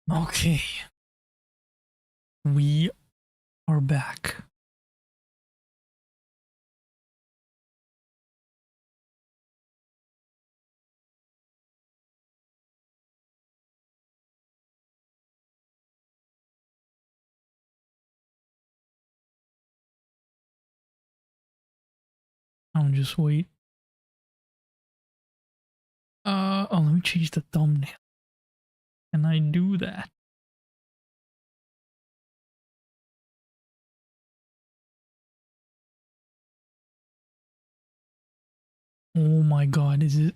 Okay, we are back. I'll just wait. Oh, let me change the thumbnail. Can I do that? Oh my god, is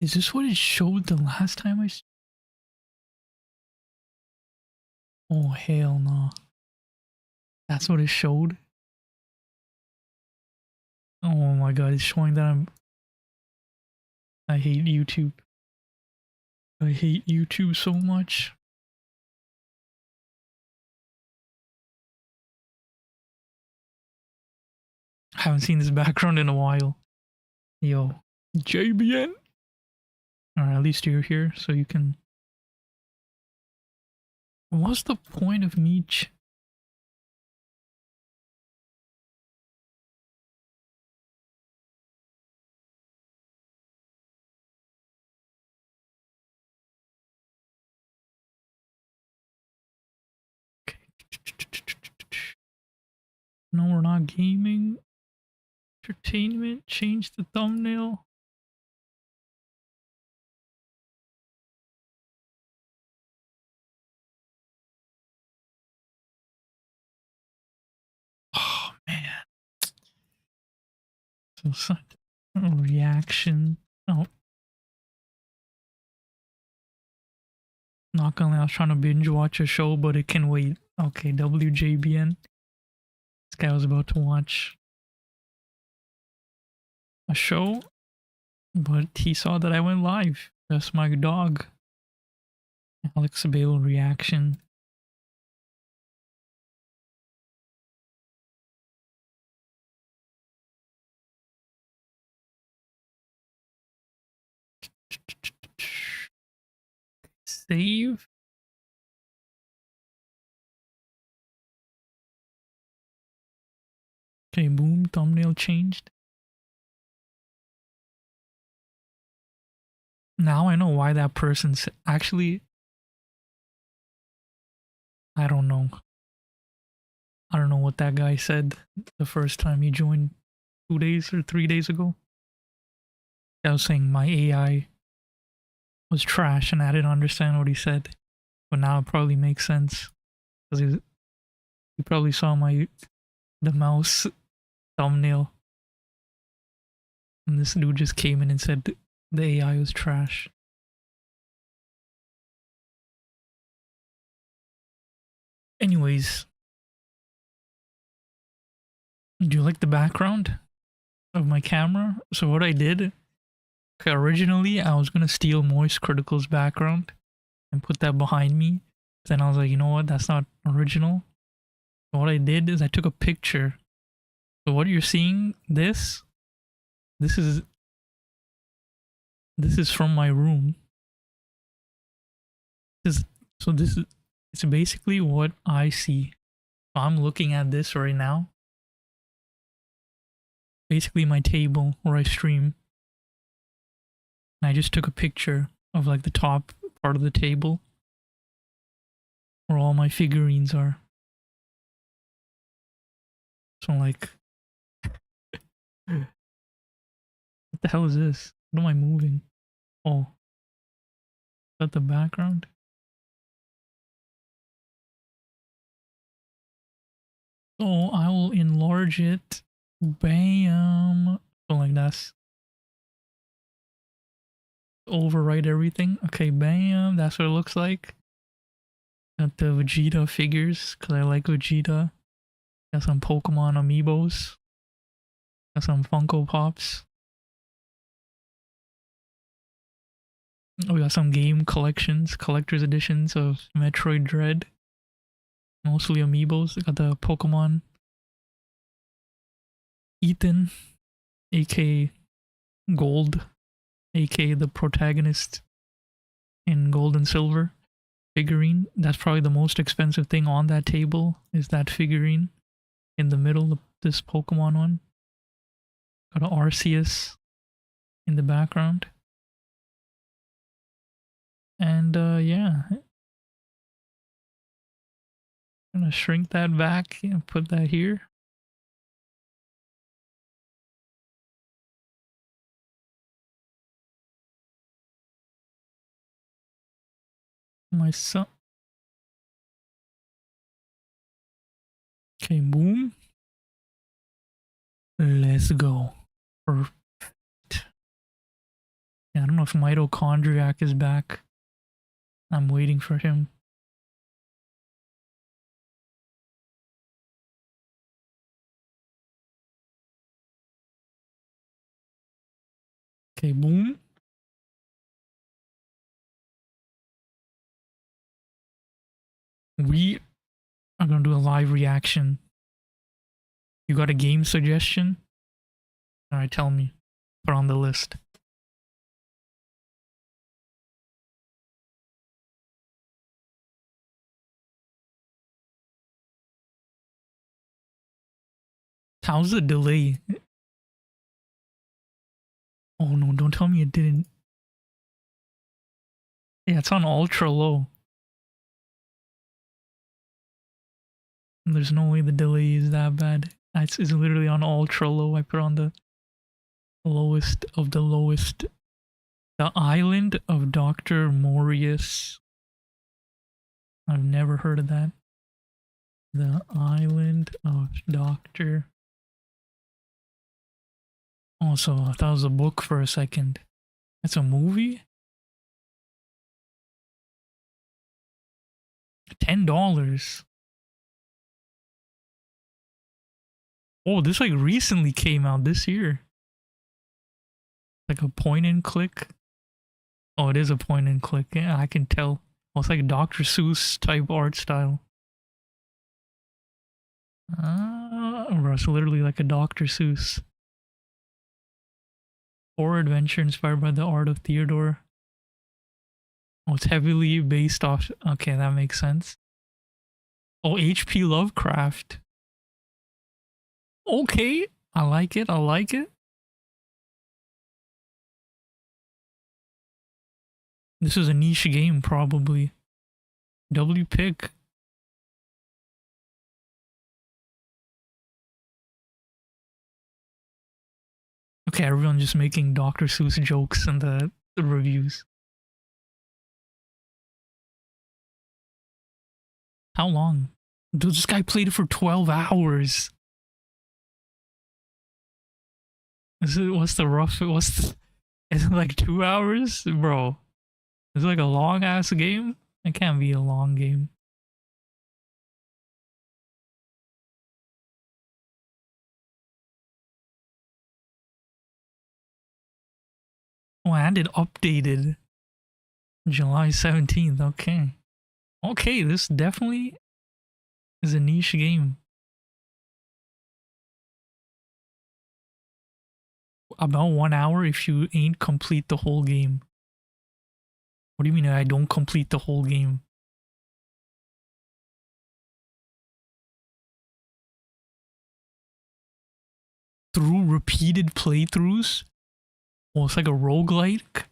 this what it showed the last time I? Oh hell no. That's what it showed? Oh my god, it's showing that I hate YouTube. I hate YouTube so much. I haven't seen this background in a while. Yo, JBN? Alright, at least you're here so you can... What's the point of me No, we're not gaming. Entertainment. Change the thumbnail. Oh man. So reaction. Oh. Not gonna lie, I was trying to binge watch a show, but it can wait. Okay, WJBN. This guy was about to watch a show, but he saw that I went live. That's my dog. Alex Bale reaction. Save. Okay, boom, thumbnail changed. Now I know why that person's actually. I don't know. I don't know what that guy said the first time he joined 2 days or 3 days ago. I was saying my AI was trash and I didn't understand what he said. But now it probably makes sense. Because he probably saw the mouse thumbnail. And this dude just came in and said the AI was trash. Anyways. Do you like the background of my camera? So what I did, okay, originally I was gonna steal Moist Critical's background and put that behind me. Then I was like, you know what, that's not original. So what I did is I took a picture. So what you're seeing, this is from my room. This is it's basically what I see. So I'm looking at this right now. Basically my table where I stream. And I just took a picture of like the top part of the table where all my figurines are. So like, what the hell is this? What am I moving? Oh, is that the background? So I will enlarge it. Bam. So like that's overwrite everything. Okay, bam. That's what it looks like. Got the Vegeta figures because I like Vegeta. Got some Pokemon amiibos. Got some Funko Pops. Oh, we got some game collections, collector's editions of Metroid Dread. Mostly amiibos. Got the Pokemon Ethan, aka Gold, aka the protagonist in Gold and Silver. figurine. That's probably the most expensive thing on that table, is that figurine in the middle of this Pokemon one. Got an Arceus in the background. And yeah. I'm gonna shrink that back and put that here. My son. Okay, boom. Let's go. Perfect. Yeah, I don't know if Mitochondriac is back. I'm waiting for him. Okay, boom. We are gonna do a live reaction. You got a game suggestion? Alright, tell me. Put on the list. How's the delay? Oh no, don't tell me it didn't. Yeah, it's on ultra low. There's no way the delay is that bad. It's literally on ultra low. I put on the lowest of the lowest. The Island of Dr. Morius. I've never heard of that. The Island of Dr. Also, I thought it was a book for a second. It's a movie? $10. Oh, this like recently came out this year. Like a point and click. Oh, it is a point and click. Yeah, I can tell. Oh, it's like Dr. Seuss type art style. Bro, it's literally like a Dr. Seuss. Horror adventure inspired by the art of Theodore. Oh, it's heavily based off. Okay, that makes sense. Oh, H.P. Lovecraft. Okay, I like it. I like it. This is a niche game, probably. W pick. Okay, everyone just making Dr. Seuss jokes in the reviews. How long? Dude, this guy played it for 12 hours. What's the rough? Is it like 2 hours? Bro, is it like a long ass game? It can't be a long game. Oh, and it updated July 17th. Okay. Okay, this definitely is a niche game. About 1 hour if you ain't complete the whole game. What do you mean I don't complete the whole game? Through repeated playthroughs? Well, it's like a roguelike.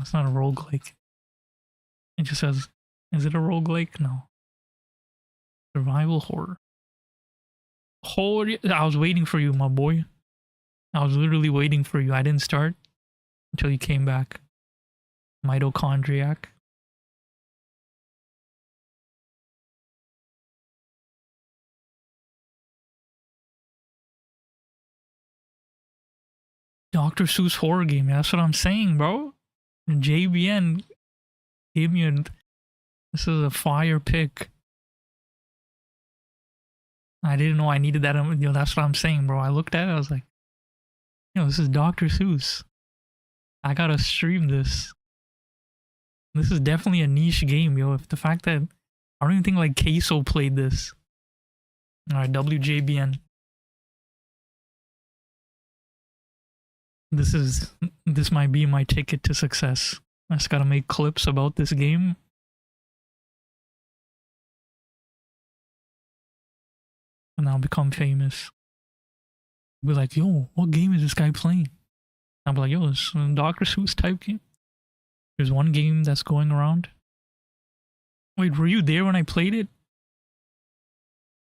It's not a roguelike. It just says, is it a roguelike? No. Survival horror. Holy, I was waiting for you, my boy. I was literally waiting for you. I didn't start until you came back. Mitochondriac. Dr. Seuss horror game. That's what I'm saying, bro. JBN gave me a. This is a fire pick. I didn't know I needed that. That's what I'm saying, bro. I looked at it. I was like, this is Dr. Seuss. I gotta stream this. This is definitely a niche game, yo. If the fact that I don't even think like Queso played this. Alright, WJBN. This might be my ticket to success. I just gotta make clips about this game. And I'll become famous. Be like, yo, what game is this guy playing? I'll be like, yo, it's a Dr. Seuss type game. There's one game that's going around. Wait, were you there when I played it?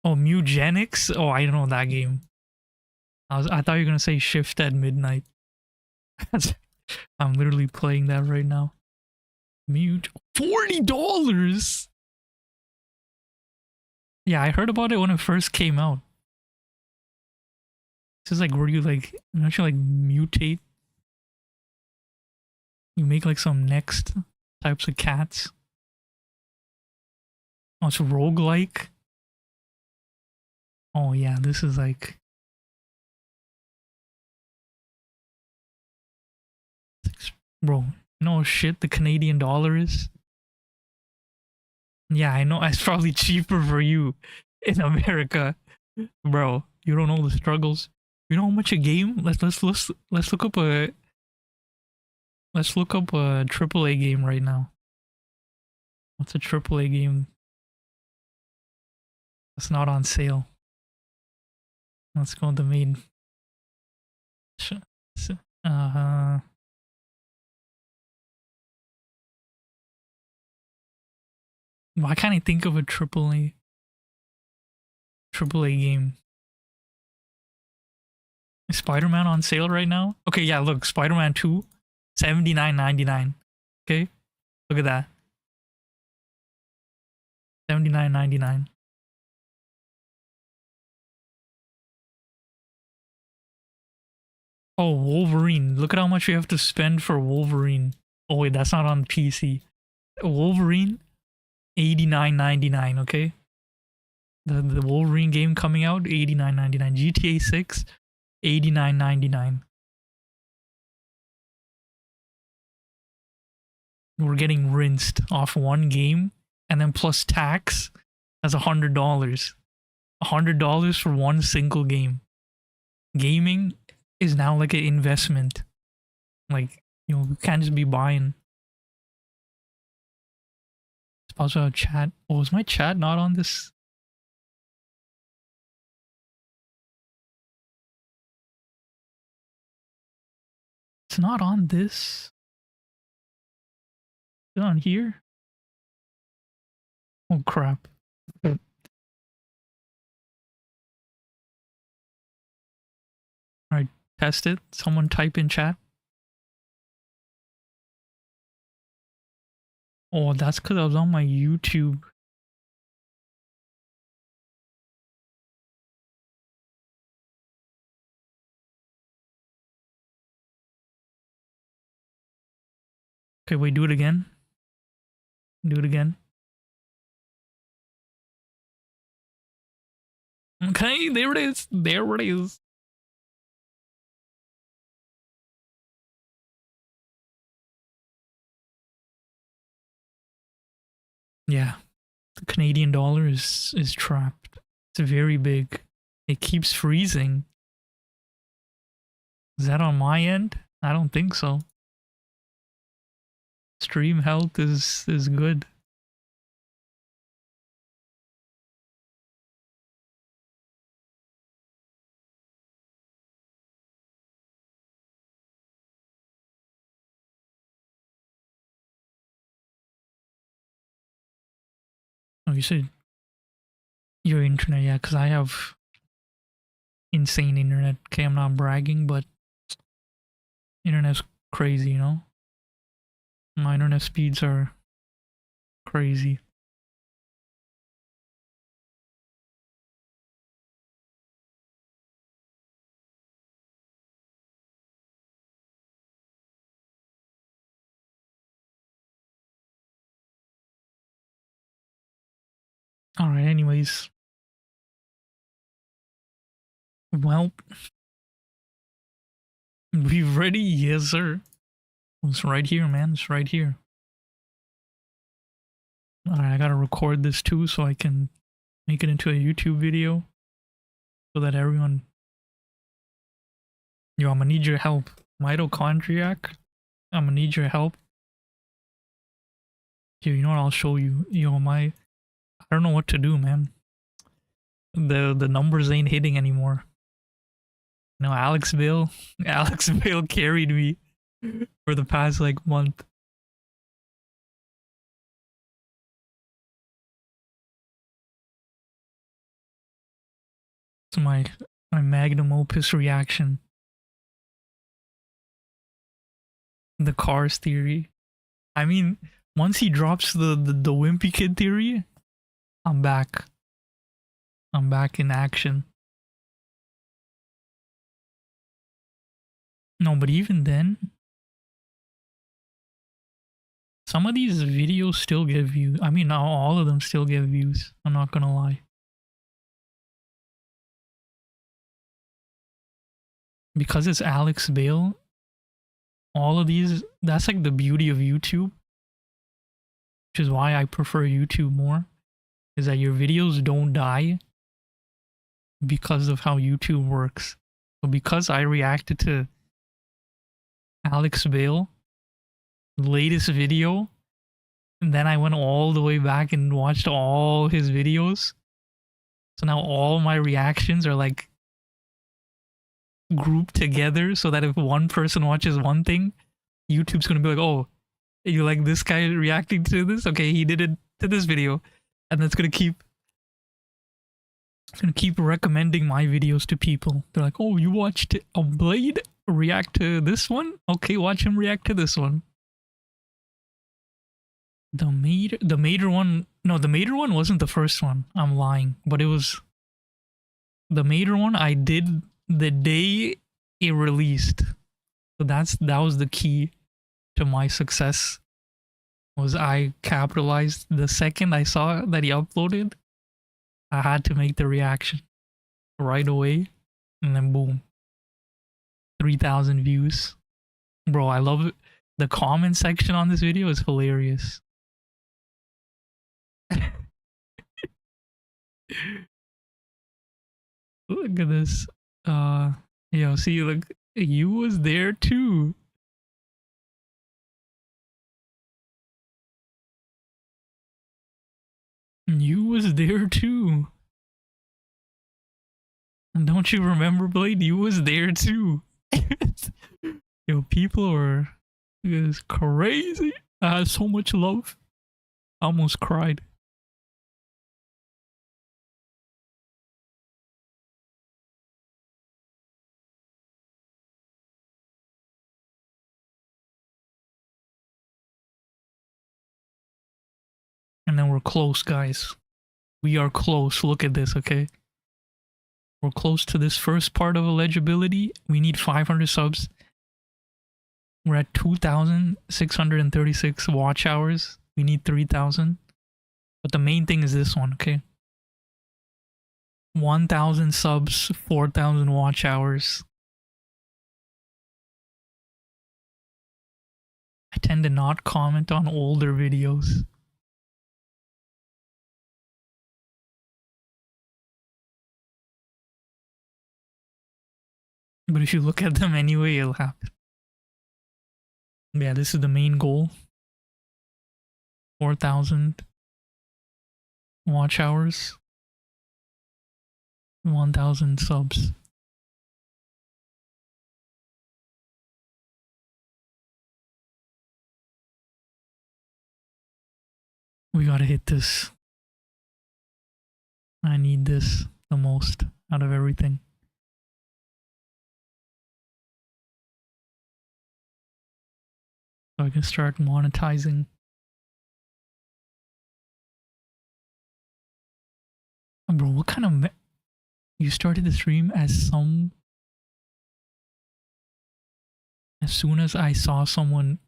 Oh, Mugenics? Oh, I don't know that game. I thought you were gonna say Shift at Midnight. I'm literally playing that right now. Mute $40. Yeah, I heard about it when it first came out. This is like where you like actually like mutate. You make like some next types of cats. Oh, it's roguelike. Oh yeah, this is like bro, no shit the Canadian dollar is. Yeah, I know it's probably cheaper for you in America. Bro, you don't know the struggles. You know how much a game? Let's look up a AAA game right now. What's a AAA game that's not on sale? Let's go to the main. Why can't I think of a AAA game? Is Spider-Man on sale right now? Okay, yeah, look, Spider-Man 2, $79.99. Okay, look at that. $79.99. Oh, Wolverine. Look at how much you have to spend for Wolverine. Oh wait, that's not on PC. Wolverine, $89.99, okay? The Wolverine game coming out, $89.99. GTA 6, $89.99. We're getting rinsed off one game, and then plus tax, that's $100. $100 for one single game. Gaming is now like an investment. Like, you know, you can't just be buying. It's also a chat. Oh, is my chat not on this? It's not on this. Is it on here? Oh crap. Alright, test it. Someone type in chat. Oh, that's because I was on my YouTube. Okay, wait, do it again. Do it again. Okay, there it is. There it is. Yeah, the Canadian dollar is trapped. It's very big. It keeps freezing. Is that on my end? I don't think so. Stream health is good. Oh, you said your internet, yeah, because I have insane internet. Okay, I'm not bragging, but internet's crazy, you know? My internet speeds are crazy. Alright, anyways. Well, we ready? Yes, sir. It's right here, man. It's right here. Alright, I gotta record this too so I can make it into a YouTube video so that everyone. Yo, I'm gonna need your help. Mitochondriac, I'm gonna need your help. Dude, you know what? I'll show you. Yo, I don't know what to do, man. The numbers ain't hitting anymore. No, Alex Bale. Alex Bale carried me for the past like month. It's my magnum opus reaction. The Cars theory. I mean, once he drops the Wimpy Kid theory, I'm back. I'm back in action. No, but even then, some of these videos still get views. I mean, all of them still get views. I'm not gonna lie. Because it's Alex Bale, all of these, that's like the beauty of YouTube, which is why I prefer YouTube more, is that your videos don't die because of how YouTube works. So because I reacted to Alex Bale, latest video, and then I went all the way back and watched all his videos. So now all my reactions are like grouped together so that if one person watches one thing, YouTube's gonna be like, oh, you like this guy reacting to this? Okay, he did it to this video. And that's gonna keep recommending my videos to people. They're like, oh, you watched a Blade react to this one? Okay, watch him react to this one. The Mater one, no, the Mater one wasn't the first one. I'm lying, but it was the Mater one I did the day it released. So that was the key to my success. Was I capitalized the second I saw that he uploaded, I had to make the reaction right away, and then boom, 3,000 views. Bro, I love it. The comment section on this video is hilarious. Look at this. Yo, see, look, you was there too. You was there too. And don't you remember, Blade? You was there too. Yo, people are is crazy. I had so much love. I almost cried. And then we're close, guys. We are close. Look at this, okay? We're close to this first part of eligibility. We need 500 subs. We're at 2,636 watch hours. We need 3,000. But the main thing is this one, okay? 1,000 subs, 4,000 watch hours. I tend to not comment on older videos. But if you look at them anyway, it'll happen. Yeah, this is the main goal. 4,000 watch hours. 1,000 subs. We gotta hit this. I need this the most out of everything. So I can start monetizing. Bro, what kind of... You started the stream as soon as I saw someone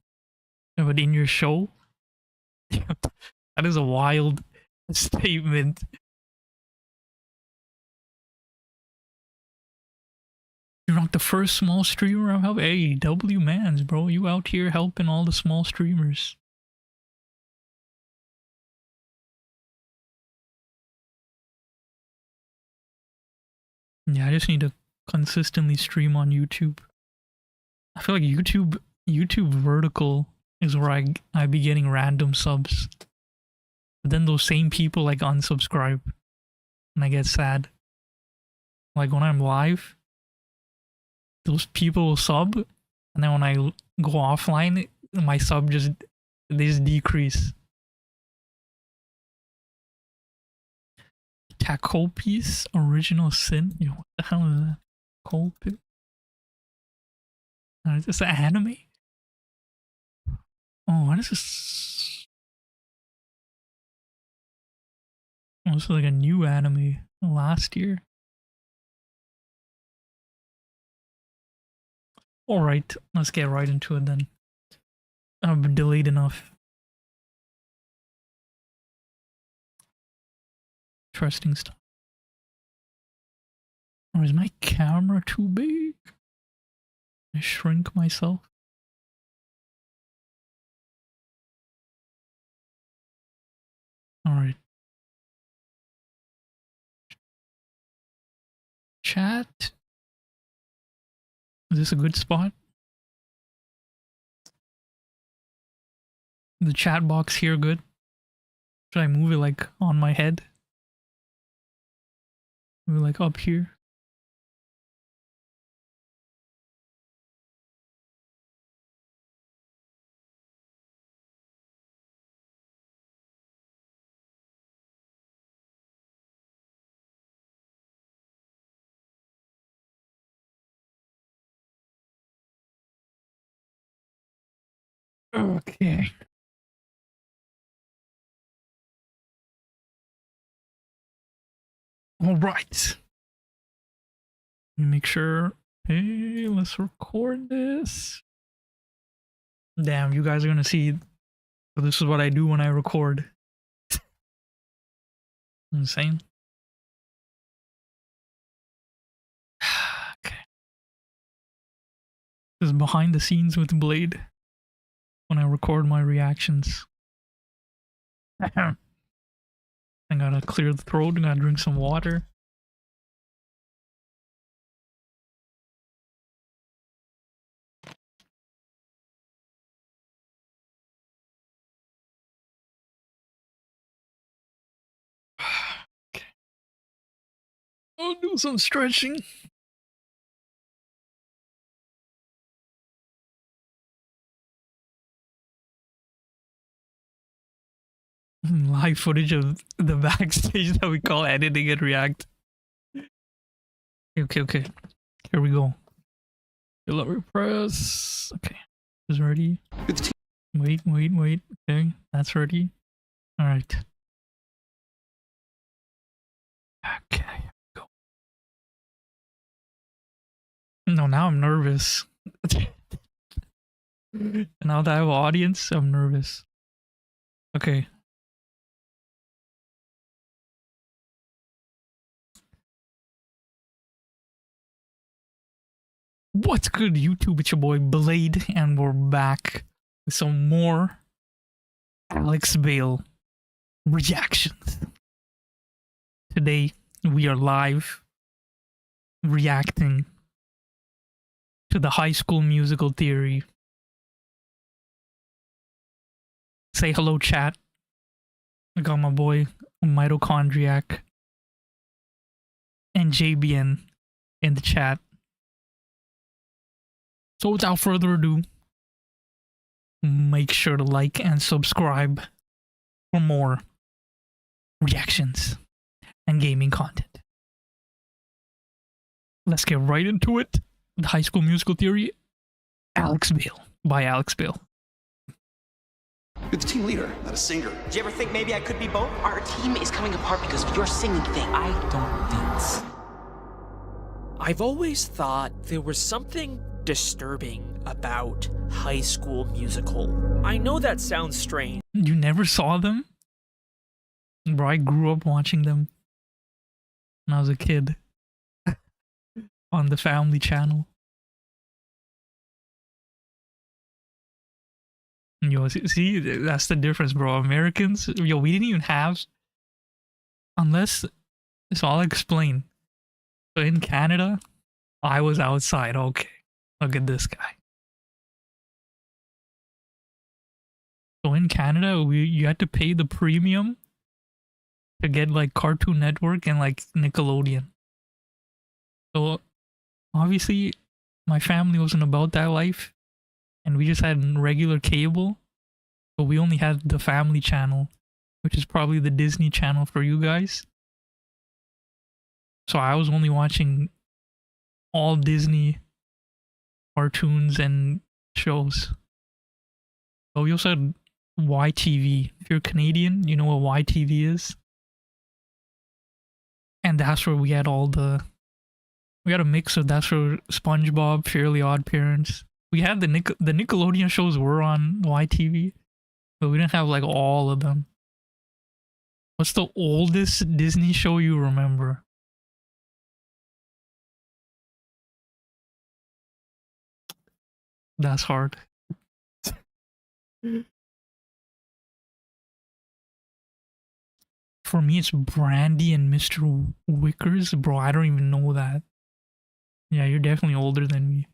but in your show? That is a wild statement. You're not the first small streamer I'm helping. Hey, W Mans, bro. You out here helping all the small streamers. Yeah, I just need to consistently stream on YouTube. I feel like YouTube vertical is where I be getting random subs. But then those same people like unsubscribe, and I get sad. Like when I'm live, those people will sub, and then when I go offline, my sub just decrease. Tacopi's Original Sin? Yo, what the hell is that? Tacopi? Is this an anime? Oh, what is this? Oh, this is like a new anime last year. Alright, let's get right into it then. I've delayed enough. Interesting stuff. Or is my camera too big? I shrink myself. Alright. Chat. Is this a good spot? The chat box here good? Should I move it like on my head? Move it like up here? Okay. All right. Make sure. Hey, let's record this. Damn, you guys are gonna see. So this is what I do when I record. Insane. Okay. This is behind the scenes with Blade. When I record my reactions. I gotta clear the throat, I gotta drink some water. Okay. I'll do some stretching. Live footage of the backstage that we call editing and react. Okay. Here we go. Delivery press. Okay. Is ready. Wait. Okay, that's ready. Alright. Okay, here we go. No, now I'm nervous. Now that I have an audience, I'm nervous. Okay. What's good, YouTube? It's your boy Blade, and we're back with some more Alex Bale reactions. Today, we are live reacting to the High School Musical theory. Say hello, chat. I got my boy Mitochondriac and JBN in the chat. So without further ado, make sure to like and subscribe for more reactions and gaming content. Let's get right into it. The High School Musical theory, Alex Bale, by Alex Bale. You're the team leader, not a singer. Did you ever think maybe I could be both? Our team is coming apart because of your singing thing. I don't dance. I've always thought there was something disturbing about High School Musical. I know that sounds strange. You never saw them? Bro, I grew up watching them when I was a kid on the Family Channel. Yo, see, that's the difference, bro. Americans, yo, we didn't even have, unless, so I'll explain. So in Canada, I was outside. Okay, look at this guy. So in Canada, you had to pay the premium to get like Cartoon Network and like Nickelodeon. So obviously my family wasn't about that life, and we just had regular cable. But we only had the family channel, which is probably the Disney Channel for you guys. So I was only watching all Disney cartoons and shows. But we also had YTV. If you're Canadian, you know what YTV is. And that's where we had we had a mix of, that's where SpongeBob, Fairly Odd Parents. We had the Nickelodeon shows were on YTV, but we didn't have like all of them. What's the oldest Disney show you remember? That's hard. For me, it's Brandy and Mr. Wickers. Bro, I don't even know that. Yeah, you're definitely older than me.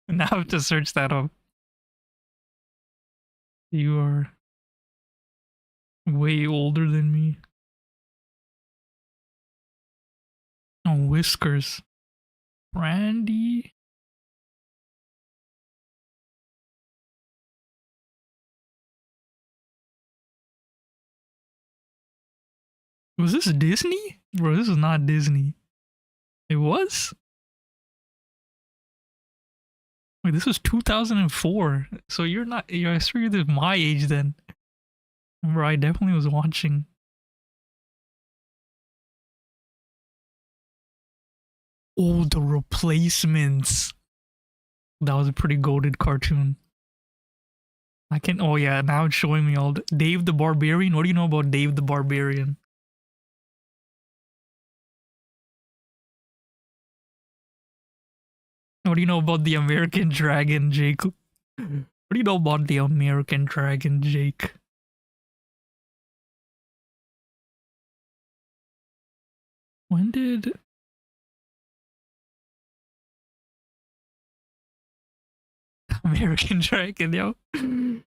Now I have to search that up. You are way older than me. Oh, Whiskers. Brandy. Was this Disney? Bro, this is not Disney. It was? Wait, this was 2004. So you're not, I swear you're my age then. Bro, I definitely was watching. Oh, The Replacements. That was a pretty goated cartoon. I can, oh yeah, now it's showing me all Dave the Barbarian. What do you know about Dave the Barbarian? What do you know about the American Dragon, Jake? What do you know about the American Dragon, Jake? When did... American Dragon, yo. When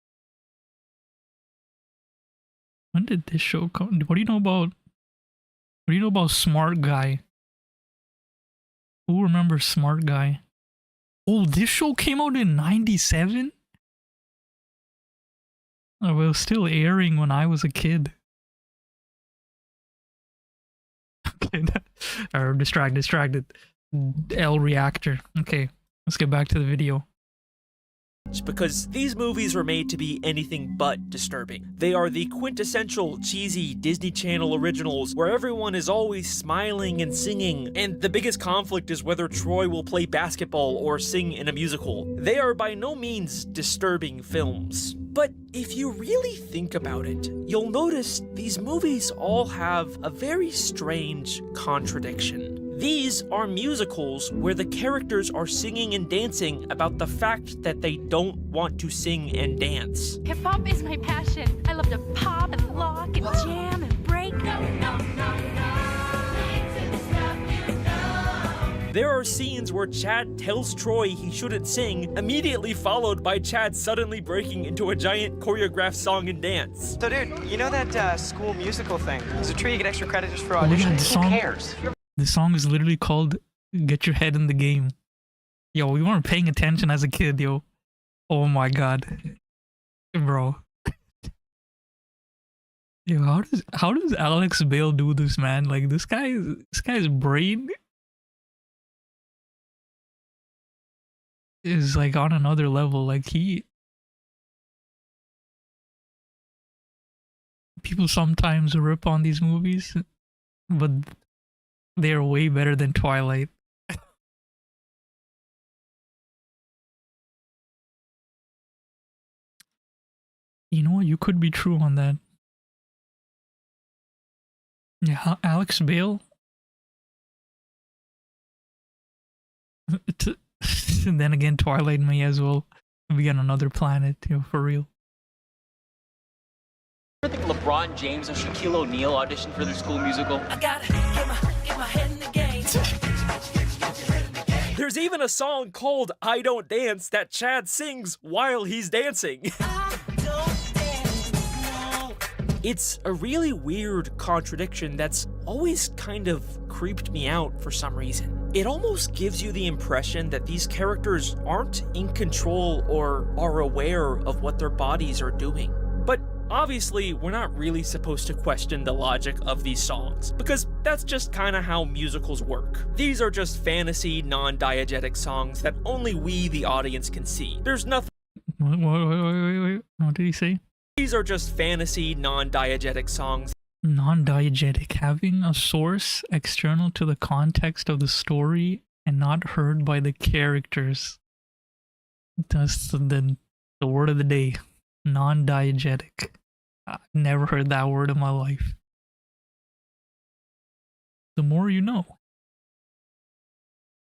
did this show come? What do you know about... What do you know about Smart Guy? Who remembers Smart Guy? Oh, this show came out in 97? Oh, it was still airing when I was a kid. Okay, or distracted. L reactor. Okay, let's get back to the video. Because these movies were made to be anything but disturbing. They are the quintessential cheesy Disney Channel originals where everyone is always smiling and singing, and the biggest conflict is whether Troy will play basketball or sing in a musical. They are by no means disturbing films. But if you really think about it, you'll notice these movies all have a very strange contradiction. These are musicals where the characters are singing and dancing about the fact that they don't want to sing and dance. Hip-hop is my passion. I love to pop and lock and jam and break. There are scenes where Chad tells Troy he shouldn't sing, immediately followed by Chad suddenly breaking into a giant choreographed song and dance. So dude, you know that school musical thing? Is it true you get extra credit just for Oh my God, auditioning? Who cares? The song is literally called Get Your Head in the Game. Yo, we weren't paying attention as a kid, yo. Oh my God. Bro. Yo, how does Alex Bale do this, man? Like this guy's brain is like on another level. Like people sometimes rip on these movies, but they're way better than Twilight. You know what? You could be true on that. Yeah, Alex Bale. And then again, Twilight may as well be on another planet, you know, for real. I think LeBron James and Shaquille O'Neal auditioned for their school musical. I gotta get my head in the game. There's even a song called I Don't Dance that Chad sings while he's dancing. I don't dance, no. It's a really weird contradiction that's always kind of creeped me out for some reason. It almost gives you the impression that these characters aren't in control or are aware of what their bodies are doing. But obviously, we're not really supposed to question the logic of these songs, because that's just kinda how musicals work. These are just fantasy, non-diegetic songs that only we, the audience, can see. There's nothing. Wait. What did he say? These are just fantasy, non-diegetic songs. Non-diegetic, having a source external to the context of the story and not heard by the characters. That's the word of the day. Non-diegetic. I've never heard that word in my life. The more you know.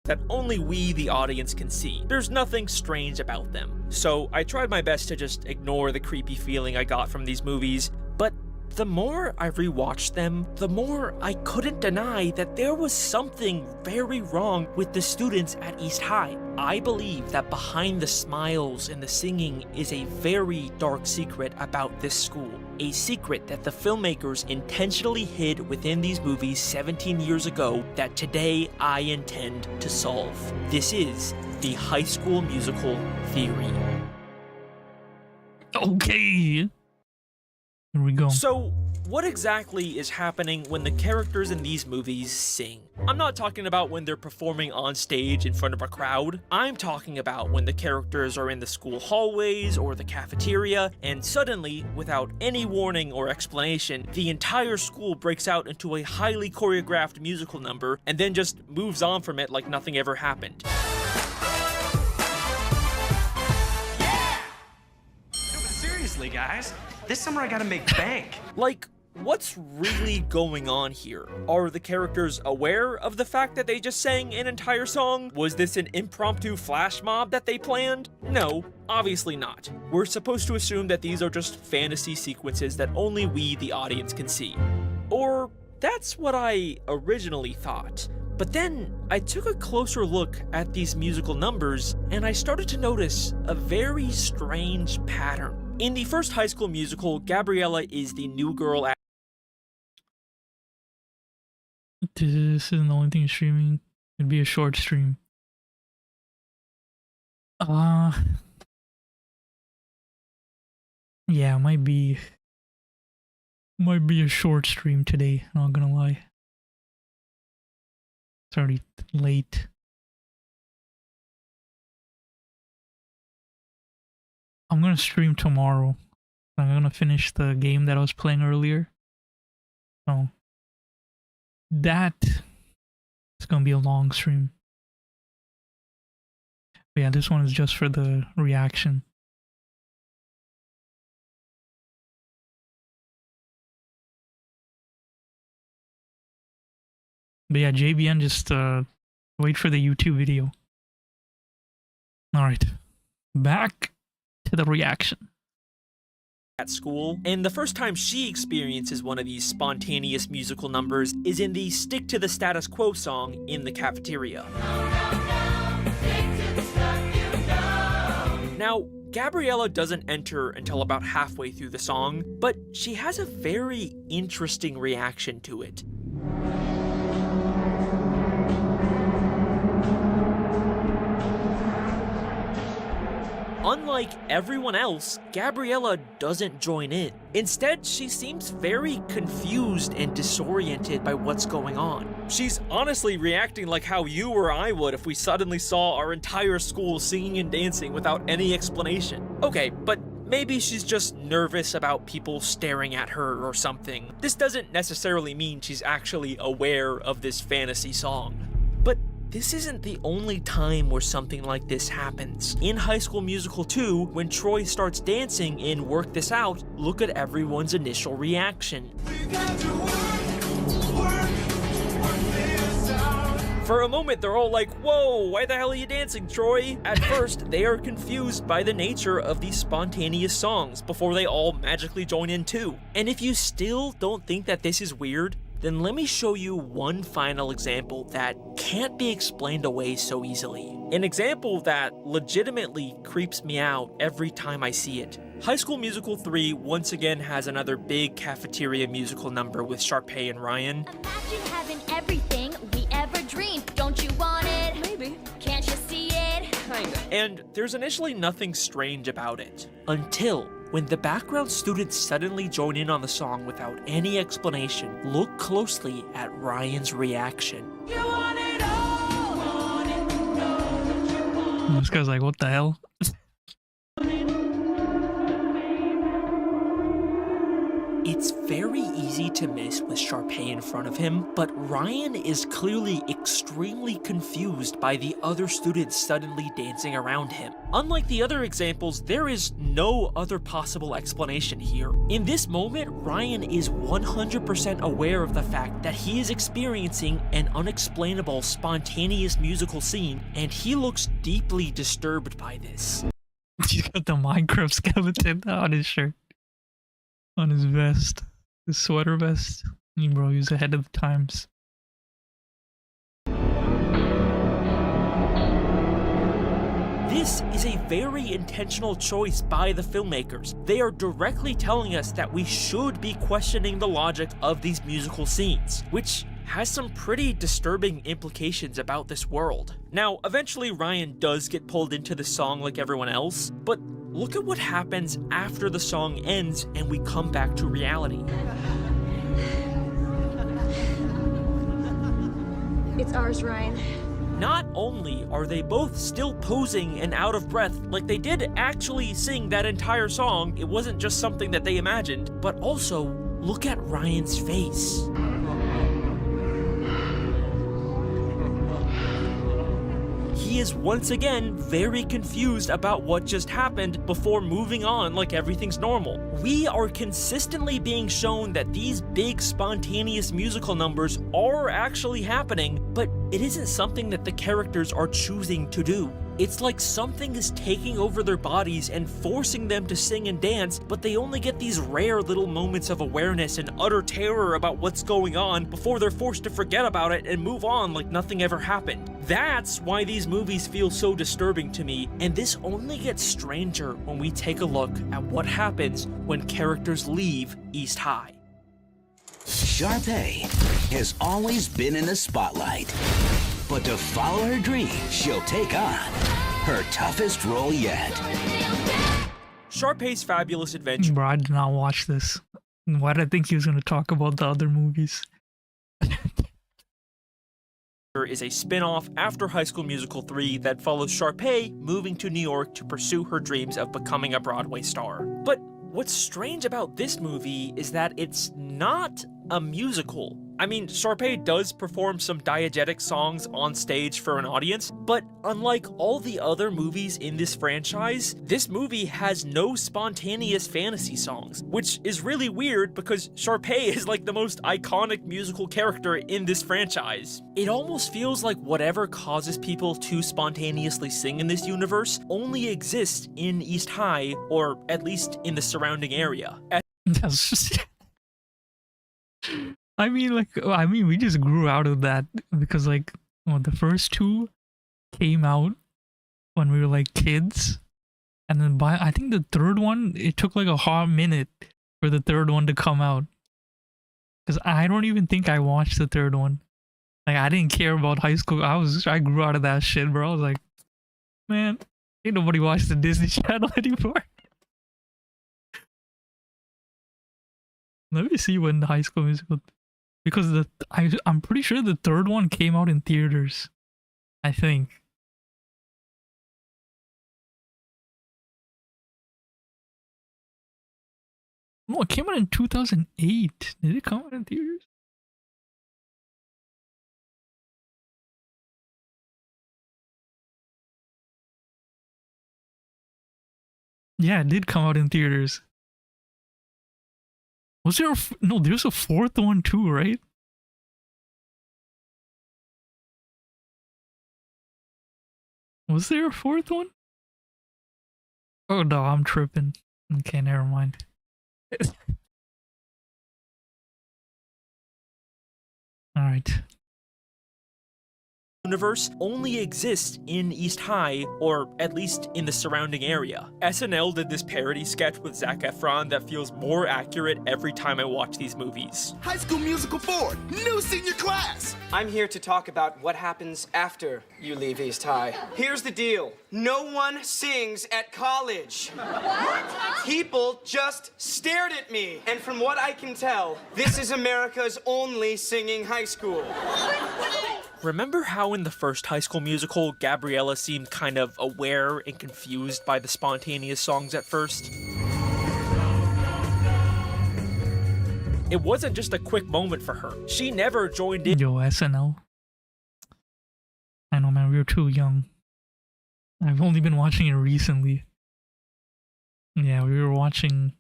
That only we, the audience, can see. There's nothing strange about them. So I tried my best to just ignore the creepy feeling I got from these movies, but the more I rewatched them, the more I couldn't deny that there was something very wrong with the students at East High. I believe that behind the smiles and the singing is a very dark secret about this school. A secret that the filmmakers intentionally hid within these movies 17 years ago that today I intend to solve. This is the High School Musical theory. Okay. Here we go. So, what exactly is happening when the characters in these movies sing? I'm not talking about when they're performing on stage in front of a crowd. I'm talking about when the characters are in the school hallways or the cafeteria, and suddenly, without any warning or explanation, the entire school breaks out into a highly choreographed musical number and then just moves on from it like nothing ever happened. No, but seriously, guys, this summer I gotta make bank. Like, what's really going on here? Are the characters aware of the fact that they just sang an entire song? Was this an impromptu flash mob that they planned? No, obviously not. We're supposed to assume that these are just fantasy sequences that only we, the audience, can see. Or that's what I originally thought. But then I took a closer look at these musical numbers and I started to notice a very strange pattern. In the first High School Musical, Gabriella is the new girl at This isn't the only thing streaming. It'd be a short stream. Yeah, might be a short stream today, not gonna lie. It's already late. I'm gonna stream tomorrow. I'm gonna finish the game that I was playing earlier. So that is gonna be a long stream. But yeah, this one is just for the reaction. But yeah, JBN, just wait for the YouTube video. Alright, back to the reaction. At school, and the first time she experiences one of these spontaneous musical numbers is in the Stick to the Status Quo song in the cafeteria. Now, Gabriella doesn't enter until about halfway through the song, but she has a very interesting reaction to it. Unlike everyone else, Gabriella doesn't join in. Instead, she seems very confused and disoriented by what's going on. She's honestly reacting like how you or I would if we suddenly saw our entire school singing and dancing without any explanation. Okay, but maybe she's just nervous about people staring at her or something. This doesn't necessarily mean she's actually aware of this fantasy song. But this isn't the only time where something like this happens. In High School Musical 2, when Troy starts dancing in Work This Out, look at everyone's initial reaction. For a moment, they're all like, whoa, why the hell are you dancing, Troy? At first, they are confused by the nature of these spontaneous songs before they all magically join in too. And if you still don't think that this is weird, then let me show you one final example that can't be explained away so easily. An example that legitimately creeps me out every time I see it. High School Musical 3 once again has another big cafeteria musical number with Sharpay and Ryan. Imagine having everything we ever dreamed. Don't you want it? Maybe. Can't you see it? Kinda. And there's initially nothing strange about it, until when the background students suddenly join in on the song without any explanation. Look closely at Ryan's reaction. This guy's like, what the hell? It's very easy to miss with Sharpay in front of him, but Ryan is clearly extremely confused by the other students suddenly dancing around him. Unlike the other examples, there is no other possible explanation here. In this moment, Ryan is 100% aware of the fact that he is experiencing an unexplainable, spontaneous musical scene, and he looks deeply disturbed by this. He's got the Minecraft skeleton on his shirt. On his vest. His sweater vest. Bro, he's ahead of the times. This is a very intentional choice by the filmmakers. They are directly telling us that we should be questioning the logic of these musical scenes, which has some pretty disturbing implications about this world. Now, eventually Ryan does get pulled into the song like everyone else, but look at what happens after the song ends and we come back to reality. It's ours, Ryan. Not only are they both still posing and out of breath, like they did actually sing that entire song, it wasn't just something that they imagined, but also look at Ryan's face. He is once again very confused about what just happened before moving on like everything's normal. We are consistently being shown that these big spontaneous musical numbers are actually happening, but it isn't something that the characters are choosing to do. It's like something is taking over their bodies and forcing them to sing and dance, but they only get these rare little moments of awareness and utter terror about what's going on before they're forced to forget about it and move on like nothing ever happened. That's why these movies feel so disturbing to me, and this only gets stranger when we take a look at what happens when characters leave East High. Sharpay has always been in the spotlight. But to follow her dream, she'll take on her toughest role yet. Sharpay's Fabulous Adventure Bro, I did not watch this. Why did I think he was going to talk about the other movies? is a spin-off after High School Musical 3 that follows Sharpay moving to New York to pursue her dreams of becoming a Broadway star. But what's strange about this movie is that it's not a musical. I mean, Sharpay does perform some diegetic songs on stage for an audience, but unlike all the other movies in this franchise, this movie has no spontaneous fantasy songs, which is really weird because Sharpay is like the most iconic musical character in this franchise. It almost feels like whatever causes people to spontaneously sing in this universe only exists in East High, or at least in the surrounding area. That's just... I mean, we just grew out of that because, like, well, the first two came out when we were like kids, and then I think the third one, it took like a hot minute for the third one to come out. Because I don't even think I watched the third one. Like, I didn't care about high school. I grew out of that shit, bro. I was like, man, ain't nobody watch the Disney Channel anymore. Let me see when the High School Musical, because I'm pretty sure the third one came out in theaters. I think. No, it came out in 2008. Did it come out in theaters? Yeah, it did come out in theaters. Was there no, there's a fourth one too, right? Was there a fourth one? Oh no, I'm tripping. Okay, never mind. Alright. universe only exists in East High, or at least in the surrounding area. SNL did this parody sketch with Zac Efron that feels more accurate every time I watch these movies. High School Musical 4, new senior class! I'm here to talk about what happens after you leave East High. Here's the deal. No one sings at college. What? People just stared at me. And from what I can tell, this is America's only singing high school. Remember how in the first High School Musical, Gabriella seemed kind of aware and confused by the spontaneous songs at first? It wasn't just a quick moment for her. She never joined in. Yo, SNL. I know, man, we were too young. I've only been watching it recently. Yeah, we were watching...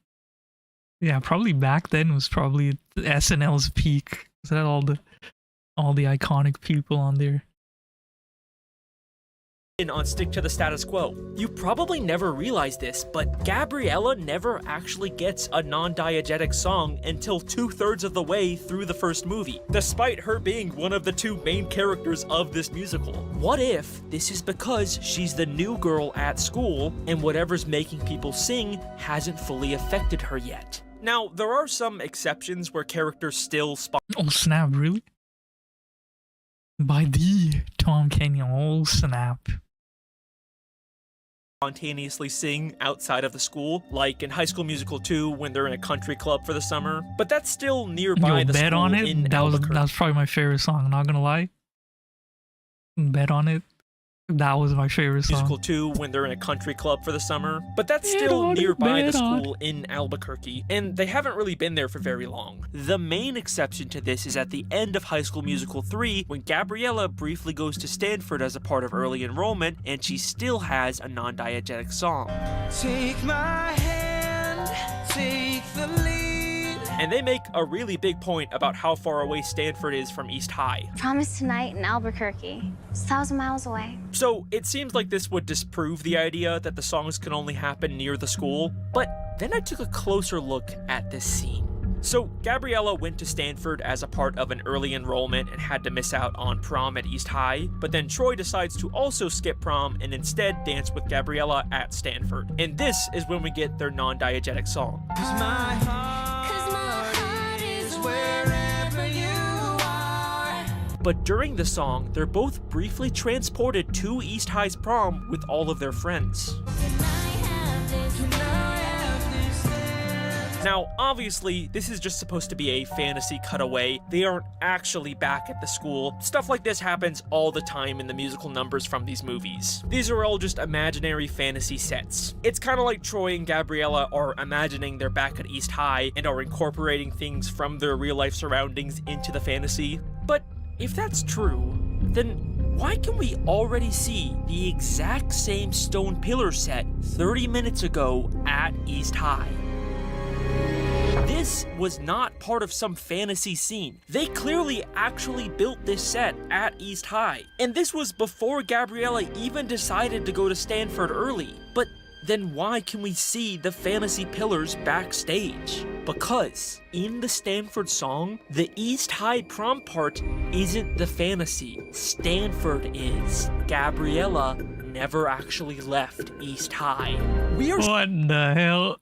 Yeah, probably back then was probably SNL's peak. Is that all the iconic people on there? On Stick to the Status Quo. You probably never realized this, but Gabriella never actually gets a non-diegetic song until 2/3 of the way through the first movie, despite her being one of the two main characters of this musical. What if this is because she's the new girl at school, and whatever's making people sing hasn't fully affected her yet? Now, there are some exceptions where characters still Oh snap, really? By the Tom Kenyon, oh snap. spontaneously sing outside of the school, like in High School Musical 2 when they're in a country club for the summer, but that's still nearby. Yo, the Bet school on in It? Albuquerque. That was probably my favorite song, not gonna lie. Bet on It. That was my favorite song. Musical 2 when they're in a country club for the summer, but that's Bet still on it, nearby the bet on school in Albuquerque, and they haven't really been there for very long. The main exception to this is at the end of High School Musical 3 when Gabriella briefly goes to Stanford as a part of early enrollment, and she still has a non-diegetic song. Take my hand, take the lead. And they make a really big point about how far away Stanford is from East High. Promise tonight in Albuquerque. It's 1,000 miles away. So it seems like this would disprove the idea that the songs can only happen near the school, but then I took a closer look at this scene. So Gabriella went to Stanford as a part of an early enrollment and had to miss out on prom at East High, but then Troy decides to also skip prom and instead dance with Gabriella at Stanford. And this is when we get their non-diegetic song. Cause my heart is wherever you are. But during the song, they're both briefly transported to East High's prom with all of their friends. Now, obviously, this is just supposed to be a fantasy cutaway. They aren't actually back at the school. Stuff like this happens all the time in the musical numbers from these movies. These are all just imaginary fantasy sets. It's kind of like Troy and Gabriella are imagining they're back at East High and are incorporating things from their real-life surroundings into the fantasy. But if that's true, then why can we already see the exact same stone pillar set 30 minutes ago at East High? This was not part of some fantasy scene. They clearly actually built this set at East High. And this was before Gabriella even decided to go to Stanford early. But then why can we see the fantasy pillars backstage? Because in the Stanford song, the East High prom part isn't the fantasy. Stanford is. Gabriella never actually left East High. We are What the hell?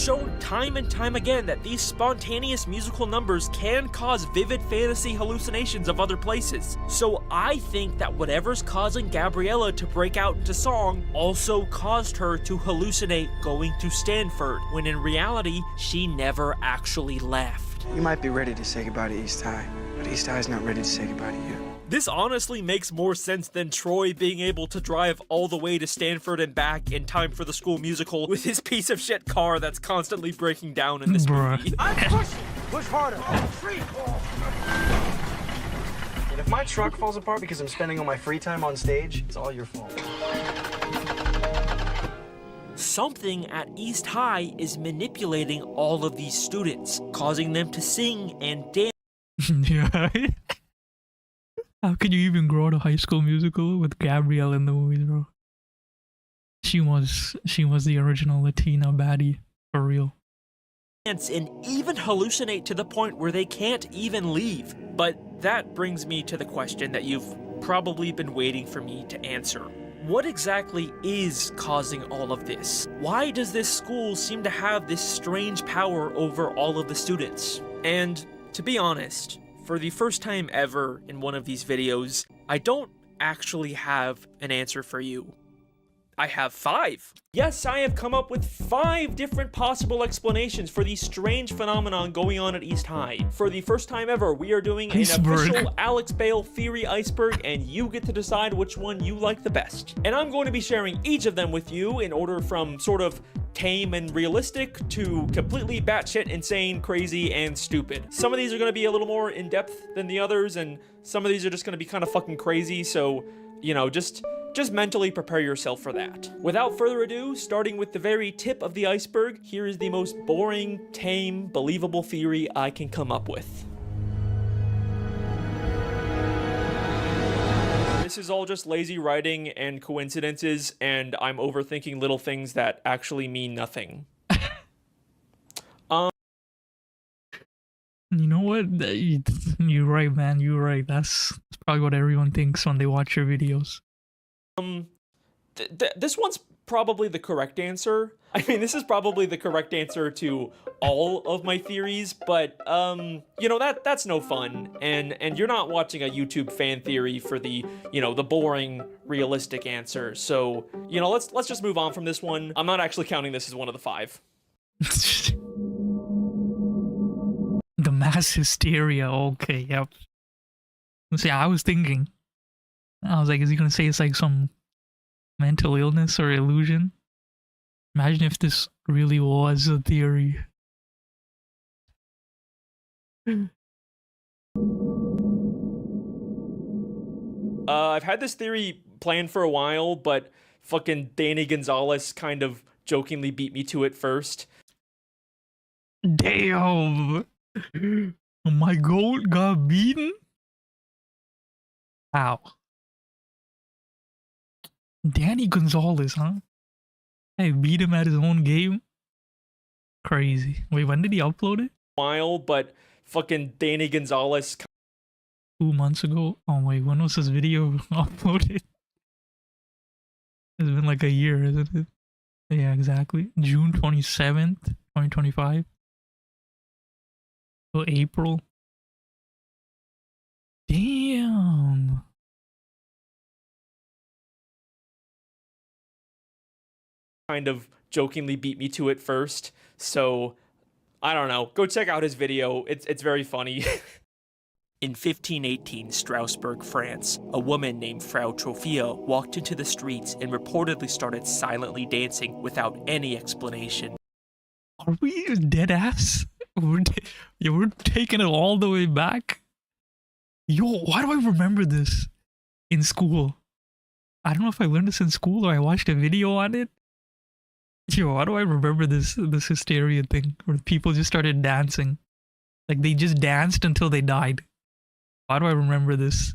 shown time and time again that these spontaneous musical numbers can cause vivid fantasy hallucinations of other places. So I think that whatever's causing Gabriella to break out into song also caused her to hallucinate going to Stanford, when in reality, she never actually left. You might be ready to say goodbye to East High, but East High's not ready to say goodbye to you. This honestly makes more sense than Troy being able to drive all the way to Stanford and back in time for the school musical with his piece of shit car that's constantly breaking down in this Bruh. movie. I'm pushing! Push harder! And if my truck falls apart because I'm spending all my free time on stage, it's all your fault. Something at East High is manipulating all of these students, causing them to sing and dance. Yeah. How could you even grow to High School Musical with Gabrielle in the movies, bro? She was the original Latina baddie, for real. and even hallucinate to the point where they can't even leave. But that brings me to the question that you've probably been waiting for me to answer. What exactly is causing all of this? Why does this school seem to have this strange power over all of the students? And to be honest, for the first time ever in one of these videos, I don't actually have an answer for you. I have 5. Yes, I have come up with 5 different possible explanations for the strange phenomenon going on at East High. For the first time ever, we are doing an official Alex Bale theory iceberg, and you get to decide which one you like the best. And I'm going to be sharing each of them with you in order from sort of tame and realistic to completely batshit insane, crazy, and stupid. Some of these are going to be a little more in-depth than the others, and some of these are just going to be kind of fucking crazy, so, you know, just mentally prepare yourself for that. Without further ado, starting with the very tip of the iceberg, here is the most boring, tame, believable theory I can come up with. This is all just lazy writing and coincidences, and I'm overthinking little things that actually mean nothing. You know what? You're right, man. You're right. That's probably what everyone thinks when they watch your videos. This one's probably the correct answer. I mean, this is probably the correct answer to all of my theories, but, you know, that's no fun, and you're not watching a YouTube fan theory for the, you know, the boring, realistic answer, so, you know, let's just move on from this one. I'm not actually counting this as one of the 5. The mass hysteria, okay, yep. See, I was thinking, I was like, is he gonna say it's like some mental illness or illusion? Imagine if this really was a theory. I've had this theory planned for a while, but fucking Danny Gonzalez kind of jokingly beat me to it first. Damn! My goat got beaten? Ow. Danny Gonzalez, huh? Hey, beat him at his own game? Crazy. Wait, when did he upload it? While, but fucking Danny Gonzalez 2 months ago? Oh wait, when was this video uploaded? It's been like a year, isn't it? Yeah, exactly. June 27th, 2025. So April. Damn. kind of jokingly beat me to it first, so I don't know. Go check out his video. It's very funny. In 1518, Strasbourg, France, a woman named Frau Trophia walked into the streets and reportedly started silently dancing without any explanation. Are we dead ass? We're taking it all the way back? Yo, why do I remember this in school? I don't know if I learned this in school or I watched a video on it. Yo, why do I remember this hysteria thing where people just started dancing? Like they just danced until they died. Why do I remember this?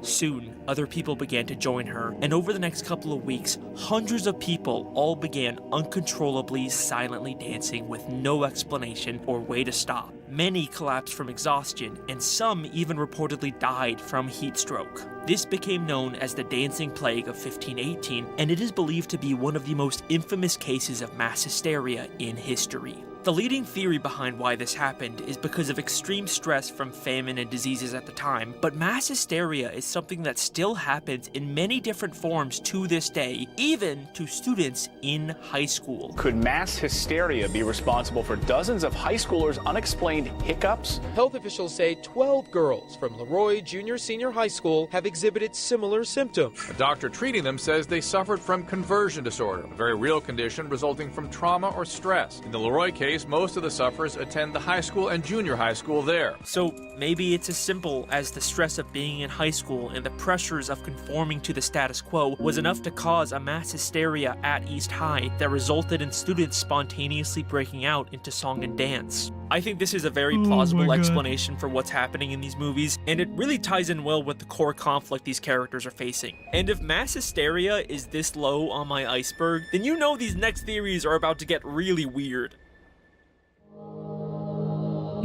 Soon, other people began to join her, and over the next couple of weeks, hundreds of people all began uncontrollably, silently dancing with no explanation or way to stop. Many collapsed from exhaustion, and some even reportedly died from heat stroke. This became known as the Dancing Plague of 1518, and it is believed to be one of the most infamous cases of mass hysteria in history. The leading theory behind why this happened is because of extreme stress from famine and diseases at the time, but mass hysteria is something that still happens in many different forms to this day, even to students in high school. Could mass hysteria be responsible for dozens of high schoolers' unexplained hiccups? Health officials say 12 girls from Leroy Junior-Senior High School have exhibited similar symptoms. A doctor treating them says they suffered from conversion disorder, a very real condition resulting from trauma or stress. In the Leroy case, case, most of the sufferers attend the high school and junior high school there. So maybe it's as simple as the stress of being in high school and the pressures of conforming to the status quo was enough to cause a mass hysteria at East High that resulted in students spontaneously breaking out into song and dance. I think this is a very plausible explanation for what's happening in these movies, and it really ties in well with the core conflict these characters are facing. And if mass hysteria is this low on my iceberg, then you know these next theories are about to get really weird.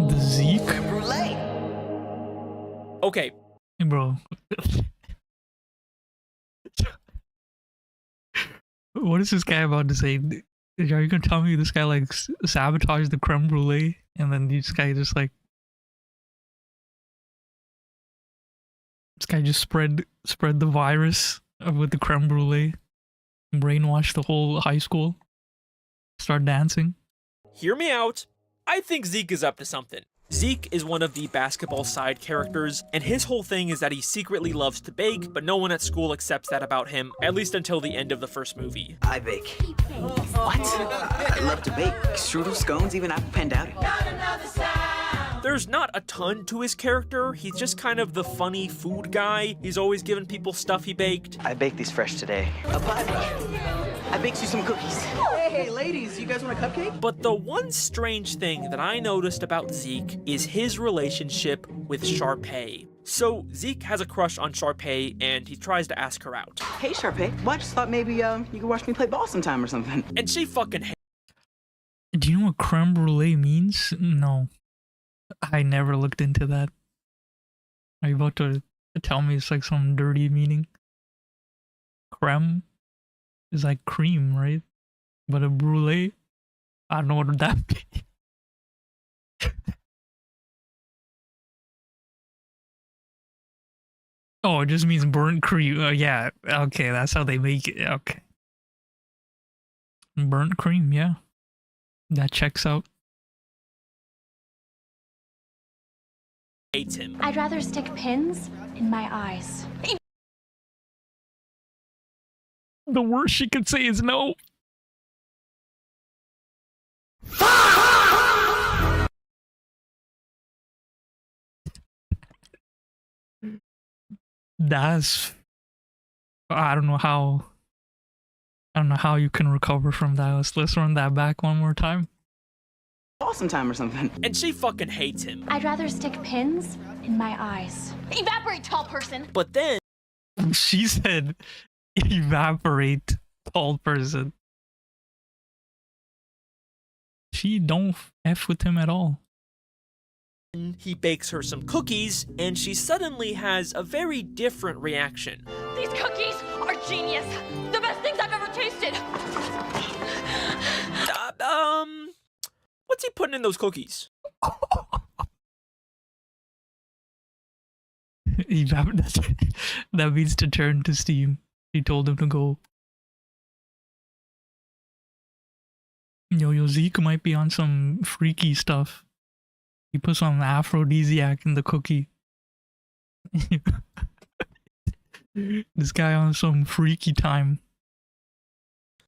The Zeke? Okay. Hey, bro. What is this guy about to say? Are you gonna tell me this guy like sabotaged the creme brulee, and then this guy just spread the virus with the creme brulee, brainwashed the whole high school, start dancing? Hear me out. I think Zeke is up to something. Zeke is one of the basketball side characters, and his whole thing is that he secretly loves to bake, but no one at school accepts that about him, at least until the end of the first movie. I bake. What? I love to bake. Strudel, scones, even apple pandowdy. There's not a ton to his character. He's just kind of the funny food guy. He's always giving people stuff he baked. I baked these fresh today. A pie. I baked you some cookies. Hey, ladies, you guys want a cupcake? But the one strange thing that I noticed about Zeke is his relationship with Sharpay. So Zeke has a crush on Sharpay, and he tries to ask her out. Hey, Sharpay. Well, I just thought maybe you could watch me play ball sometime or something. And she fucking hates. Do you know what creme brulee means? No. I never looked into that. Are you about to tell me it's like some dirty meaning? Creme is like cream, right? But a brulee? I don't know what that means. Oh, it just means burnt cream. Yeah, okay, that's how they make it. Okay. Burnt cream, yeah. That checks out. Hates him. I'd rather stick pins in my eyes. The worst she could say is no. That's... I don't know how you can recover from that. Let's run that back one more time. Awesome time or something. And she fucking hates him. I'd rather stick pins in my eyes. Evaporate, tall person. But then she said, evaporate, tall person. She don't F with him at all. He bakes her some cookies, and she suddenly has a very different reaction. These cookies are genius. The best things I've ever tasted. What's he putting in those cookies? That means to turn to steam. He told him to go. Yo, Zeke might be on some freaky stuff. He put some aphrodisiac in the cookie. This guy on some freaky time.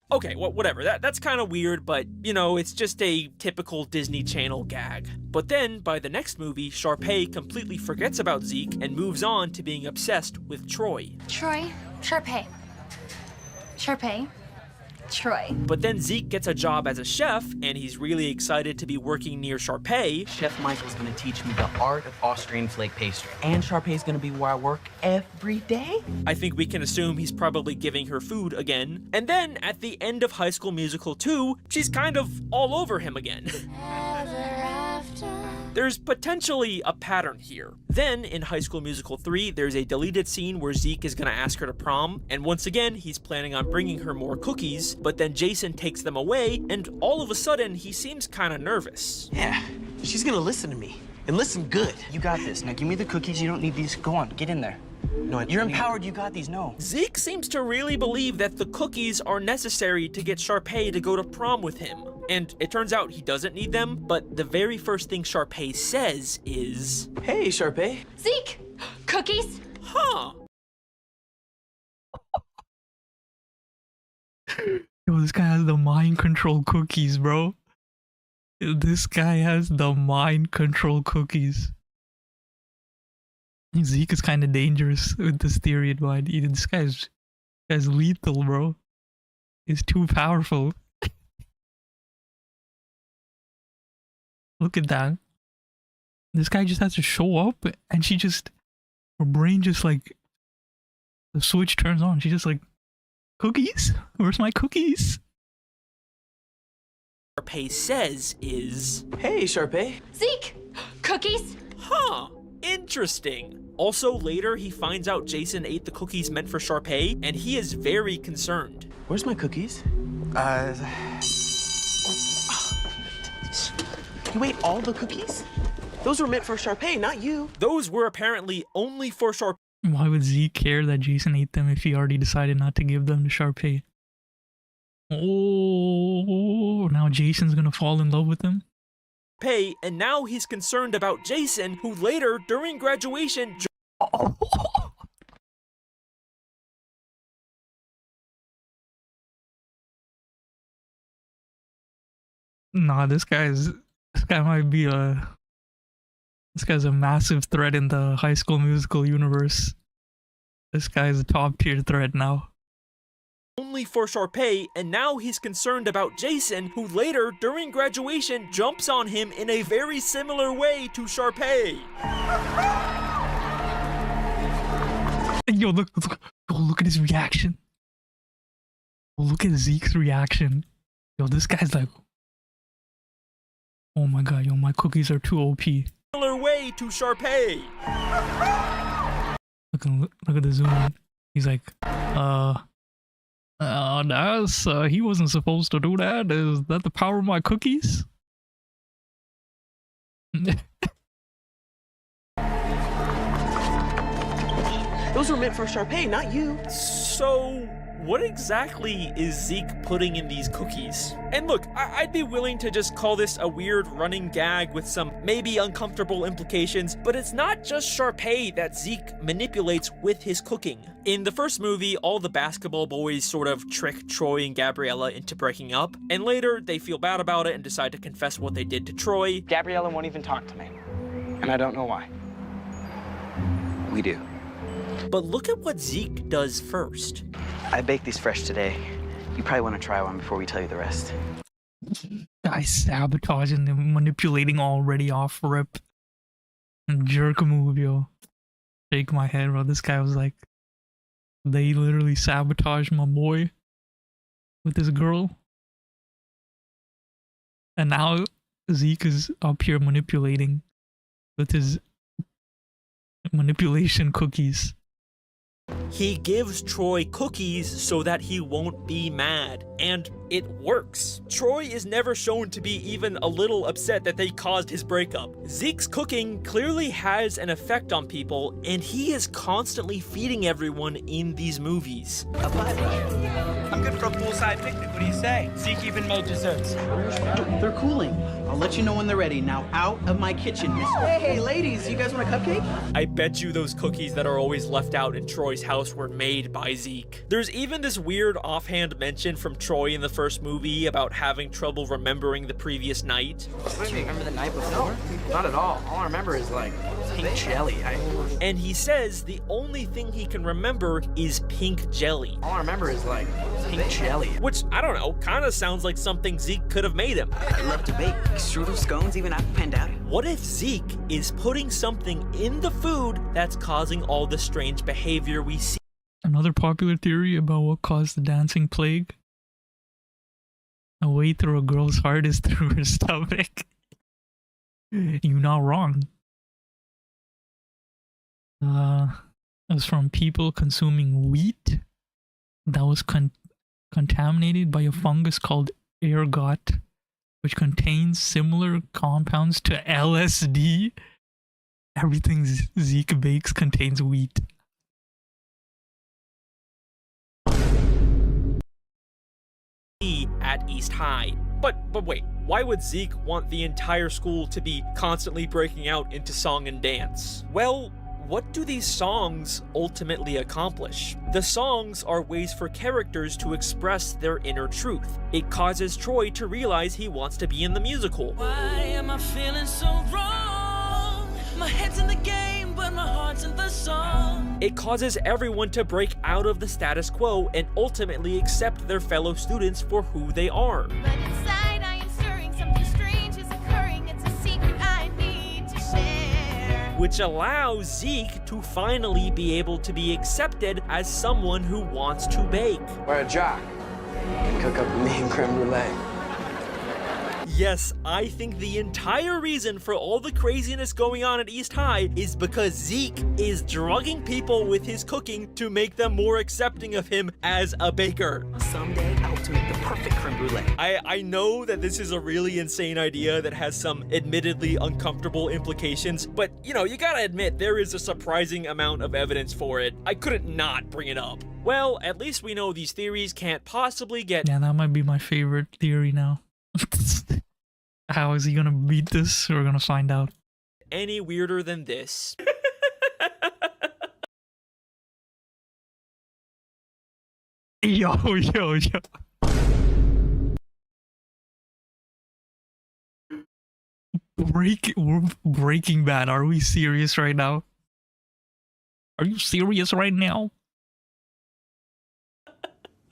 Okay, well, whatever. That's kind of weird, but, you know, it's just a typical Disney Channel gag. But then, by the next movie, Sharpay completely forgets about Zeke and moves on to being obsessed with Troy. Troy, Sharpay. Sharpay, Troy. But then Zeke gets a job as a chef, and he's really excited to be working near Sharpay. Chef Michael's gonna teach me the art of Austrian flake pastry. And Sharpay's gonna be where I work every day. I think we can assume he's probably giving her food again. And then, at the end of High School Musical 2, she's kind of all over him again. There's potentially a pattern here. Then, in High School Musical 3, there's a deleted scene where Zeke is gonna ask her to prom, and once again, he's planning on bringing her more cookies, but then Jason takes them away, and all of a sudden, he seems kinda nervous. Yeah, she's gonna listen to me. And listen good. You got this. Now give me the cookies. You don't need these. Go on, get in there. No, you're empowered. You got these. No. Zeke seems to really believe that the cookies are necessary to get Sharpay to go to prom with him. And it turns out he doesn't need them, but the very first thing Sharpay says is... Hey, Sharpay. Zeke, cookies? Huh. Yo, this guy has the mind control cookies, bro. This guy has the mind control cookies. Zeke is kind of dangerous with this theory in mind. This guy's lethal, bro. He's too powerful. Look at that. This guy just has to show up and her brain just like, the switch turns on. She's just like, cookies? Where's my cookies? Sharpay says is, Hey, Sharpay. Zeke! Cookies? huh, interesting. Also, later he finds out Jason ate the cookies meant for Sharpay, and he is very concerned. Where's my cookies? You ate all the cookies? Those were meant for Sharpay, not you. Those were apparently only for Sharpay. Why would Zeke care that Jason ate them if he already decided not to give them to Sharpay? Oh, now Jason's gonna fall in love with him? And now he's concerned about Jason, who later, during graduation, Nah, this guy might be this guy's a massive threat in the High School Musical universe. This guy's a top tier threat now. only for Sharpay, and now he's concerned about Jason, who later, during graduation, jumps on him in a very similar way to Sharpay. Yo, look at his reaction. Look at Zeke's reaction. Yo, this guy's like, oh my god, yo, my cookies are too OP. Similar way to Sharpay. Look at the zoom in. He's like, that's, he wasn't supposed to do that. Is that the power of my cookies? Those were meant for Sharpay, not you. So, what exactly is Zeke putting in these cookies? And look, I'd be willing to just call this a weird running gag with some maybe uncomfortable implications, but it's not just Sharpay that Zeke manipulates with his cooking. In the first movie, all the basketball boys sort of trick Troy and Gabriella into breaking up, and later they feel bad about it and decide to confess what they did to Troy. Gabriella won't even talk to me. And I don't know why. We do. But look at what Zeke does first. I baked these fresh today. You probably want to try one before we tell you the rest. Guy sabotaging and manipulating already off rip. Jerk move, yo. Shake my head, bro. This guy was like, they literally sabotaged my boy with this girl. And now Zeke is up here manipulating with his manipulation cookies. He gives Troy cookies so that he won't be mad, and it works. Troy is never shown to be even a little upset that they caused his breakup. Zeke's cooking clearly has an effect on people, and he is constantly feeding everyone in these movies. I'm good for a poolside picnic. What do you say? Zeke even made desserts. They're cooling. I'll let you know when they're ready. Now out of my kitchen. Hey, ladies, you guys want a cupcake? I bet you those cookies that are always left out in Troy's house were made by Zeke. There's even this weird offhand mention from Troy in the first movie about having trouble remembering the previous night. Do you remember the night before? No, not at all. All I remember is like pink jelly. And he says the only thing he can remember is pink jelly. All I remember is like pink jelly. Which, I don't know, kind of sounds like something Zeke could have made him. I love to bake. Strudel scones, even apple pandowdy. What if Zeke is putting something in the food that's causing all the strange behavior we see? Another popular theory about what caused the dancing plague. A way through a girl's heart is through her stomach. You're not wrong. It was from people consuming wheat that was contaminated by a fungus called ergot, which contains similar compounds to LSD. Everything Zeke bakes contains wheat. At East High. But wait, why would Zeke want the entire school to be constantly breaking out into song and dance? Well, what do these songs ultimately accomplish? The songs are ways for characters to express their inner truth. It causes Troy to realize he wants to be in the musical. Why am I feeling so wrong? My head's in the game, but my heart's in the song. It causes everyone to break out of the status quo and ultimately accept their fellow students for who they are. But inside I am stirring, something strange is occurring. It's a secret I need to share. Which allows Zeke to finally be able to be accepted as someone who wants to bake. Or a jock. Cook up a mean creme brulee. Yes, I think the entire reason for all the craziness going on at East High is because Zeke is drugging people with his cooking to make them more accepting of him as a baker. Someday I hope to make the perfect creme brulee. I know that this is a really insane idea that has some admittedly uncomfortable implications, but you know, you gotta admit there is a surprising amount of evidence for it. I couldn't not bring it up. Well, at least we know these theories can't possibly get— Yeah, that might be my favorite theory now. How is he gonna beat this? We're gonna find out. any weirder than this. Yo. Breaking Bad. Are we serious right now? Are you serious right now?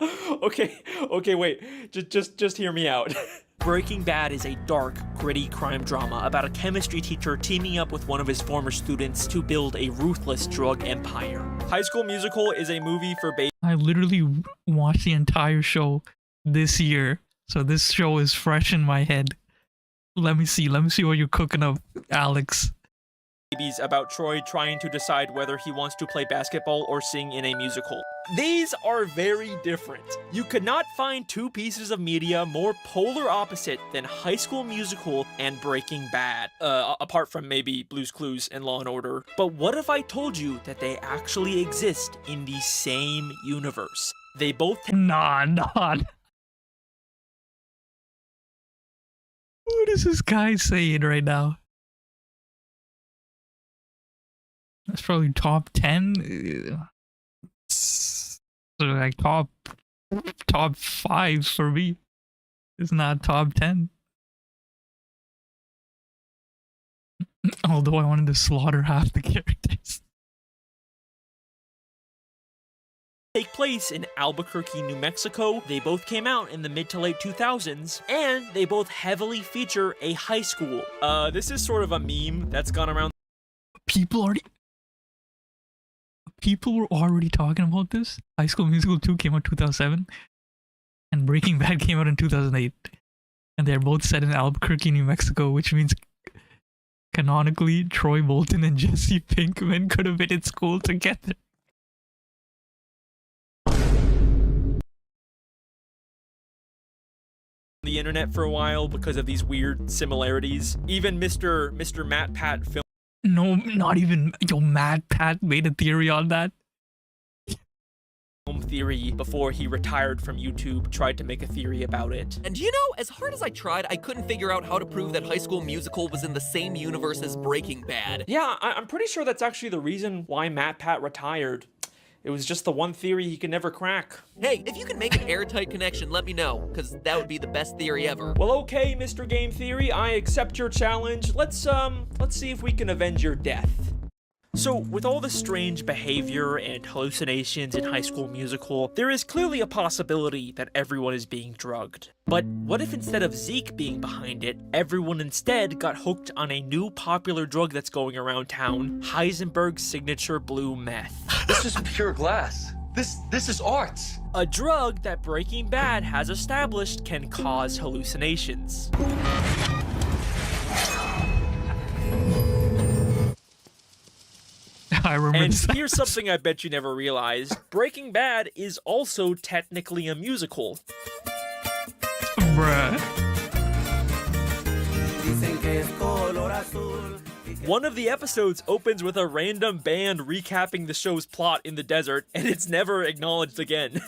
Okay, wait. Just hear me out. Breaking Bad is a dark, gritty crime drama about a chemistry teacher teaming up with one of his former students to build a ruthless drug empire. High School Musical is a movie for I literally watched the entire show this year, so this show is fresh in my head. Let me see what you're cooking up, Alex. babies about Troy trying to decide whether he wants to play basketball or sing in a musical. These are very different. You could not find two pieces of media more polar opposite than High School Musical and Breaking Bad, apart from maybe Blue's Clues and Law & Order. But what if I told you that they actually exist in the same universe? They both— Nah. What is this guy saying right now? That's probably top 10. So like top 5 for me. It's not top 10. Although I wanted to slaughter half the characters. Take place in Albuquerque, New Mexico. They both came out in the mid to late 2000s, and they both heavily feature a high school. This is sort of a meme that's gone around. People were already talking about this. High School Musical 2 came out 2007, and Breaking Bad came out in 2008. And they're both set in Albuquerque, New Mexico, which means canonically Troy Bolton and Jesse Pinkman could have been in school together. The internet for a while because of these weird similarities. Even Mr. Matt Pat film. No, not even. Yo, Matt Pat made a theory on that. Film theory before he retired from YouTube tried to make a theory about it. And you know, as hard as I tried, I couldn't figure out how to prove that High School Musical was in the same universe as Breaking Bad. Yeah, I'm pretty sure that's actually the reason why Matt Pat retired. It was just the one theory he could never crack. Hey, if you can make an airtight connection, let me know, because that would be the best theory ever. Well, okay, Mr. Game Theory, I accept your challenge. Let's see if we can avenge your death. So, with all the strange behavior and hallucinations in High School Musical, there is clearly a possibility that everyone is being drugged. But what if instead of Zeke being behind it, everyone instead got hooked on a new popular drug that's going around town, Heisenberg's signature blue meth? This is pure glass. This is art. A drug that Breaking Bad has established can cause hallucinations. I remember. And here's something I bet you never realized. Breaking Bad is also technically a musical. Bruh. One of the episodes opens with a random band recapping the show's plot in the desert, and it's never acknowledged again.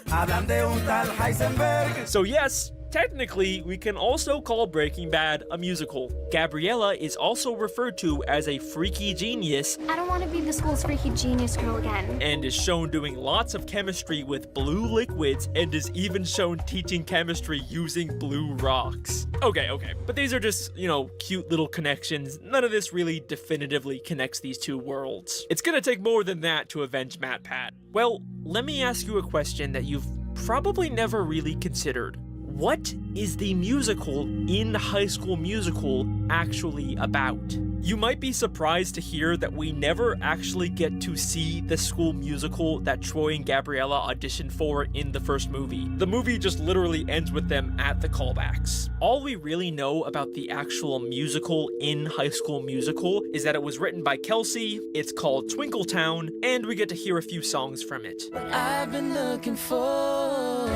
So yes, technically, we can also call Breaking Bad a musical. Gabriella is also referred to as a freaky genius. I don't want to be the school's freaky genius girl again. And is shown doing lots of chemistry with blue liquids, and is even shown teaching chemistry using blue rocks. Okay, but these are just, cute little connections. None of this really definitively connects these two worlds. It's gonna take more than that to avenge MatPat. Well, let me ask you a question that you've probably never really considered. What is the musical in High School Musical actually about? You might be surprised to hear that we never actually get to see the school musical that Troy and Gabriella auditioned for in the first movie. The movie just literally ends with them at the callbacks. All we really know about the actual musical in High School Musical is that it was written by Kelsey, it's called Twinkletown, and we get to hear a few songs from it. I've been looking for.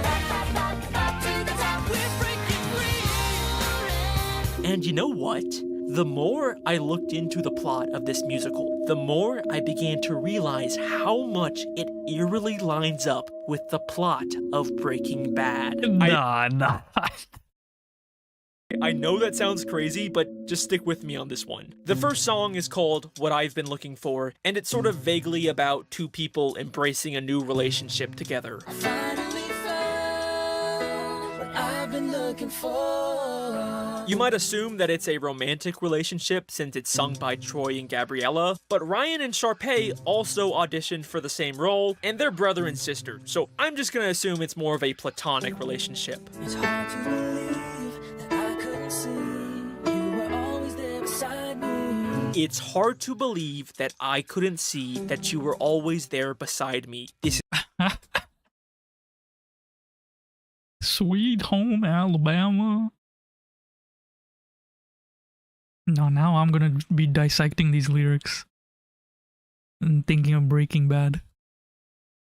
And you know what? The more I looked into the plot of this musical, the more I began to realize how much it eerily lines up with the plot of Breaking Bad. Nah. I know that sounds crazy, but just stick with me on this one. The first song is called What I've Been Looking For, and it's sort of vaguely about two people embracing a new relationship together. Finally found what I've been looking for. You might assume that it's a romantic relationship since it's sung by Troy and Gabriella, but Ryan and Sharpay also auditioned for the same role, and they're brother and sister, so I'm just gonna assume it's more of a platonic relationship. It's hard to believe that I couldn't see you were always there beside me. It's hard to believe that I couldn't see that you were always there beside me. This is Sweet Home Alabama. No, now I'm gonna be dissecting these lyrics and thinking of Breaking Bad.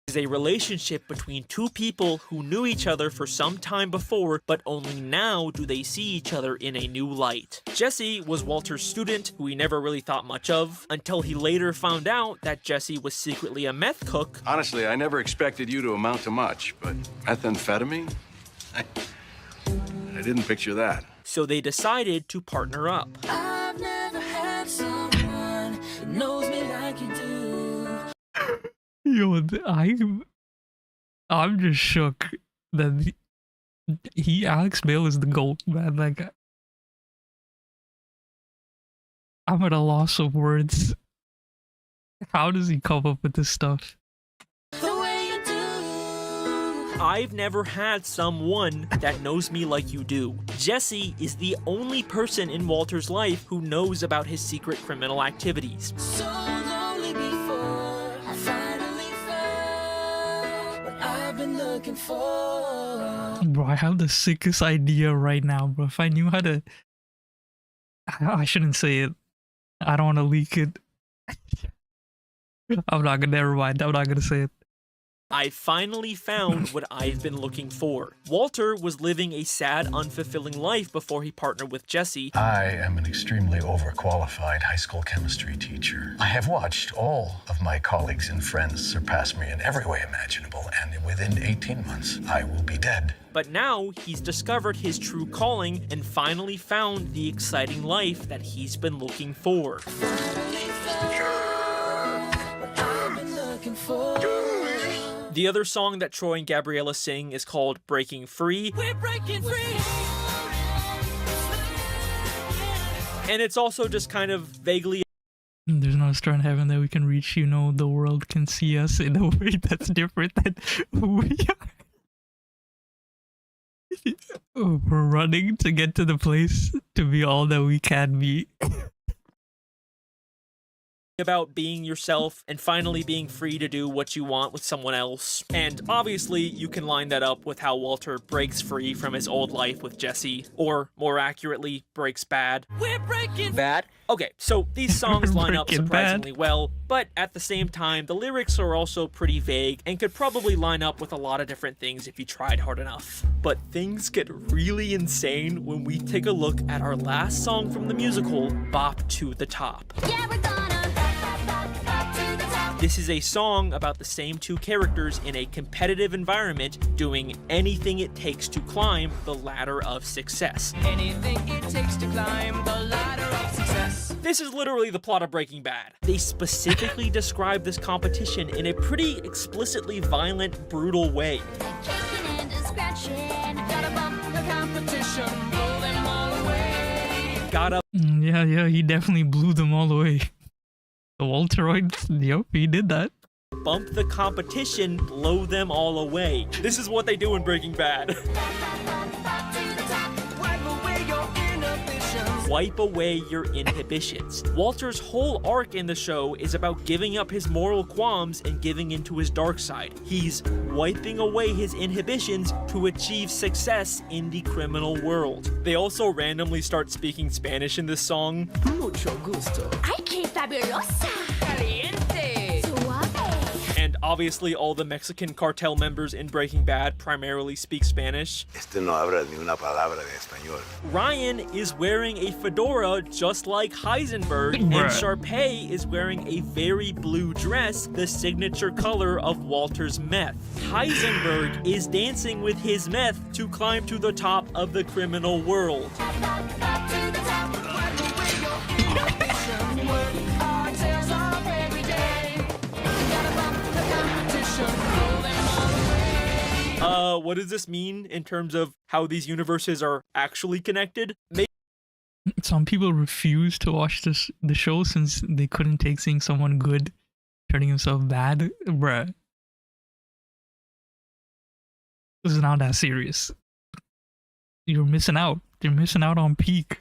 is a relationship between two people who knew each other for some time before, but only now do they see each other in a new light. Jesse was Walter's student, who he never really thought much of, until he later found out that Jesse was secretly a meth cook. Honestly, I never expected you to amount to much, but methamphetamine? I didn't picture that. So they decided to partner up. I've never had someone that knows me like you do. Yo, I'm just shook that Alex Bale is the GOAT, man. Like, I'm at a loss of words. How does he come up with this stuff? I've never had someone that knows me like you do. Jesse is the only person in Walter's life who knows about his secret criminal activities. So lonely before I finally found what I've been looking for. Bro, I have the sickest idea right now, bro. If I knew how to... I shouldn't say it. I don't want to leak it. Never mind. I'm not gonna say it. I finally found what I've been looking for. Walter was living a sad, unfulfilling life before he partnered with Jesse. I am an extremely overqualified high school chemistry teacher. I have watched all of my colleagues and friends surpass me in every way imaginable, and within 18 months, I will be dead. But now he's discovered his true calling and finally found the exciting life that he's been looking for. The other song that Troy and Gabriella sing is called Breaking Free. We're breaking free. And it's also just kind of vaguely... There's no star in heaven that we can reach, you know, the world can see us in a way that's different than who we are. We're running to get to the place to be all that we can be. About being yourself and finally being free to do what you want with someone else. And obviously you can line that up with how Walter breaks free from his old life with Jesse, or more accurately, breaks bad. We're breaking bad. Okay, so these songs line up Breaking surprisingly Bad. well, but at the same time, the lyrics are also pretty vague and could probably line up with a lot of different things if you tried hard enough. But things get really insane when we take a look at our last song from the musical, Bop to the Top. Yeah, we're gonna bop to the top. This is a song about the same two characters in a competitive environment doing anything it takes to climb the ladder of success. Anything it takes to climb the ladder of success. This is literally the plot of Breaking Bad. They specifically describe this competition in a pretty explicitly violent, brutal way. Yeah, he definitely blew them all away. The Walteroids, yep, he did that. Bump the competition, blow them all away. This is what they do in Breaking Bad. Wipe away your inhibitions. Walter's whole arc in the show is about giving up his moral qualms and giving into his dark side. He's wiping away his inhibitions to achieve success in the criminal world. They also randomly start speaking Spanish in this song. Mucho gusto. Ay, qué fabulosa. Caliente. Suave. And obviously all the Mexican cartel members in Breaking Bad primarily speak Spanish. Este no habla ni una palabra de español. Ryan is wearing a fedora just like Heisenberg, and Sharpay is wearing a very blue dress, the signature color of Walter's meth. Heisenberg is dancing with his meth to climb to the top of the criminal world. What does this mean in terms of how these universes are actually connected? Some people refuse to watch the show since they couldn't take seeing someone good turning himself bad. Bruh. This is not that serious. You're missing out. You're missing out on peak.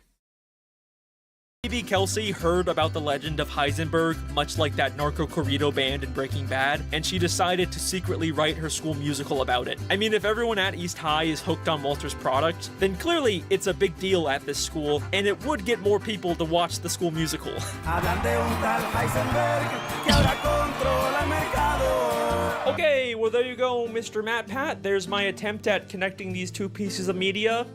Maybe Kelsey heard about the legend of Heisenberg, much like that narco corrido band in Breaking Bad, and she decided to secretly write her school musical about it. I mean, if everyone at East High is hooked on Walter's product, then clearly it's a big deal at this school, and it would get more people to watch the school musical. Okay, well there you go, Mr. Matt Pat. There's my attempt at connecting these two pieces of media.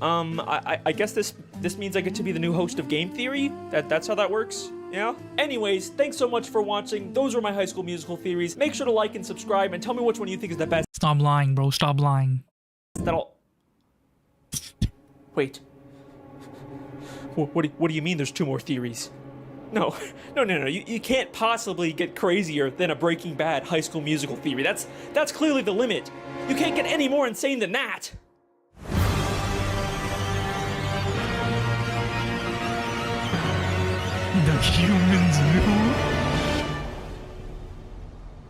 I guess this means I get to be the new host of Game Theory? That's how that works? Yeah? Anyways, thanks so much for watching. Those were my High School Musical theories. Make sure to like and subscribe and tell me which one you think is the best. Stop lying, bro. Stop lying. Wait. What do you mean there's two more theories? No. You can't possibly get crazier than a Breaking Bad High School Musical theory. That's clearly the limit. You can't get any more insane than that. The humans knew.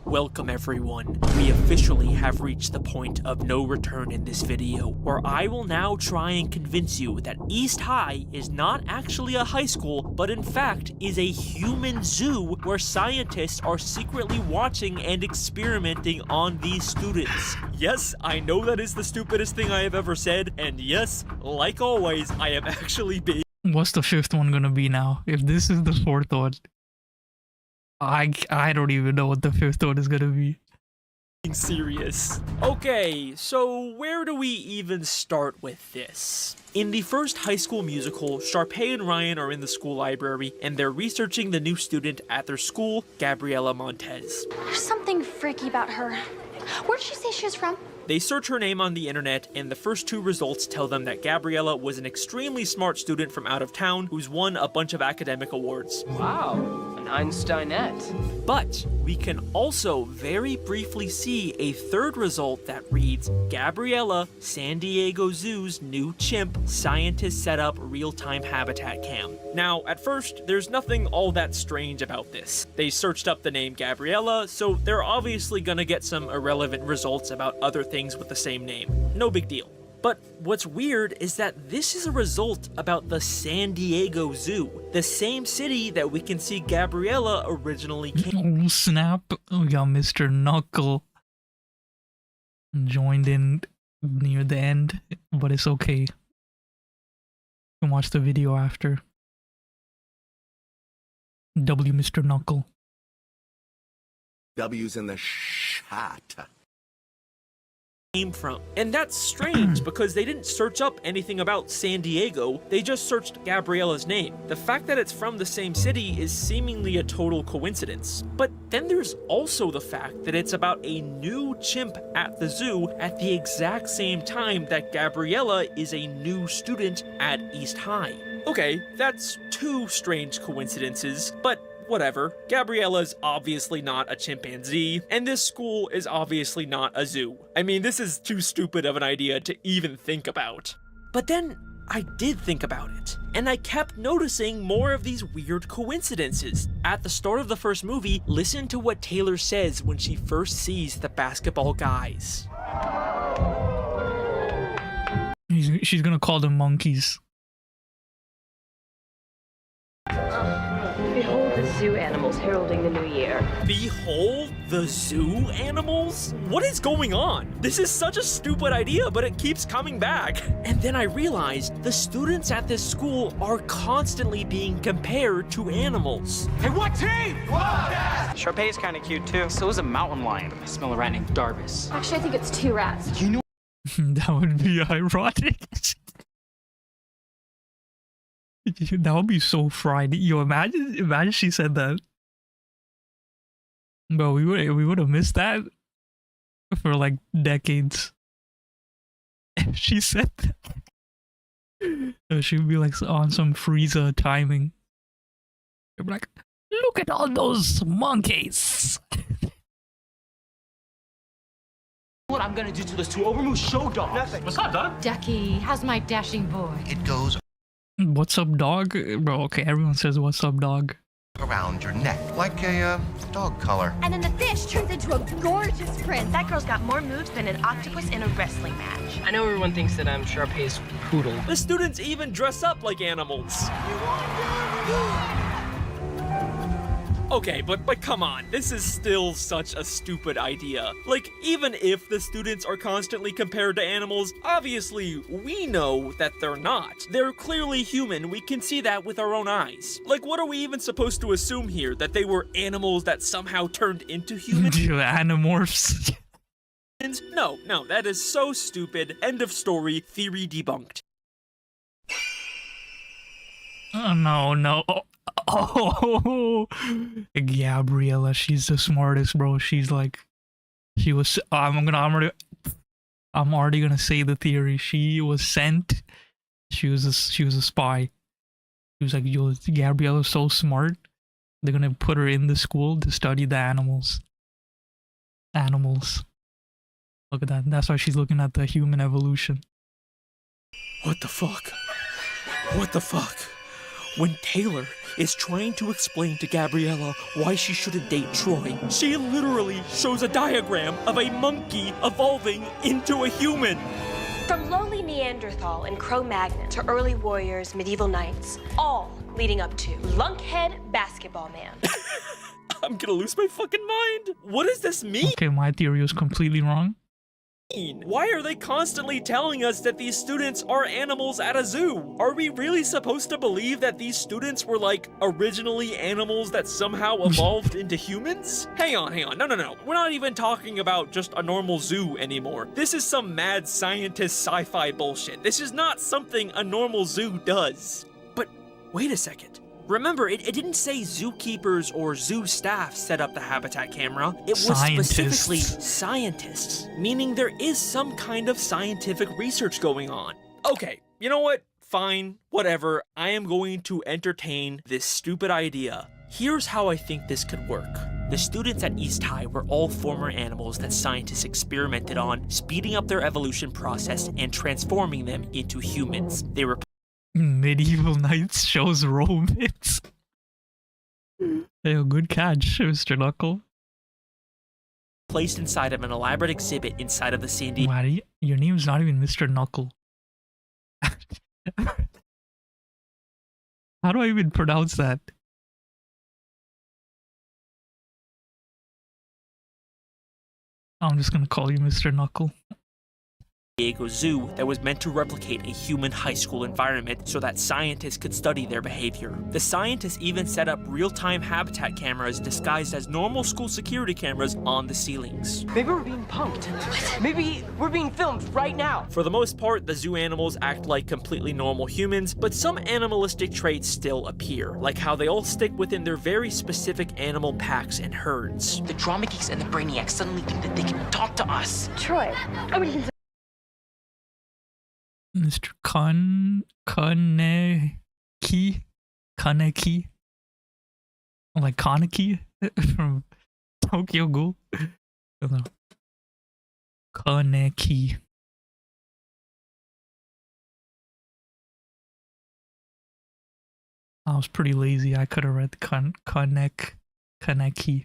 Welcome everyone. We officially have reached the point of no return in this video, where I will now try and convince you that East High is not actually a high school, but in fact is a human zoo where scientists are secretly watching and experimenting on these students. Yes, I know that is the stupidest thing I have ever said, and yes, like always, I am actually being— What's the fifth one gonna be now? If this is the fourth one, I don't even know what the fifth one is gonna be. serious. Okay, so where do we even start with this? In the first High School Musical, Sharpay and Ryan are in the school library, and they're researching the new student at their school, Gabriela Montez. There's something freaky about her. Where did she say she was from? They search her name on the internet, and the first two results tell them that Gabriela was an extremely smart student from out of town who's won a bunch of academic awards. Wow, an Einsteinette. But we can also very briefly see a third result that reads, Gabriela, San Diego Zoo's new chimp, scientists set up real-time habitat cam. Now, at first, there's nothing all that strange about this. They searched up the name Gabriela, so they're obviously gonna get some irrelevant results about other things with the same name. No big deal. But what's weird is that this is a result about the San Diego Zoo, the same city that we can see Gabriela originally came. Oh snap, we got Mr. Knuckle joined in near the end, but it's okay. You can watch the video after. W Mr. Knuckle. W's in the shot. came from. And that's strange because they didn't search up anything about San Diego, they just searched Gabriella's name. The fact that it's from the same city is seemingly a total coincidence. But then there's also the fact that it's about a new chimp at the zoo at the exact same time that Gabriella is a new student at East High. Okay, that's two strange coincidences, but whatever. Gabriella's obviously not a chimpanzee, and this school is obviously not a zoo. I mean, this is too stupid of an idea to even think about. But then I did think about it, and I kept noticing more of these weird coincidences. At the start of the first movie, listen to what Taylor says when she first sees the basketball guys. She's gonna call them monkeys. Behold the zoo animals heralding the new year. Behold the zoo animals? What is going on? This is such a stupid idea, but it keeps coming back. And then I realized the students at this school are constantly being compared to animals. Hey, what team? Sharpay is kind of cute too. So is a mountain lion. I smell a rat named Darvis. Actually, I think it's two rats. You know. That would be ironic. That would be so fried. Yo, imagine she said that. Bro, we would have missed that for like decades. If she said that, she would be like on some Frieza timing. She'd be like, "Look at all those monkeys." What I'm gonna do to those two overmoose show dogs? Nothing. What's up, dog? Ducky, how's my dashing boy? It goes What's up, dog? Bro, okay, everyone says what's up, dog. around your neck, like a dog collar. And then the fish turns into a gorgeous prince. That girl's got more moves than an octopus in a wrestling match. I know everyone thinks that I'm Sharpay's poodle. The students even dress up like animals. Okay, but come on, this is still such a stupid idea. Like, even if the students are constantly compared to animals, obviously, we know that they're not. They're clearly human, we can see that with our own eyes. Like, what are we even supposed to assume here? That they were animals that somehow turned into humans? Animorphs. No, that is so stupid. End of story, theory debunked. Oh, no. Oh, Gabriella, she's the smartest, bro. She's like, I'm already gonna say the theory. She was sent. She was a spy. She was like, yo, Gabriella's so smart. They're gonna put her in the school to study the animals. Look at that. That's why she's looking at the human evolution. What the fuck? When Taylor is trying to explain to Gabriella why she shouldn't date Troy, she literally shows a diagram of a monkey evolving into a human. From lowly Neanderthal and Cro-Magnon to early warriors, medieval knights, all leading up to Lunkhead Basketball Man. I'm gonna lose my fucking mind. What does this mean? Okay, my theory was completely wrong. Why are they constantly telling us that these students are animals at a zoo? Are we really supposed to believe that these students were like originally animals that somehow evolved into humans? Hang on. No. We're not even talking about just a normal zoo anymore. This is some mad scientist sci-fi bullshit. This is not something a normal zoo does. But wait a second. Remember, it didn't say zookeepers or zoo staff set up the habitat camera. It was specifically scientists, meaning there is some kind of scientific research going on. Okay, you know what? Fine, whatever. I am going to entertain this stupid idea. Here's how I think this could work. The students at East High were all former animals that scientists experimented on, speeding up their evolution process and transforming them into humans. They were Medieval Knights shows romance. Hey, good catch, Mr. Knuckle. placed inside of an elaborate exhibit inside of the San Diego. Wow, your name's not even Mr. Knuckle. How do I even pronounce that? I'm just gonna call you Mr. Knuckle. Diego Zoo that was meant to replicate a human high school environment so that scientists could study their behavior. The scientists even set up real-time habitat cameras disguised as normal school security cameras on the ceilings. Maybe we're being punked. Maybe we're being filmed right now. For the most part, the zoo animals act like completely normal humans, but some animalistic traits still appear, like how they all stick within their very specific animal packs and herds. The drama geeks and the brainiacs suddenly think that they can talk to us. Troy, I would consider Mr. Kaneki, like Kaneki from Tokyo Ghoul. I don't know. Kaneki. I was pretty lazy. I could have read Kaneki.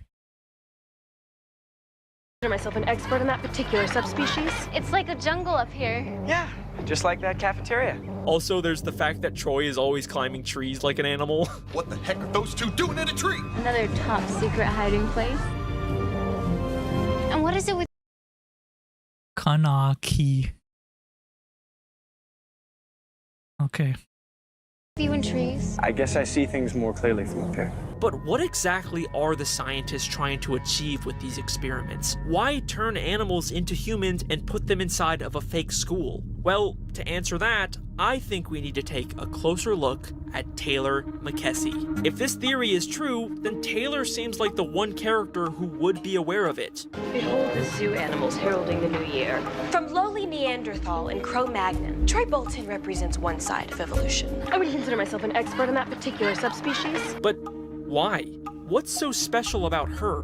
myself an expert in that particular subspecies. It's like a jungle up here. Yeah, just like that cafeteria. Also, there's the fact that Troy is always climbing trees like an animal. What the heck are those two doing in a tree? Another top secret hiding place. And what is it with Kanaki? Okay. you and trees? I guess I see things more clearly from up here. But what exactly are the scientists trying to achieve with these experiments? Why turn animals into humans and put them inside of a fake school? Well, to answer that, I think we need to take a closer look at Taylor McKessie. If this theory is true, then Taylor seems like the one character who would be aware of it. Behold the zoo animals heralding the new year. From lowly Neanderthal and Cro-Magnon, Troy Bolton represents one side of evolution. I would consider myself an expert in that particular subspecies. But why? What's so special about her?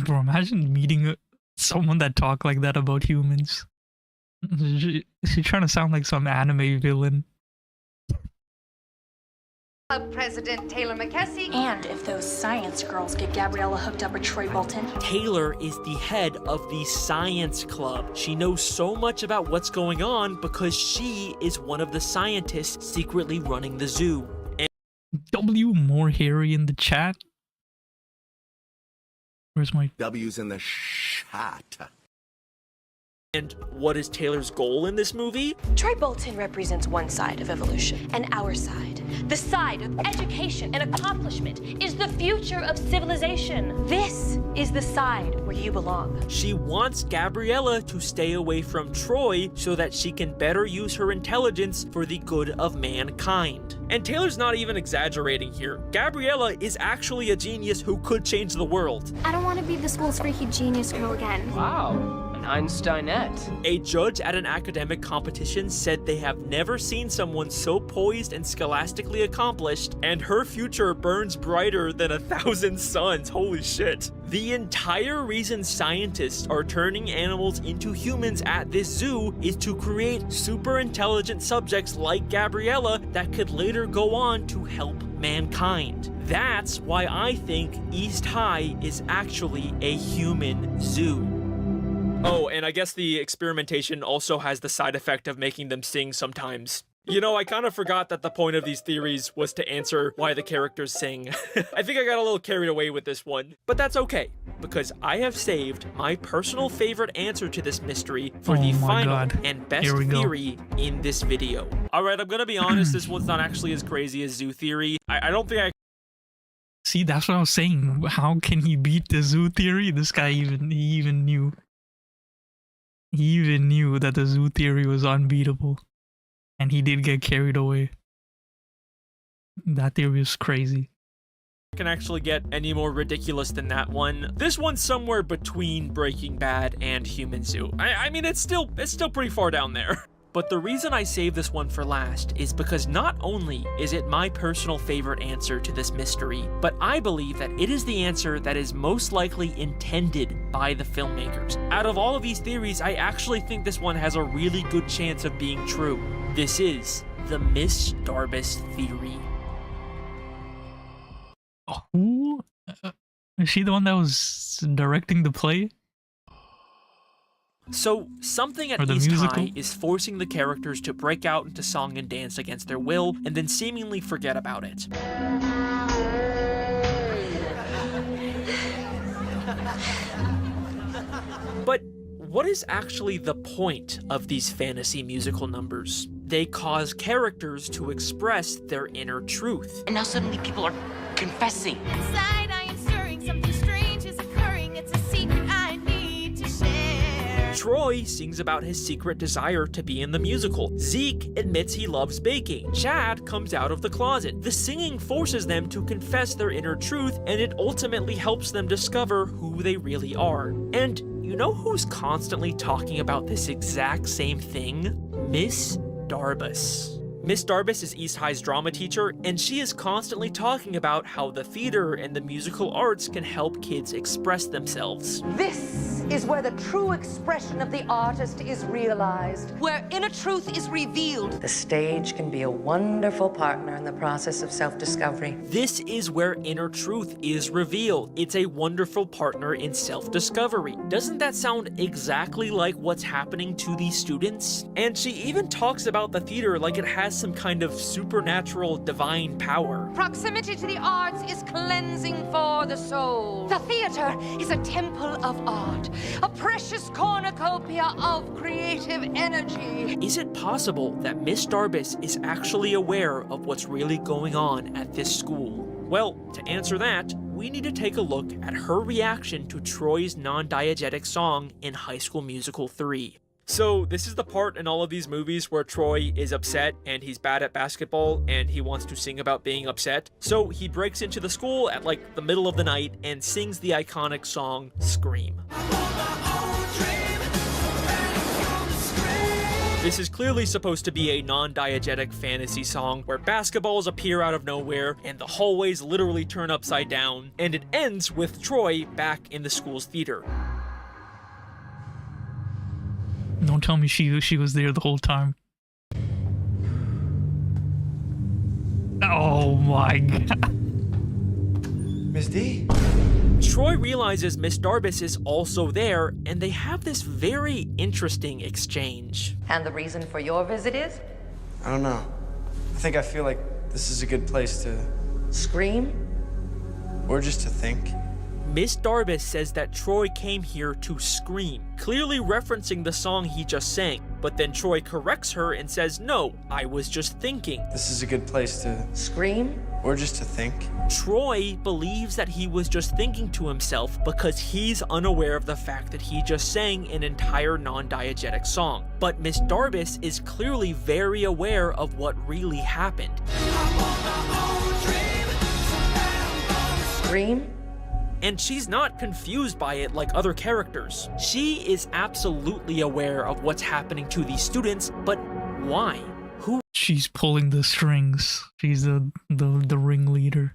Bro, imagine meeting someone that talked like that about humans. She's trying to sound like some anime villain. President Taylor McKessie. And if those science girls get Gabriella hooked up with Troy Bolton. Taylor is the head of the science club. She knows so much about what's going on because she is one of the scientists secretly running the zoo. W more hairy in the chat. Where's my W's in the shot? And what is Taylor's goal in this movie? Troy Bolton represents one side of evolution, and our side, the side of education and accomplishment, is the future of civilization. This is the side where you belong. She wants Gabriella to stay away from Troy so that she can better use her intelligence for the good of mankind. And Taylor's not even exaggerating here. Gabriella is actually a genius who could change the world. I don't want to be the school's freaky genius girl again. Wow. Einsteinette. A judge at an academic competition said they have never seen someone so poised and scholastically accomplished, and her future burns brighter than 1,000 suns. Holy shit. The entire reason scientists are turning animals into humans at this zoo is to create super intelligent subjects like Gabriella that could later go on to help mankind. That's why I think East High is actually a human zoo. Oh, and I guess the experimentation also has the side effect of making them sing sometimes. You know, I kind of forgot that the point of these theories was to answer why the characters sing. I think I got a little carried away with this one, but that's okay, because I have saved my personal favorite answer to this mystery for the final and best theory in this video. Alright, I'm gonna be honest, this one's not actually as crazy as zoo theory. I don't think I... See, that's what I was saying. How can he beat the zoo theory? This guy he even knew. He even knew that the zoo theory was unbeatable. And he did get carried away. That theory was crazy. Can actually get any more ridiculous than that one. This one's somewhere between Breaking Bad and Human Zoo. I mean, it's still pretty far down there. But the reason I saved this one for last is because not only is it my personal favorite answer to this mystery, but I believe that it is the answer that is most likely intended by the filmmakers. Out of all of these theories, I actually think this one has a really good chance of being true. This is the Miss Darbus theory. Who? Is she the one that was directing the play? So, something at East High is forcing the characters to break out into song and dance against their will, and then seemingly forget about it. But what is actually the point of these fantasy musical numbers? They cause characters to express their inner truth. And now suddenly people are confessing. Inside, I am stirring. Something strange is occurring. It's a secret I need to share. Troy sings about his secret desire to be in the musical. Zeke admits he loves baking. Chad comes out of the closet. The singing forces them to confess their inner truth, and it ultimately helps them discover who they really are. And you know who's constantly talking about this exact same thing? Miss Darbus. Miss Darbus is East High's drama teacher, and she is constantly talking about how the theater and the musical arts can help kids express themselves. This is where the true expression of the artist is realized, where inner truth is revealed. The stage can be a wonderful partner in the process of self-discovery. This is where inner truth is revealed. It's a wonderful partner in self-discovery. Doesn't that sound exactly like what's happening to these students? And she even talks about the theater like it has some kind of supernatural divine power. Proximity to the arts is cleansing for the soul. The theater is a temple of art, a precious cornucopia of creative energy. Is it possible that Miss Darbus is actually aware of what's really going on at this school? Well, to answer that, we need to take a look at her reaction to Troy's non-diegetic song in High School Musical 3. So this is the part in all of these movies where Troy is upset and he's bad at basketball and he wants to sing about being upset. So he breaks into the school at like the middle of the night and sings the iconic song Scream. This is clearly supposed to be a non-diegetic fantasy song where basketballs appear out of nowhere and the hallways literally turn upside down, and it ends with Troy back in the school's theater. Don't tell me she was there the whole time. Oh my god. Miss D? Troy realizes Miss Darbus is also there, and they have this very interesting exchange. And the reason for your visit is? I don't know. I think I feel like this is a good place to scream? Or just to think. Miss Darbus says that Troy came here to scream, clearly referencing the song he just sang, but then Troy corrects her and says, no, I was just thinking. This is a good place to scream? Or just to think. Troy believes that he was just thinking to himself because he's unaware of the fact that he just sang an entire non-diegetic song. But Miss Darbus is clearly very aware of what really happened. Scream? And she's not confused by it like other characters. She is absolutely aware of what's happening to these students, but why? Who? She's pulling the strings. She's the ringleader.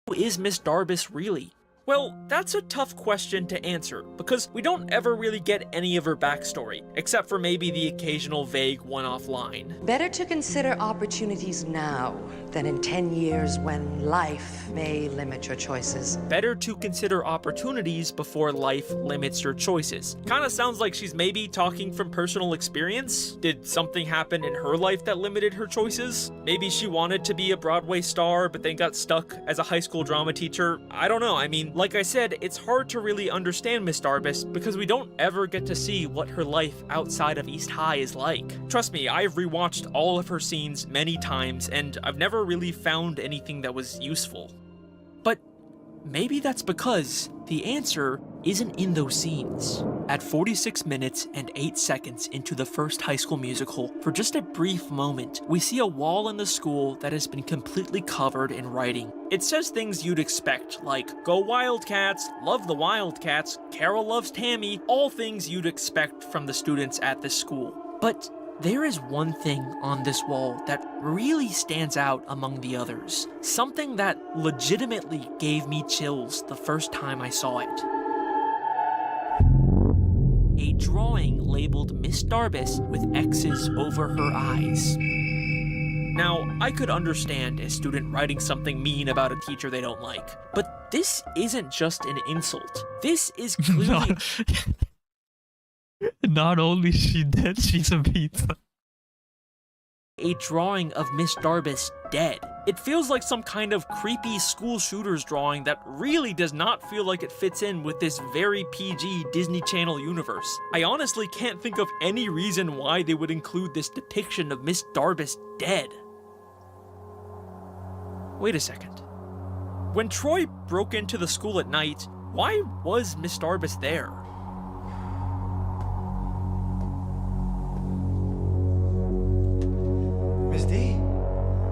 Who is Miss Darbus really? Well, that's a tough question to answer, because we don't ever really get any of her backstory, except for maybe the occasional vague one-off line. Better to consider opportunities now than in 10 years when life may limit your choices. Better to consider opportunities before life limits your choices. Kinda sounds like she's maybe talking from personal experience. Did something happen in her life that limited her choices? Maybe she wanted to be a Broadway star, but then got stuck as a high school drama teacher. I don't know, I mean, like I said, it's hard to really understand Miss Darbus because we don't ever get to see what her life outside of East High is like. Trust me, I've rewatched all of her scenes many times, and I've never really found anything that was useful. But maybe that's because the answer isn't in those scenes. At 46 minutes and 8 seconds into the first High School Musical, for just a brief moment, we see a wall in the school that has been completely covered in writing. It says things you'd expect, like, go Wildcats, love the Wildcats, Carol loves Tammy, all things you'd expect from the students at this school. But there is one thing on this wall that really stands out among the others. Something that legitimately gave me chills the first time I saw it. A drawing labeled Miss Darbus with X's over her eyes. Now, I could understand a student writing something mean about a teacher they don't like, but this isn't just an insult. This is clearly... Not only is she dead, she's a pizza. a drawing of Miss Darbus dead. It feels like some kind of creepy school shooter's drawing that really does not feel like it fits in with this very PG Disney Channel universe. I honestly can't think of any reason why they would include this depiction of Miss Darbus dead. Wait a second. When Troy broke into the school at night, why was Miss Darbus there? Miss D?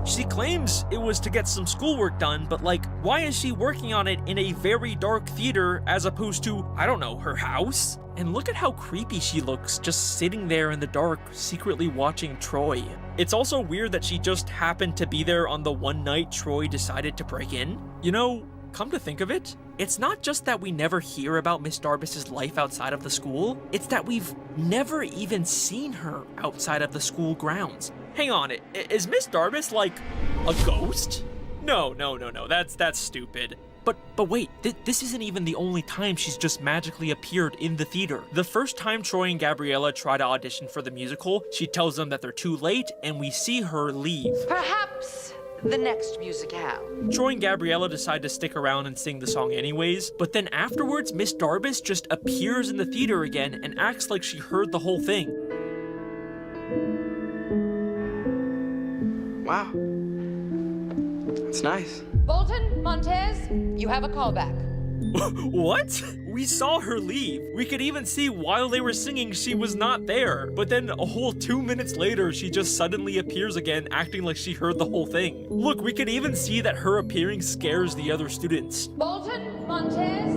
She claims it was to get some schoolwork done, but like, why is she working on it in a very dark theater as opposed to, I don't know, her house? And look at how creepy she looks, just sitting there in the dark, secretly watching Troy. It's also weird that she just happened to be there on the one night Troy decided to break in. You know, come to think of it, it's not just that we never hear about Miss Darbus's life outside of the school, it's that we've never even seen her outside of the school grounds. Hang on, is Miss Darbus like a ghost? No, that's stupid. But wait, this isn't even the only time she's just magically appeared in the theater. The first time Troy and Gabriella try to audition for the musical, she tells them that they're too late, and we see her leave. Perhaps the next musicale. Troy and Gabriella decide to stick around and sing the song anyways, but then afterwards, Miss Darbus just appears in the theater again and acts like she heard the whole thing. Wow. That's nice. Bolton, Montez, you have a callback. What? We saw her leave. We could even see while they were singing she was not there. But then a whole 2 minutes later, she just suddenly appears again, acting like she heard the whole thing. Look, we could even see that her appearing scares the other students. Bolton, Montez.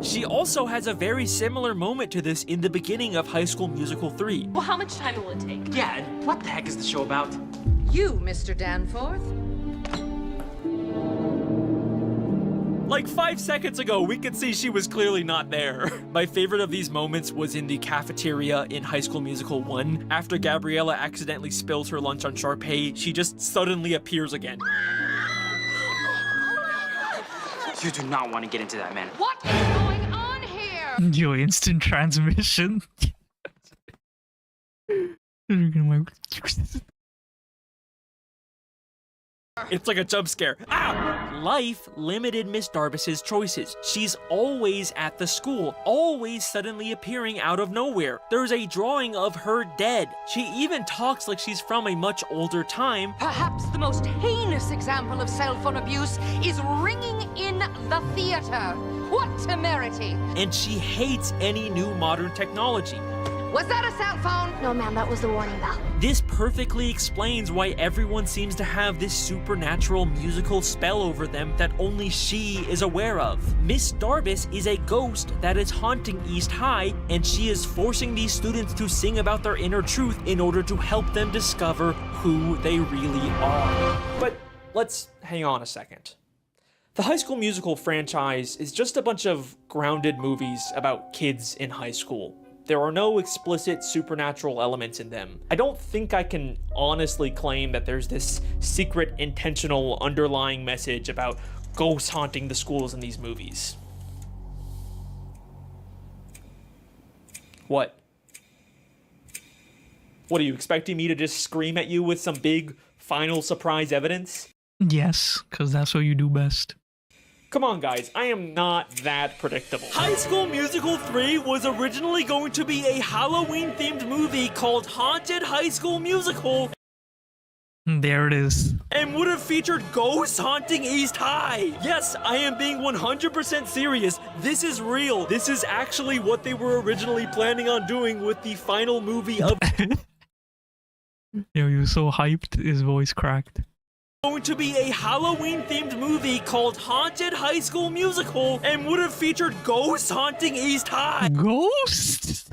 She also has a very similar moment to this in the beginning of High School Musical 3. Well, how much time will it take? Yeah, and what the heck is the show about? You, Mr. Danforth. Like 5 seconds ago, we could see she was clearly not there. My favorite of these moments was in the cafeteria in High School Musical 1. After Gabriella accidentally spills her lunch on Sharpay, she just suddenly appears again. You do not want to get into that, man. What is going on here? Yo, instant transmission. It's like a jump scare. Ow! Life limited Miss Darbus's choices. She's always at the school, always suddenly appearing out of nowhere. There's a drawing of her dead. She even talks like she's from a much older time. Perhaps the most heinous example of cell phone abuse is ringing in the theater. What temerity! And she hates any new modern technology. Was that a cell phone? No, ma'am, that was the warning bell. This perfectly explains why everyone seems to have this supernatural musical spell over them that only she is aware of. Miss Darbus is a ghost that is haunting East High, and she is forcing these students to sing about their inner truth in order to help them discover who they really are. But let's hang on a second. The High School Musical franchise is just a bunch of grounded movies about kids in high school. There are no explicit supernatural elements in them. I don't think I can honestly claim that there's this secret, intentional, underlying message about ghosts haunting the schools in these movies. What? What, are you expecting me to just scream at you with some big, final surprise evidence? Yes, because that's what you do best. Come on, guys, I am not that predictable. High School Musical 3 was originally going to be a Halloween-themed movie called Haunted High School Musical. There it is. And would have featured ghosts haunting East High. Yes, I am being 100% serious. This is real. This is actually what they were originally planning on doing with the final movie of... Yo, he was so hyped, his voice cracked. Going to be a Halloween-themed movie called Haunted High School Musical and would have featured ghosts haunting East High. Ghosts?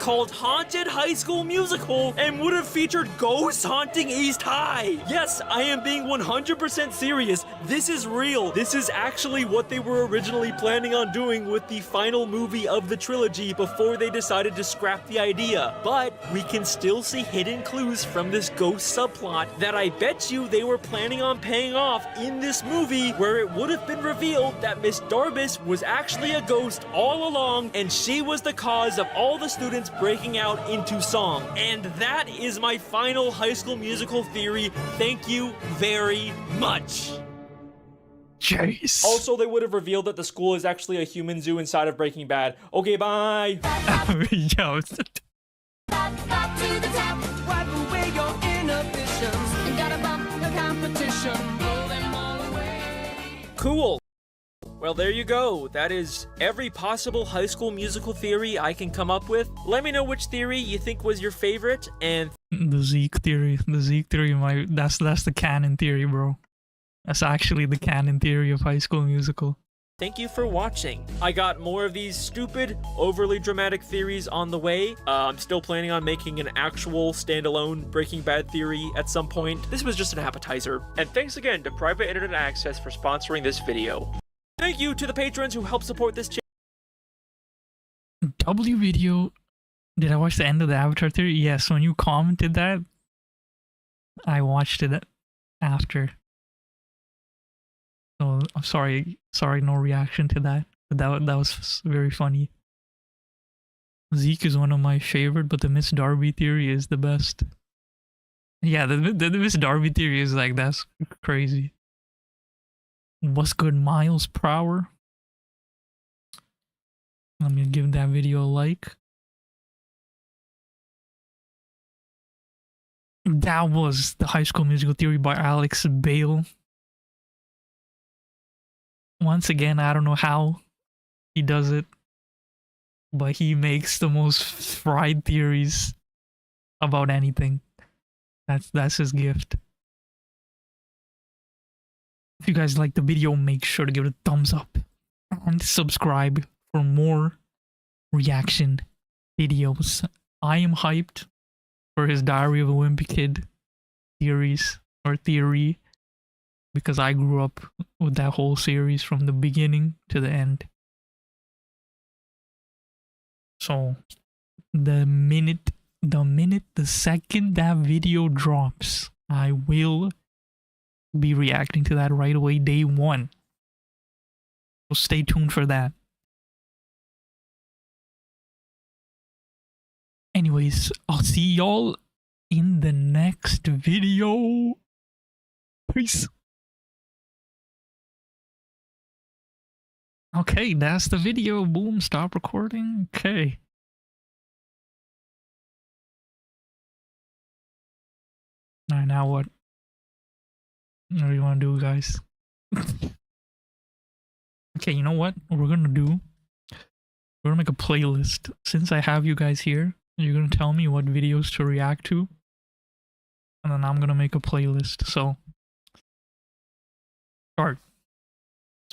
called Haunted High School Musical and would have featured ghosts haunting East High. Yes, I am being 100% serious. This is real. This is actually what they were originally planning on doing with the final movie of the trilogy before they decided to scrap the idea. But we can still see hidden clues from this ghost subplot that I bet you they were planning on paying off in this movie, where it would have been revealed that Miss Darbus was actually a ghost all along and she was the cause of all the students breaking out into song. And that is my final High School Musical theory. Thank you very much. Jeez. Also, they would have revealed that the school is actually a human zoo inside of Breaking Bad. Okay, bye. Yo. Wipe away your inhibitions. You gotta bump the competition. Blow them all away. Cool. Well, there you go. That is every possible High School Musical theory I can come up with. Let me know which theory you think was your favorite, and The Zeke theory. The Zeke theory, that's the canon theory, bro. That's actually the canon theory of High School Musical. thank you for watching. I got more of these stupid, overly dramatic theories on the way. I'm still planning on making an actual standalone Breaking Bad theory at some point. This was just an appetizer. And thanks again to Private Internet Access for sponsoring this video. Thank you to the patrons who help support this channel. W video. Did I watch the end of the Avatar theory? Yes, when you commented that, I watched it after. So I'm sorry, no reaction to that. But that was very funny. Zeke is one of my favorite, but the Miss Darby theory is the best. Yeah, the Miss Darby theory is like, that's crazy. What's good, miles per hour? Let me give that video a like. That was the High School Musical theory by Alex Bale. Once again, I don't know how he does it, but he makes the most fried theories about anything. That's his gift. If you guys like the video, make sure to give it a thumbs up and subscribe for more reaction videos. I am hyped for his Diary of a Wimpy Kid theories or theory, because I grew up with that whole series from the beginning to the end. So the second that video drops, I will be reacting to that right away, day one. So stay tuned for that. Anyways, I'll see y'all in the next video. Peace. Okay, that's the video. Boom, stop recording. Okay. Alright, now what? What do you want to do, guys? Okay, you know what we're gonna do? We're gonna make a playlist. Since I have you guys here, you're gonna tell me what videos to react to, and then I'm gonna make a playlist. So, start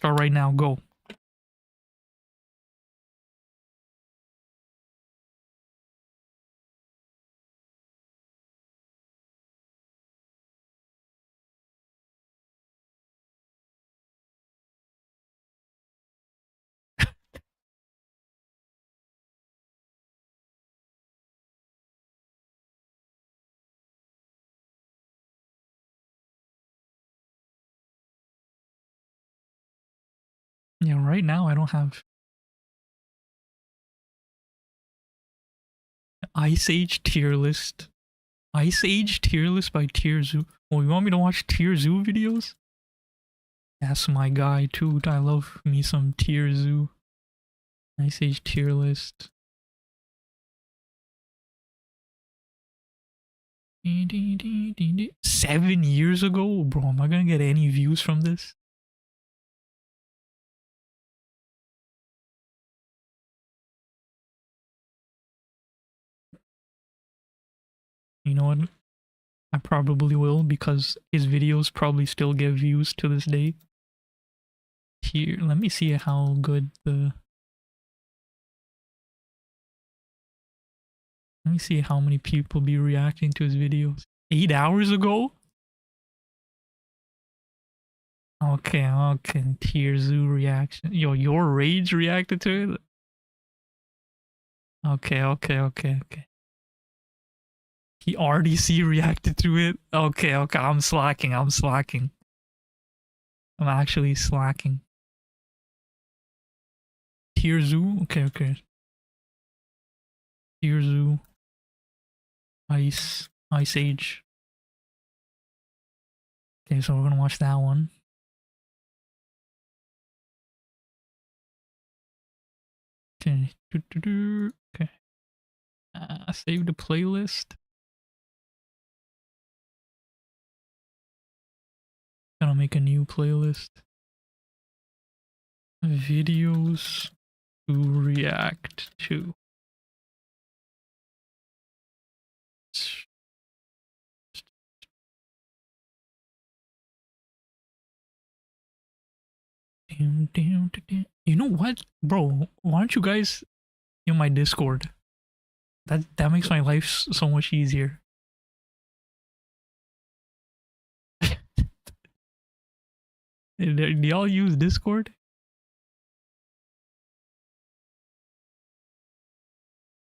right now. Go. Yeah, right now I don't have Ice Age tier list. Ice Age tier list by Tier Zoo. Oh, you want me to watch Tier Zoo videos? That's my guy too. I love me some Tier Zoo. Ice Age tier list. . 7 years ago? Bro, am I gonna get any views from this? You know what? I probably will, because his videos probably still get views to this day. Here, let me see how good the Let me see how many people be reacting to his videos. 8 hours ago? Okay, okay. Tier Zoo reaction. Yo, your rage reacted to it? Okay, okay, okay, okay. He RDC reacted to it? Okay, okay. I'm slacking. I'm slacking. I'm actually slacking. Tier Zoo? Okay, okay. Tier Zoo. Ice Age. Okay, so we're gonna watch that one. Okay. Okay. Save the playlist. Gonna make a new playlist. Videos to react to. You know what, bro? Why don't you guys in my Discord? That makes my life so much easier. Do y'all use Discord?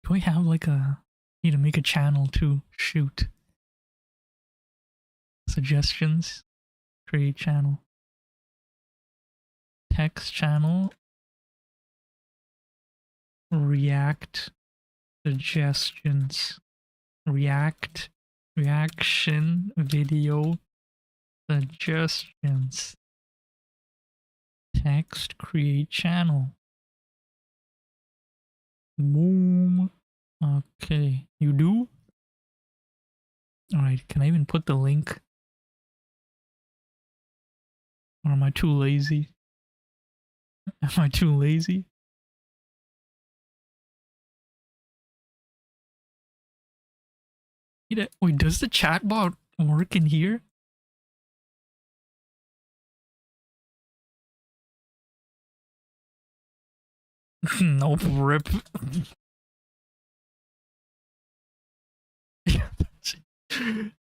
Do I have like a... need to make a channel too? Shoot. Suggestions. Create channel. Text channel. React. Suggestions. React. Reaction video. Suggestions. Text. Create channel. Boom. Okay. You do? Alright, can I even put the link? Or am I too lazy? Am I too lazy? Wait, does the chatbot work in here? Nope, rip.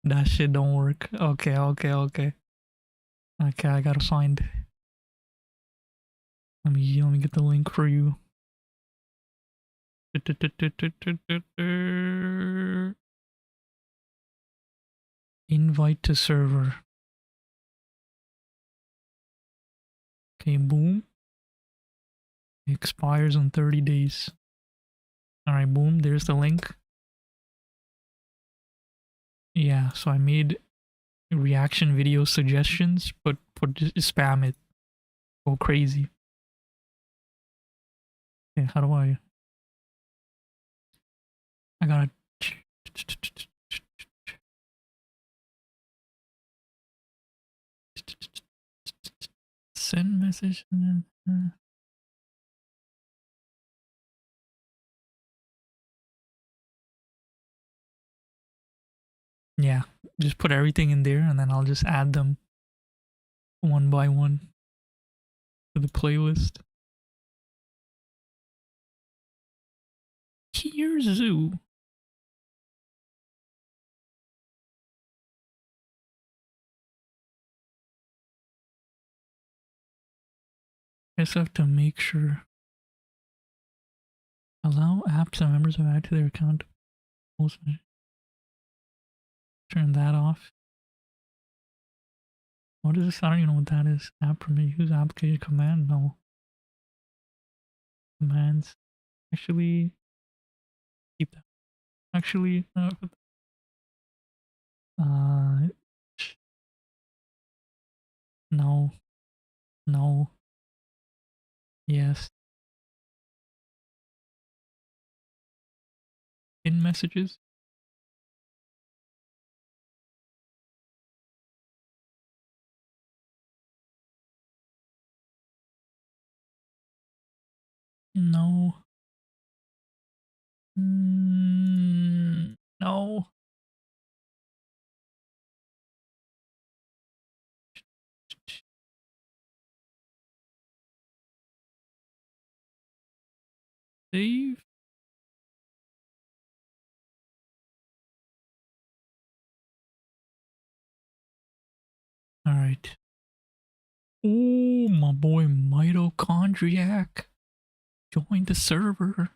That shit don't work. Okay, okay, okay. Okay, I gotta find. Let me get the link for you. Invite to server. Okay, boom. It expires in 30 days. Alright, boom, there's the link. Yeah, so I made reaction video suggestions, but just spam it. Go crazy. Okay, how do I gotta send message and then yeah, just put everything in there and then I'll just add them one by one to the playlist. Here's Zoo. I just have to make sure. Allow apps and members of add to their account. Turn that off. What is this? I don't even know what that is. App permit use application command? No. Commands. Actually, keep that. Actually, no. No. Yes. In messages. No. No. Save. Alright. Oh, my boy Mitochondriac joined the server.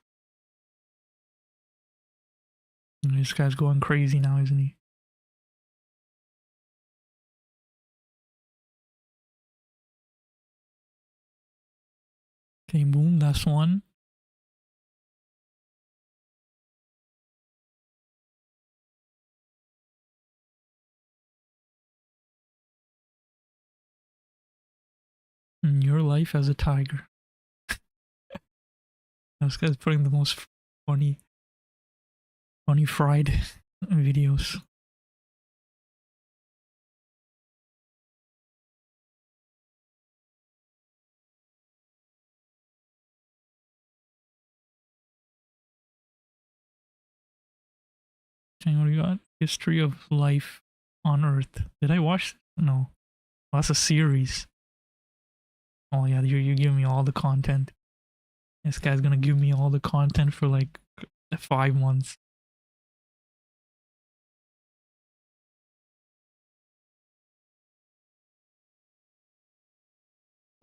This guy's going crazy now, isn't he? Okay, boom, that's one. Your life as a tiger. This guy's putting the most funny fried videos. Okay, what do you got? History of life on Earth. Did I watch? No. Well, that's a series. Oh yeah, you're giving me all the content. This guy's gonna give me all the content for like 5 months.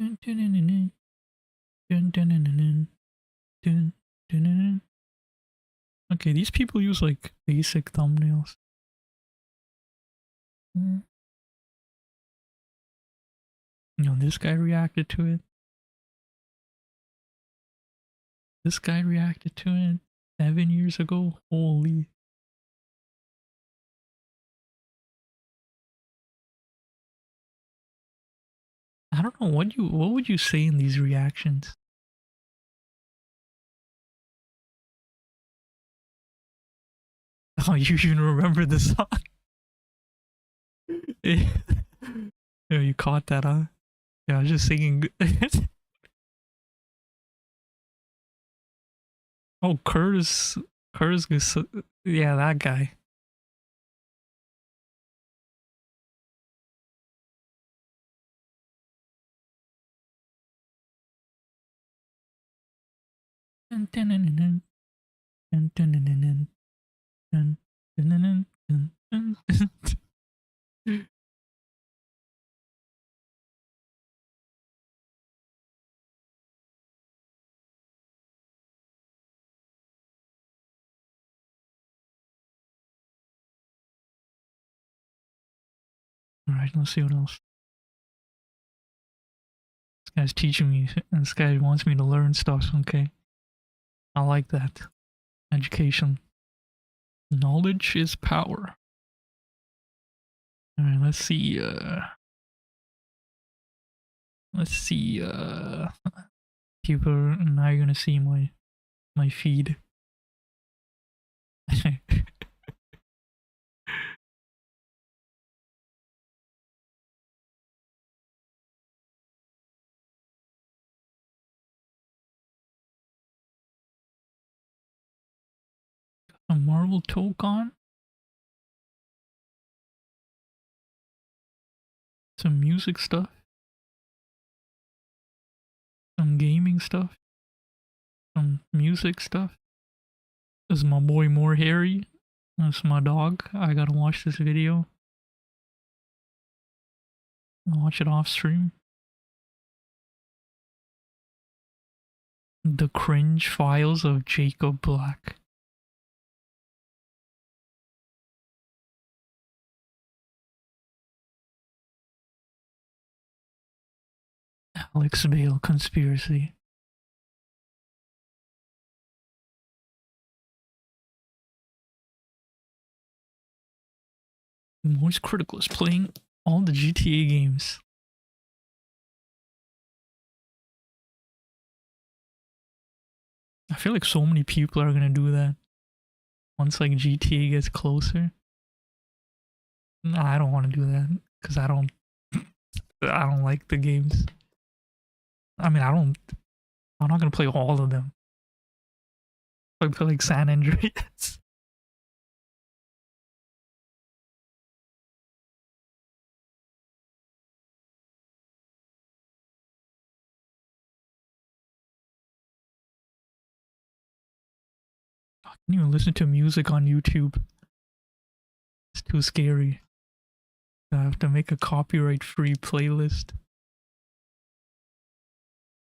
Okay, these people use like basic thumbnails. You know, this guy reacted to it. This guy reacted to it 7 years ago. Holy. I don't know what would you say in these reactions? Oh, you even remember the song? Yeah, you caught that, huh? Yeah, I was just singing. Oh, Curtis, yeah, that guy. Alright, let's see what else. This guy's teaching me, and this guy wants me to learn stuff, okay? I like that. Education. Knowledge is power. Alright, let's see, people, now you're gonna see my feed. A Marvel token. Some music stuff. Some gaming stuff. Some music stuff. This is my boy More Harry. That's my dog. I gotta watch this video. I'll watch it off stream. The Cringe Files of Jacob Black. Alex Bale conspiracy. Moist Critical is playing all the GTA games. I feel like so many people are gonna do that once like GTA gets closer. Nah, I don't want to do that because I don't like the games. I mean, I'm not gonna play all of them. I play like San Andreas. I can't even listen to music on YouTube. It's too scary. I have to make a copyright-free playlist.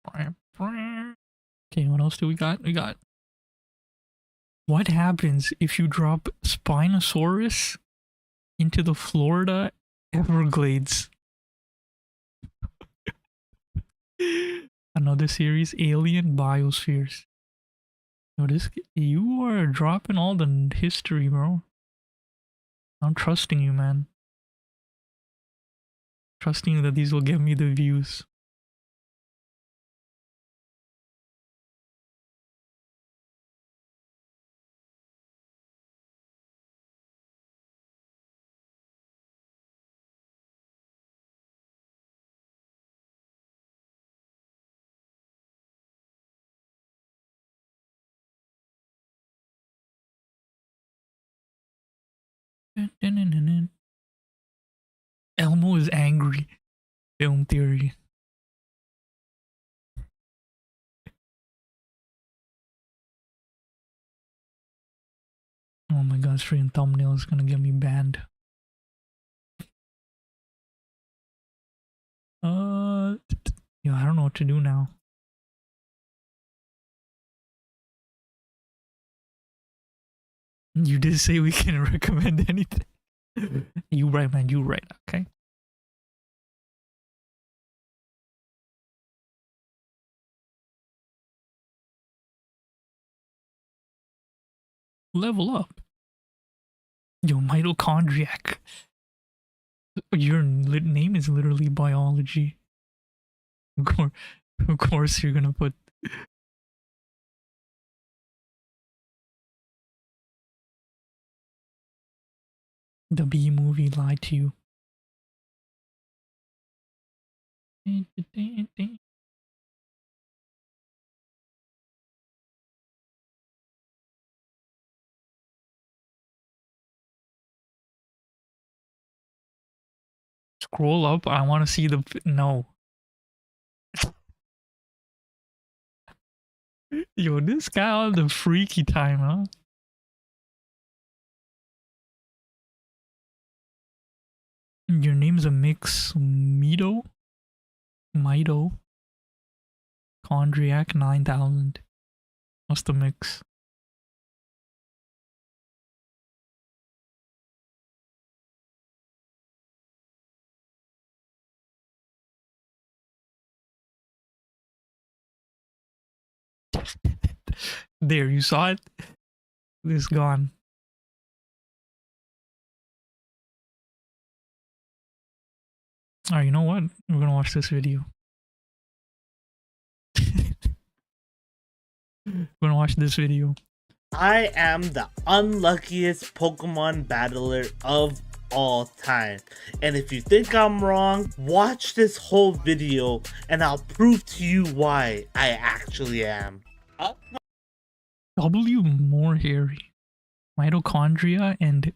Okay, what else do we got? We got... What happens if you drop Spinosaurus into the Florida Everglades? Another series, Alien Biospheres. Yo, you are dropping all the history, bro. I'm trusting you, man. Trusting that these will give me the views. Elmo is angry. Film theory. Oh my god, freaking thumbnail is gonna get me banned. Yeah, I don't know what to do now. You did say we can recommend anything. You right, man. You right. Okay. Level up. Yo, mitochondriac. Your name is literally biology. Of course you're gonna put... The B movie lied to you. Scroll up. I want to see the... No. Yo, this guy on the freaky time, huh? Your name's a mix. Mito? Chondriac 9000. What's the mix? There, you saw it? It's gone. Alright, you know what? We're gonna watch this video. We're gonna watch this video. I am the unluckiest Pokemon battler of all time. And if you think I'm wrong, watch this whole video and I'll prove to you why I actually am. W more hairy. Mitochondria and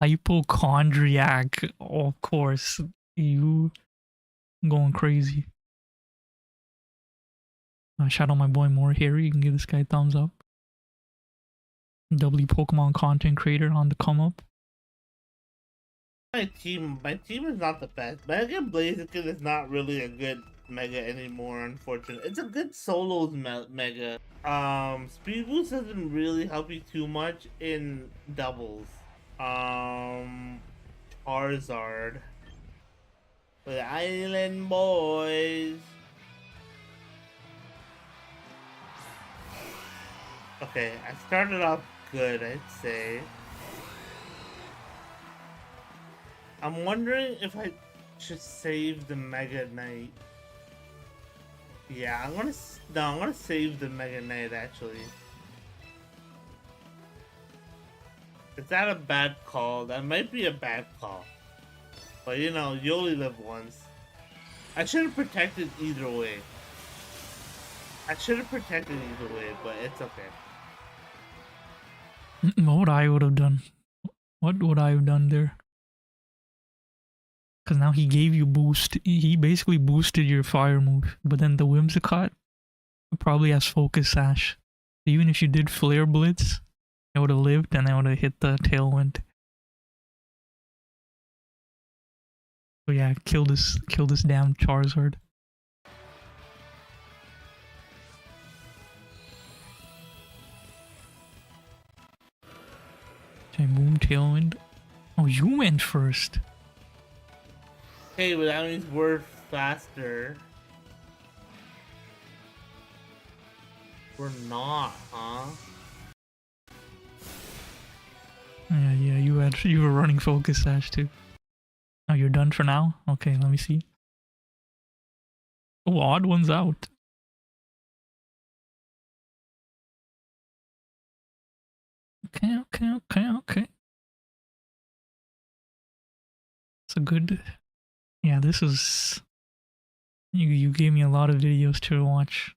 hypochondriac. Oh, of course. You going crazy. Shout out my boy More Hairy. You can give this guy a thumbs up. W Pokemon content creator on the come up. My team is not the best. Mega Blaziken is not really a good mega anymore, unfortunately. It's a good solos mega. Speed Boost doesn't really help you too much in doubles. Charizard. The Island Boys. Okay, I started off good, I'd say. I'm wondering if I should save the Mega Knight. Yeah, I'm gonna save the Mega Knight actually. Is that a bad call? That might be a bad call. But you know, you only live once. I should have protected either way. But it's okay. What would I have done? What would I have done there? Because now he gave you boost. He basically boosted your fire move. But then the Whimsicott probably has Focus Sash. Even if you did Flare Blitz, it would have lived and it would have hit the Tailwind. So yeah, kill this damn Charizard. Okay, boom, tailwind. Oh, you went first. Hey, but that means we're faster. We're not, huh? Yeah, you were running focus sash too. Oh, you're done for now? Okay, let me see. Oh, odd one's out. Okay. It's a good... Yeah, this is... You gave me a lot of videos to watch.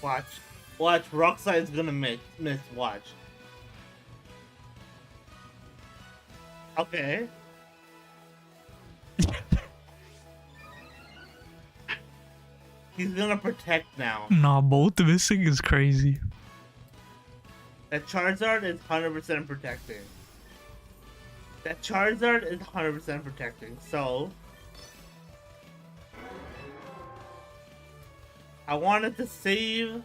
Watch. Rockside's gonna miss. Watch. Okay. He's gonna protect now. Nah, both missing is crazy. That Charizard is 100% protecting. That Charizard is 100% protecting. So I wanted to save.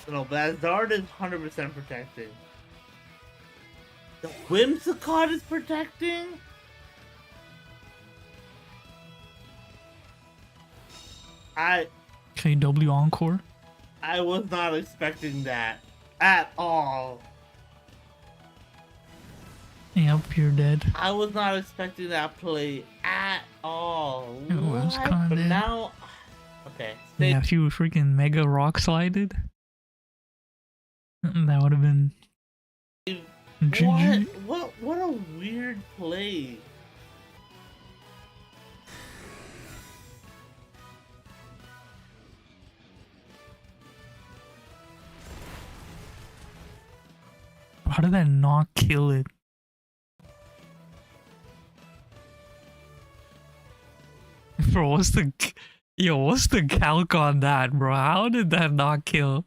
No, that Zard is 100% protecting. The Whimsicott is protecting? KW Encore? I was not expecting that at all. Yep, you're dead. I was not expecting that play at all. It was What? kinda But dead. now, okay. Yeah, if you freaking Mega Rock Slided, that would have been GG. What a weird play. How did that not kill it? Bro, what's the calc on that, bro? How did that not kill?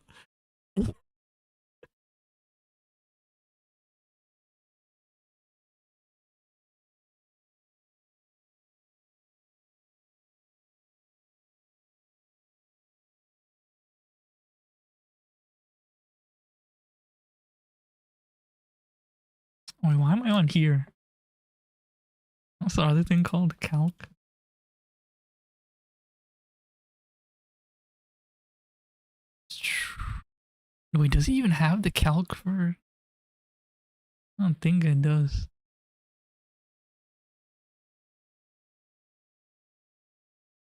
Wait, why am I on here? What's the other thing called? Calc? Wait, does he even have the calc for... I don't think it does.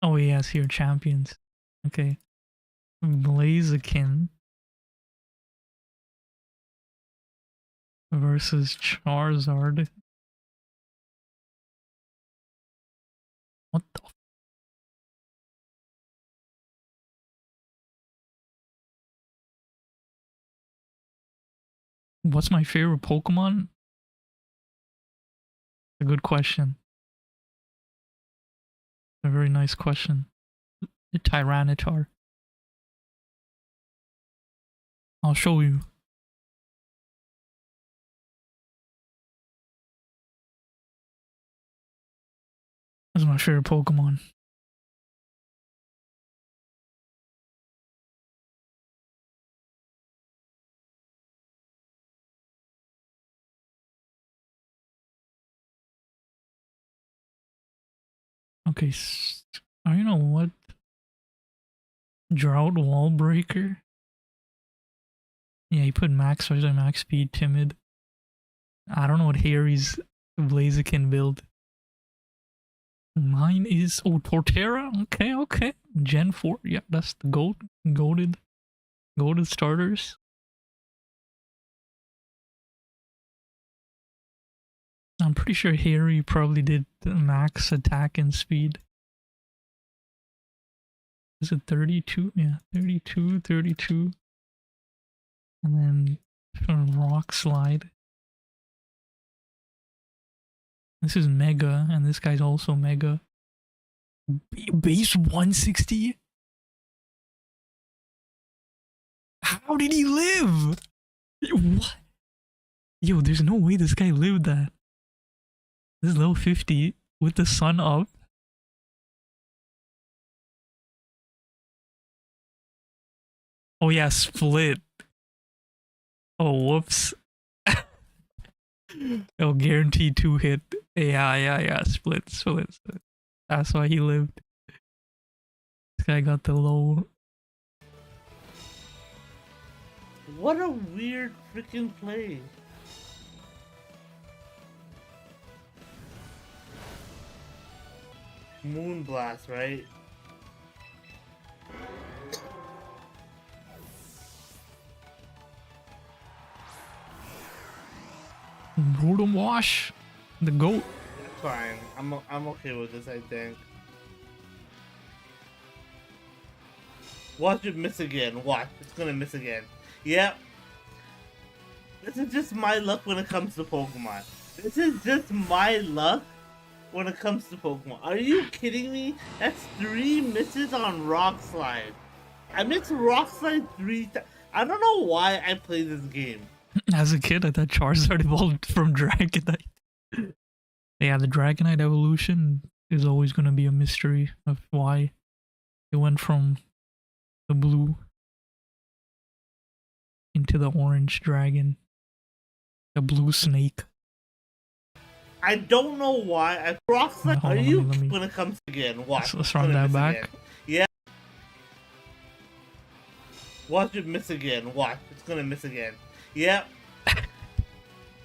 Oh yes, here, champions. Okay. Blaziken versus Charizard. What the... What's my favorite Pokemon? A good question. A very nice question. The Tyranitar. I'll show you. That's my favorite Pokemon. Okay, oh, you know what? Drought Wall Breaker? Yeah, he put max size and max speed, timid. I don't know what Harry's Blaziken build. Mine is... Oh, Torterra? Okay. Gen 4. Yeah, that's the goated starters. I'm pretty sure Harry probably did the max attack and speed. Is it 32? Yeah, 32. And then Rock Slide. This is Mega, and this guy's also Mega. Base 160? How did he live? What? Yo, there's no way this guy lived that. This is level 50 with the sun up. Oh yeah, split. Oh, whoops. Oh, guaranteed 2-hit. Yeah. Split. That's why he lived. This guy got the low. What a weird freaking play. Moonblast, right? Rotom Wash. The GOAT. That's fine. I'm okay with this, I think. Watch it miss again. Watch. It's gonna miss again. Yep. This is just my luck when it comes to Pokemon. This is just my luck when it comes to Pokemon. Are you kidding me? That's 3 misses on Rock Slide. I missed Rock Slide 3 times. I don't know why I play this game. As a kid, I thought Charizard evolved from Dragonite. Yeah, the Dragonite evolution is always going to be a mystery of why it went from the blue into the orange dragon. The blue snake. I don't know why I Rock Slide. Are you when it comes again? Watch. Let's run that back. Again. Yeah. Watch it miss again. Watch. It's gonna miss again. Yep.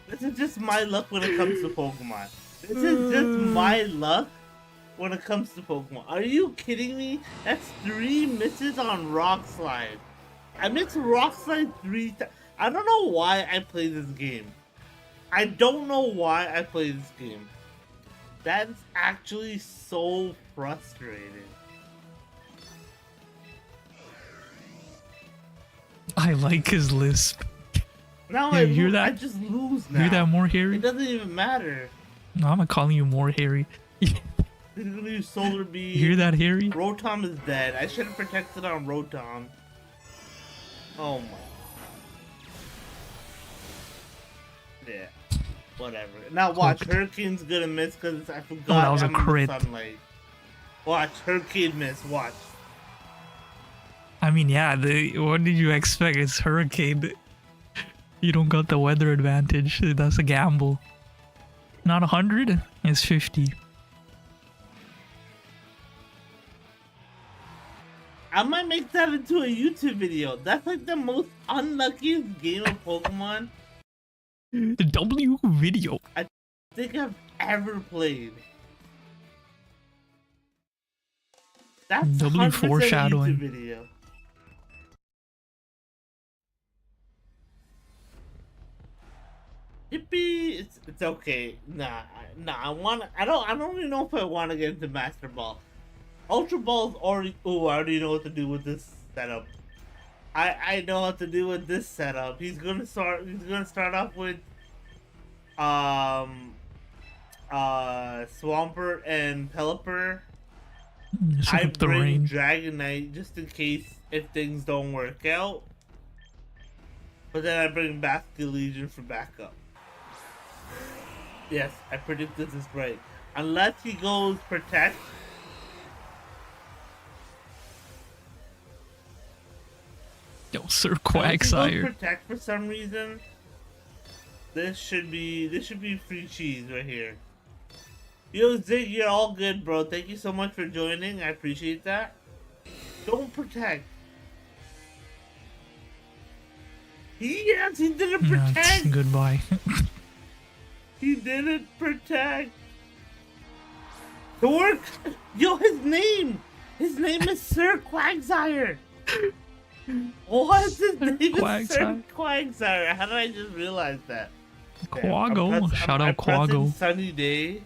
This is just my luck when it comes to Pokemon. This is just my luck when it comes to Pokemon. Are you kidding me? That's 3 misses on Rock Slide. I missed Rock Slide 3 times. I don't know why I play this game. I don't know why I play this game. That's actually so frustrating. I like his lisp. Now Yeah, I you hear that? I just lose now. Hear that more, Harry? It doesn't even matter. No, I'm calling you more, Harry. He's gonna use Solar Beam. You hear that, Harry? Rotom is dead. I should have protected on Rotom. Oh my. Yeah. Whatever. Now watch, Hurricane's gonna miss because I forgot that was a I'm in the crit. sunlight. Watch, Hurricane miss. Watch. I mean, yeah, what did you expect? It's Hurricane. You don't got the weather advantage. That's a gamble. Not 100, it's 50. I might make that into a YouTube video. That's like the most unluckiest game of Pokemon The W video. I think I've ever played. That's W 100% foreshadowing. YouTube video. Yippee! It's okay. Nah. I don't even know if I want to get into Master Ball. Ultra Ball's already. Oh, I already know what to do with this setup. I know what to do with this setup. He's gonna start off with Swampert and Pelipper. I bring Dragonite just in case if things don't work out. But then I bring back the Legion for backup. Yes, I predict this is right. Unless he goes Protect. Yo, Sir If he Quagsire. goes Protect for some reason. This should be free cheese right here. Yo, Zig, you're all good, bro. Thank you so much for joining. I appreciate that. Don't Protect. Yes, he didn't protect. Goodbye. He didn't protect. Dork! Yo, his name is Sir Quagsire. What? His name is Sir Quagsire. How did I just realize that? Quaggo. Shout out Quaggo. Sunny Day.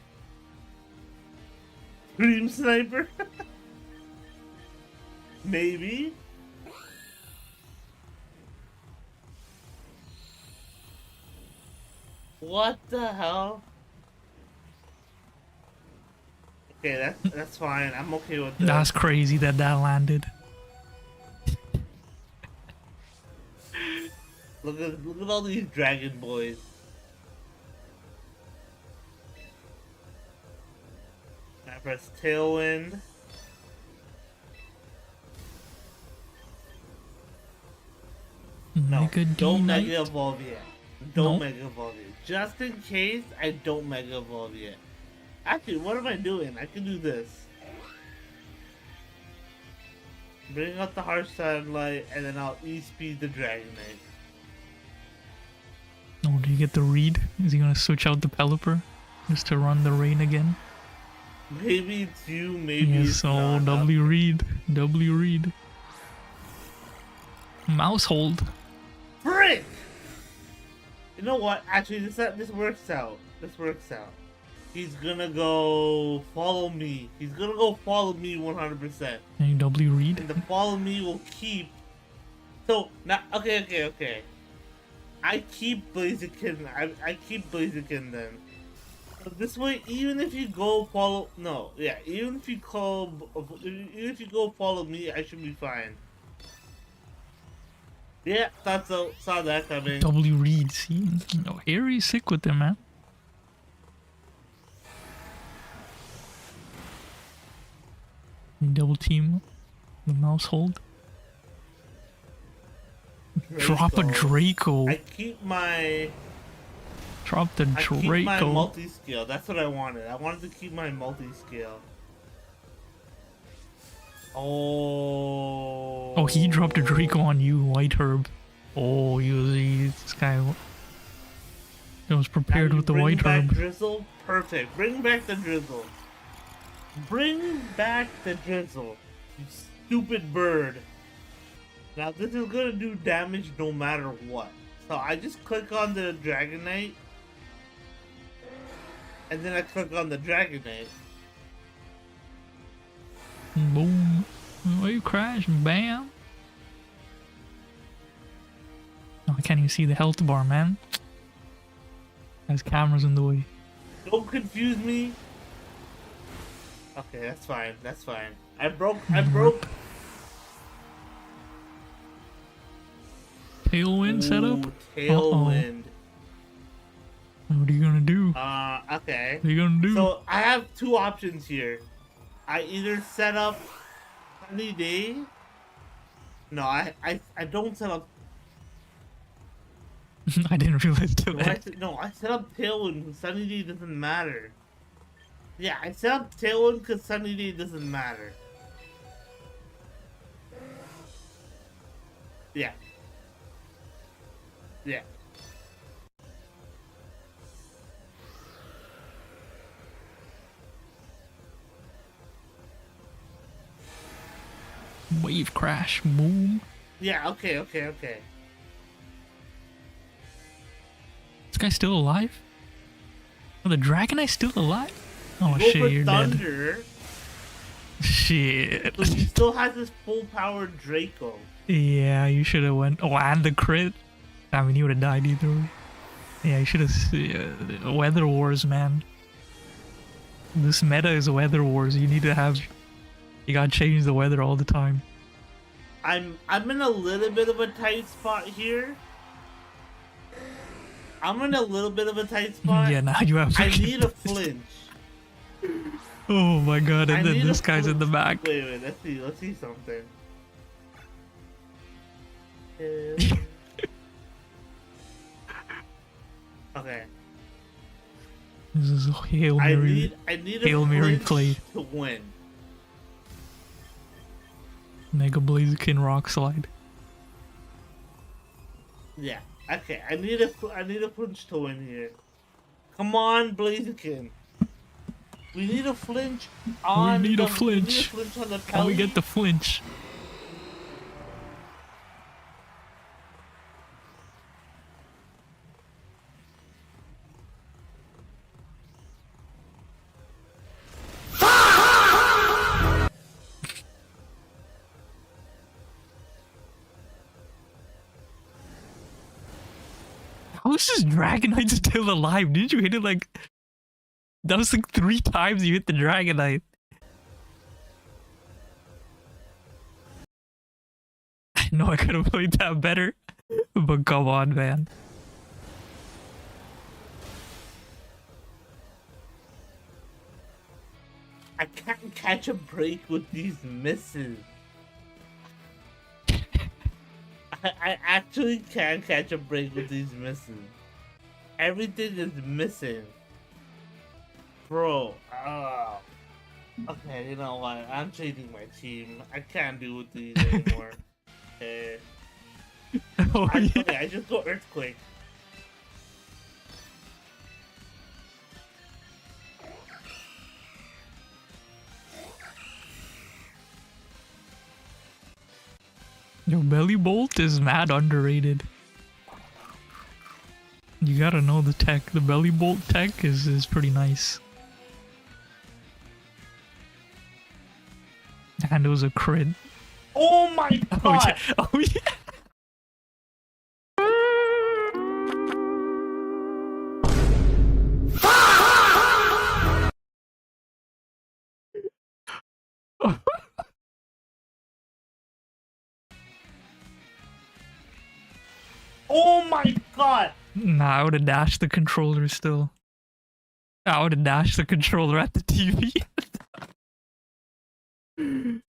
Dream Sniper. Maybe. What the hell? Okay, that's fine. I'm okay with that. That's crazy that landed. Look at all these dragon boys. I press Tailwind. No, Mega don't D-Knight? Mega Evolve yet. Don't Mega Evolve yet. Just in case I don't Mega Evolve yet. Actually, what am I doing? I can do this. Bring out the Harsh Satellite, and then I'll E-Speed the Dragonite. Oh, do you get the read? Is he gonna switch out the Pelipper just to run the rain again? Maybe it's you, maybe Yes, it's oh, not. W read. W read. Mouse hold. Frick! You know what? Actually, this works out. This works out. He's gonna go follow me. He's gonna go follow me 100%. And you W read? And the follow me will keep. So now, okay. I keep Blaziken. I keep Blaziken then. So this way, even if you go follow, even if you go follow me, I should be fine. Yeah, thought so. Saw that coming. W read, see? No, Harry's sick with him, man. You double team the mouse hold. Drop a Draco. I keep my. Drop the I keep my Draco. multi-scale. That's what I wanted. I wanted to keep my multi-scale. Oh. Oh, he dropped a Draco on you, White Herb. Oh, this guy was prepared with the White Bring Herb. back Drizzle? Perfect. Bring back the Drizzle. Bring back the Drizzle. You stupid bird. Now this is gonna do damage no matter what. So I just click on the Dragonite. And then I click on the Dragonite. Boom. Wave crash. Bam. Oh, I can't even see the health bar, man. Has cameras in the way. Don't confuse me. Okay, that's fine. That's fine. I broke. Tailwind setup? Tailwind. What are you gonna do? Okay. What are you gonna do? So I have two options here. I either set up Sunny Day. No, I don't set up. I didn't realize that. I set up Tailwind because Sunny Day doesn't matter. Yeah, I set up Tailwind because Sunny Day doesn't matter. Yeah. Yeah. Wave crash. Boom. Yeah, okay. This guy's still alive? Oh, the Dragonite's still alive? Oh Go shit, for you're Thunder. dead. Shit. So he still has his full powered Draco. Yeah, you should have went. Oh, and the crit. I mean, he would have died either way. Yeah, you should have. Weather Wars, man. This meta is Weather Wars. You need to have. You gotta change the weather all the time. I'm in a little bit of a tight spot here. Yeah, now you have. I need a flinch. Oh my god! And then this guy's in the back. Wait. Let's see something. Okay. This is a Hail Mary. I need Hail a Mary flinch play. to win. Mega Blaziken Rock Slide. Yeah. Okay. I need a flinch to win here. Come on, Blaziken. We need a flinch on. We need a flinch. On the Can we get the flinch? How is this Dragonite still alive? Didn't you hit it like... That was like 3 times you hit the Dragonite. know I could have played that better, but come on, man. I can't catch a break with these misses. I actually can't catch a break with these misses. Everything is missing. Bro, okay, you know what? I'm changing my team. I can't do with these anymore. Okay. Oh, yeah. Okay, I just go Earthquake. Yo, Belly Bolt is mad underrated. You gotta know the tech. The Belly Bolt tech is pretty nice. And it was a crit. Oh my god! Oh yeah. Oh yeah. Oh my god! Nah, I would have dashed the controller still. I would have dashed the controller at the TV.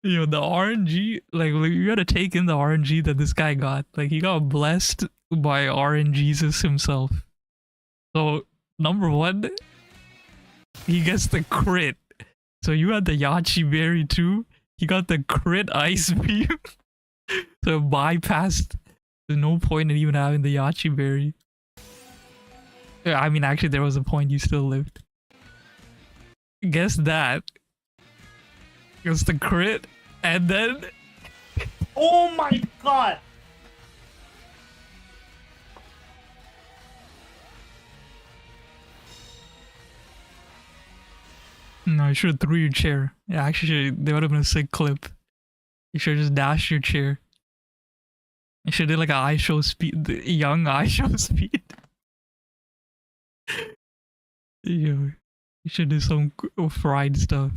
Yo, the RNG, like you gotta take in the RNG that this guy got. Like, he got blessed by RNGesus himself. So, number one, he gets the crit. So you had the Yachi Berry too. He got the crit Ice Beam. So bypassed. There's no point in even having the Yachi Berry. Yeah, I mean, actually, there was a point you still lived. Guess that. Gets the crit, and then... Oh my god! No, you should have threw your chair. Yeah, actually, there would have been a sick clip. You should have just dashed your chair. You should have did like a iShow speed, the young iShow speed. Yo, you should do some fried stuff.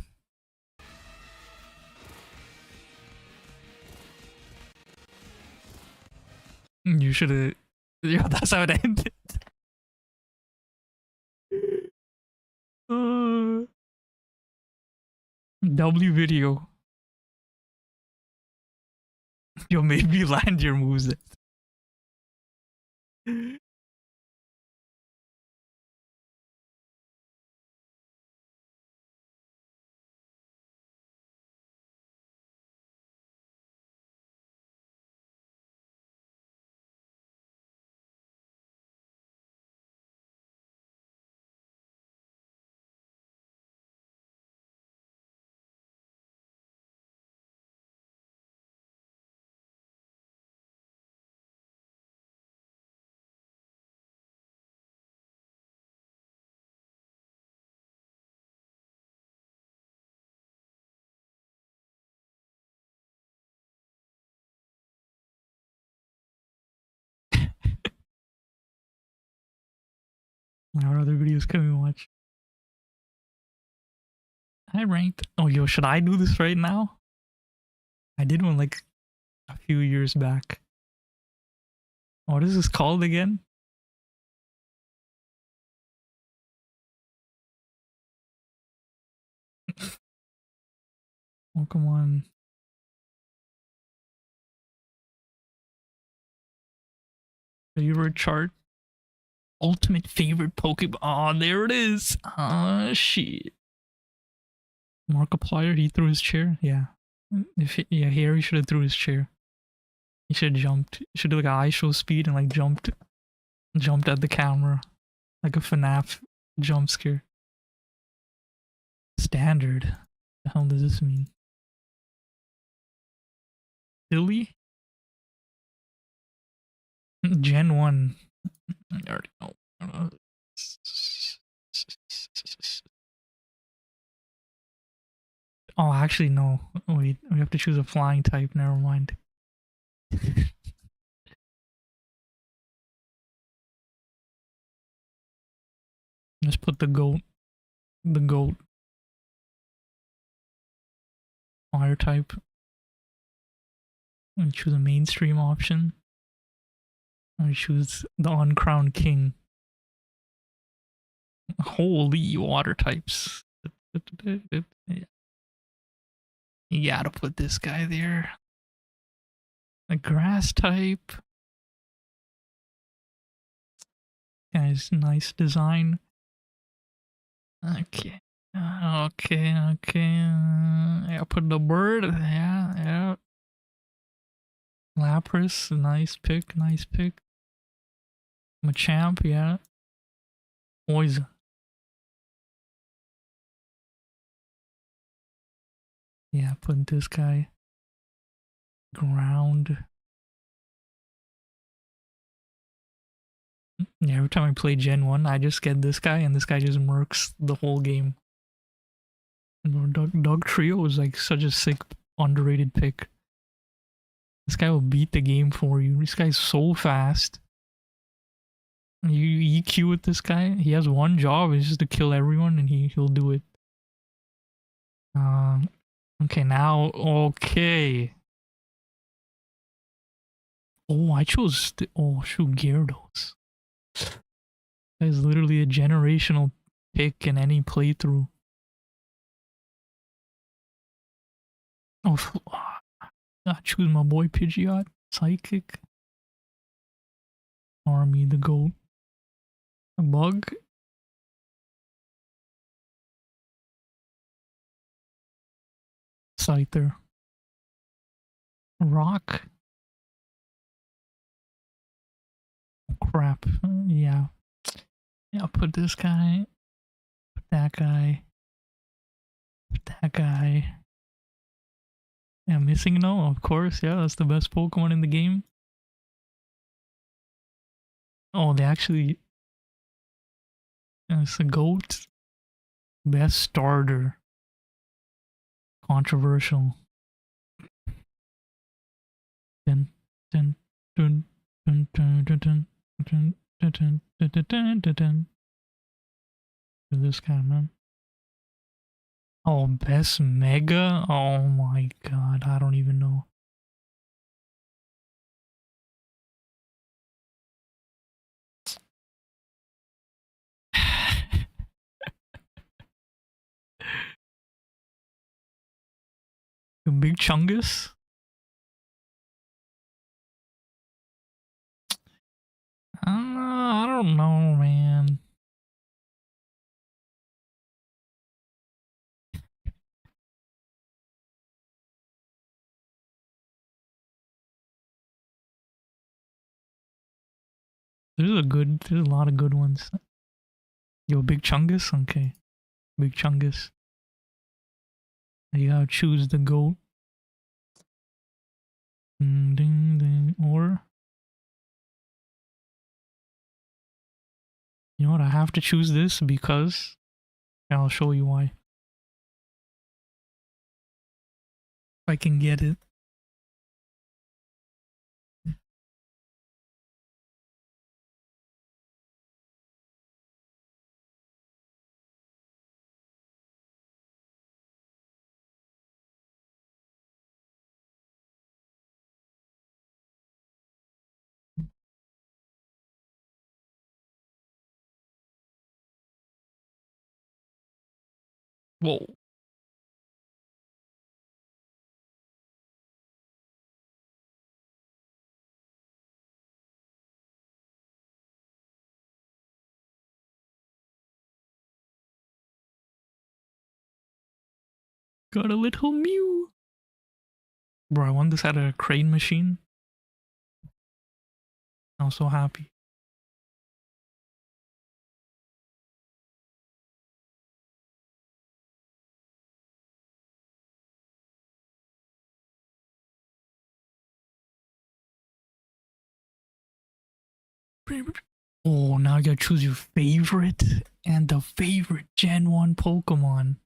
You should have. Yeah, that's how it ended. W video. Yo, maybe land your moves. What other videos can we watch? I ranked. Oh, yo, should I do this right now? I did one like a few years back. What is this called again? Oh, come on. Favorite chart? Ultimate favorite Pokemon. Oh, there it is. Ah, shit. Markiplier, he threw his chair? Yeah. Yeah, here he should have threw his chair. He should have jumped. He should do like an iShow speed and like jumped at the camera. Like a FNAF jump scare. Standard. The hell does this mean? Silly? Gen 1. I already know. Oh, actually, no. Wait, we have to choose a flying type. Never mind. Let's put the goat. The goat. Fire type. I'm gonna choose a mainstream option. I'm gonna choose the uncrowned king. Holy water types. You gotta put this guy there. A grass type. Guy's nice design. Okay. Okay. Yeah, put the bird. Yeah. Lapras, nice pick. Machamp, yeah. Poison. Yeah, put this guy. Ground. Yeah, every time I play Gen 1, I just get this guy, and this guy just murks the whole game. Dog Trio is like such a sick, underrated pick. This guy will beat the game for you. This guy's so fast. You EQ with this guy. He has one job, it's just to kill everyone, and he'll do it. Okay, now, okay. Oh, I chose, shoot, Gyarados. That is literally a generational pick in any playthrough. Oh, I choose my boy Pidgeot, Psychic. Army the goat. A bug. Scyther. Rock. Crap. Yeah. Yeah, put this guy. Put that guy. Put that guy. Yeah, Missing No, of course. Yeah, that's the best Pokemon in the game. Oh, they actually... It's a goat. Best starter. Controversial. Dun, dun, dun, dun, dun, dun, dun, dun, dun, dun, dun, dun, dun, dun. This guy, man. Oh, best mega? Oh my god, I don't even know. The Big Chungus? I don't know, man. There's a lot of good ones. Yo, Big Chungus? Okay. Big Chungus. You gotta choose the goat. Ding, ding, ding. Or... You know what, I have to choose this because... I'll show you why. If I can get it. Whoa. Got a little Mew. Bro, I won this at a crane machine. I'm so happy. Oh, now you gotta choose your favorite and the favorite Gen 1 Pokemon.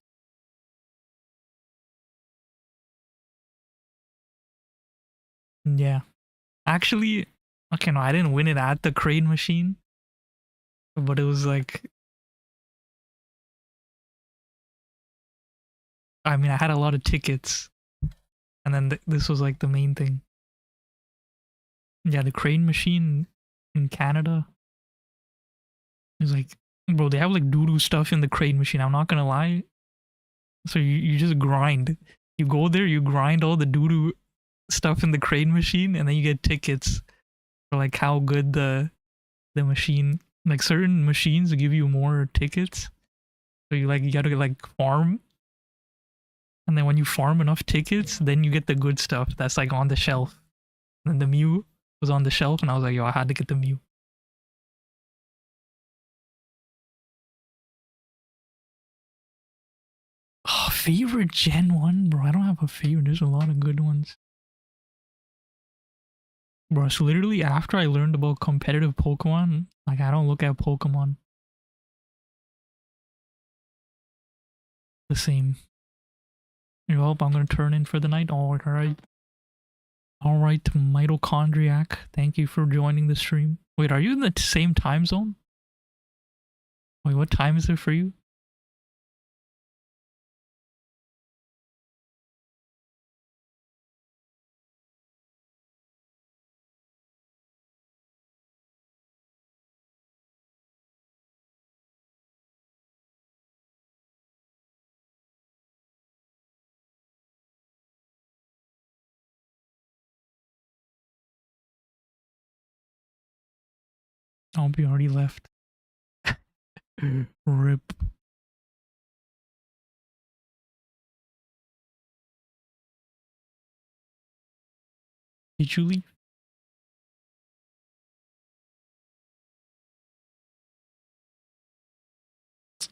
Yeah. Actually, okay, no, I didn't win it at the crane machine. But it was like... I mean, I had a lot of tickets. And then this was like the main thing. Yeah, the crane machine in Canada is like, bro, they have like doo-doo stuff in the crane machine. I'm not gonna lie. So you just grind. You go there, you grind all the doo-doo stuff in the crane machine, and then you get tickets for like how good the machine. Like certain machines give you more tickets. So you gotta like farm. And then when you farm enough tickets, then you get the good stuff that's like on the shelf. And the Mew was on the shelf, and I was like, yo, I had to get the Mew. Oh, favorite Gen 1? Bro, I don't have a favorite. There's a lot of good ones. Bro, so literally after I learned about competitive Pokemon, like I don't look at Pokemon the same. Well, I'm gonna turn in for the night. Alright. Alright, Mitochondriac. Thank you for joining the stream. Wait, are you in the same time zone? Wait, what time is it for you? I'll be already left. Rip. Did you leave?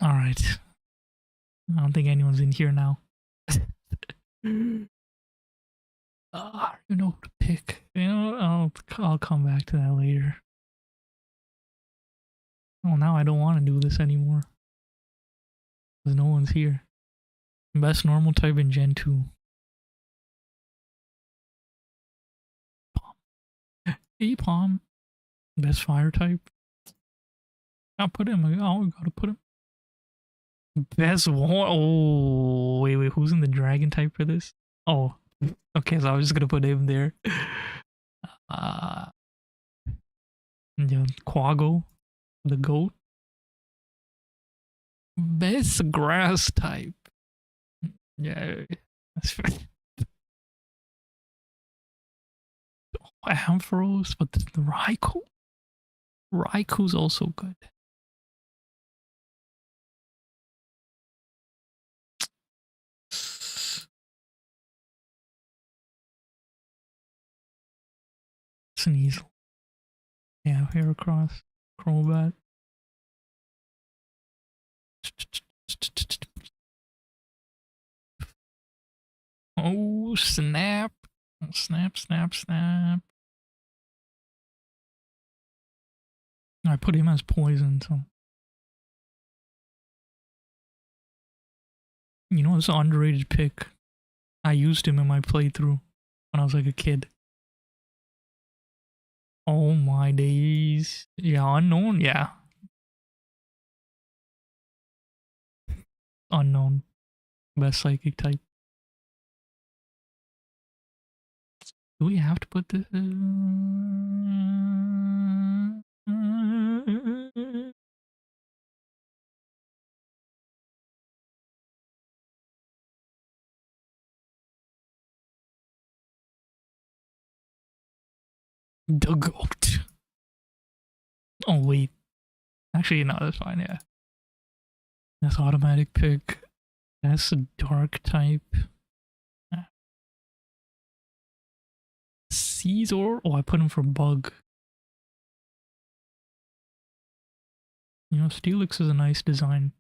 Alright. I don't think anyone's in here now. I don't know who to pick. You know, I'll come back to that later. Oh, now I don't want to do this anymore. Because no one's here. Best normal type in Gen 2. Palm. Best fire type. I'll put him. Oh, we gotta put him. Best one. Oh, wait. Who's in the dragon type for this? Oh, okay. So I was just gonna put him there. Yeah, Quago, the goat. Best grass type. Yeah, that's fair. Ampharos, but the Raikou. Raikou's also good. Sneasel. Yeah, Heracross. Crobat. Oh, snap. Snap. I put him as poison, so. You know, it's an underrated pick. I used him in my playthrough when I was like a kid. Oh my days. Yeah, unknown, yeah. Unknown. Best psychic type. Do we have to put this? The goat. Oh wait. Actually, no, that's fine, yeah. That's automatic pick. That's a dark type. Caesar? Oh, I put him for bug. You know, Steelix is a nice design.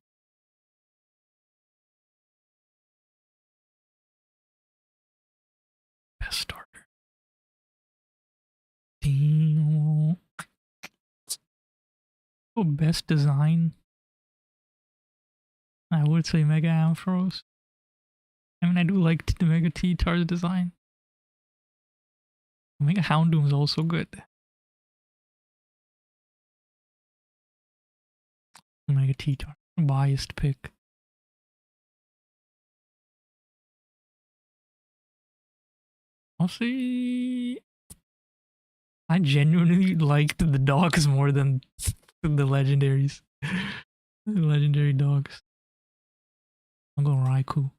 Best starter. Damn. Oh, best design. I would say Mega Ampharos. I mean, I do like the Mega T-Tar's design. Mega Houndoom is also good. Mega T-Tar. Biased pick. I'll see. I genuinely liked the dogs more than the legendaries. The legendary dogs. I'm going Raikou.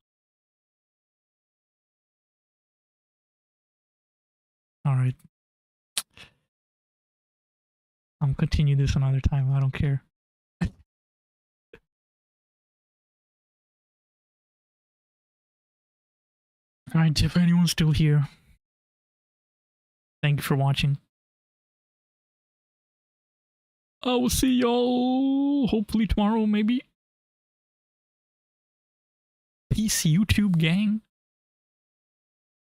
Alright. I'm gonna continue this another time. I don't care. Alright, if anyone's still here, thank you for watching. I will see y'all hopefully tomorrow, maybe. Peace, YouTube gang.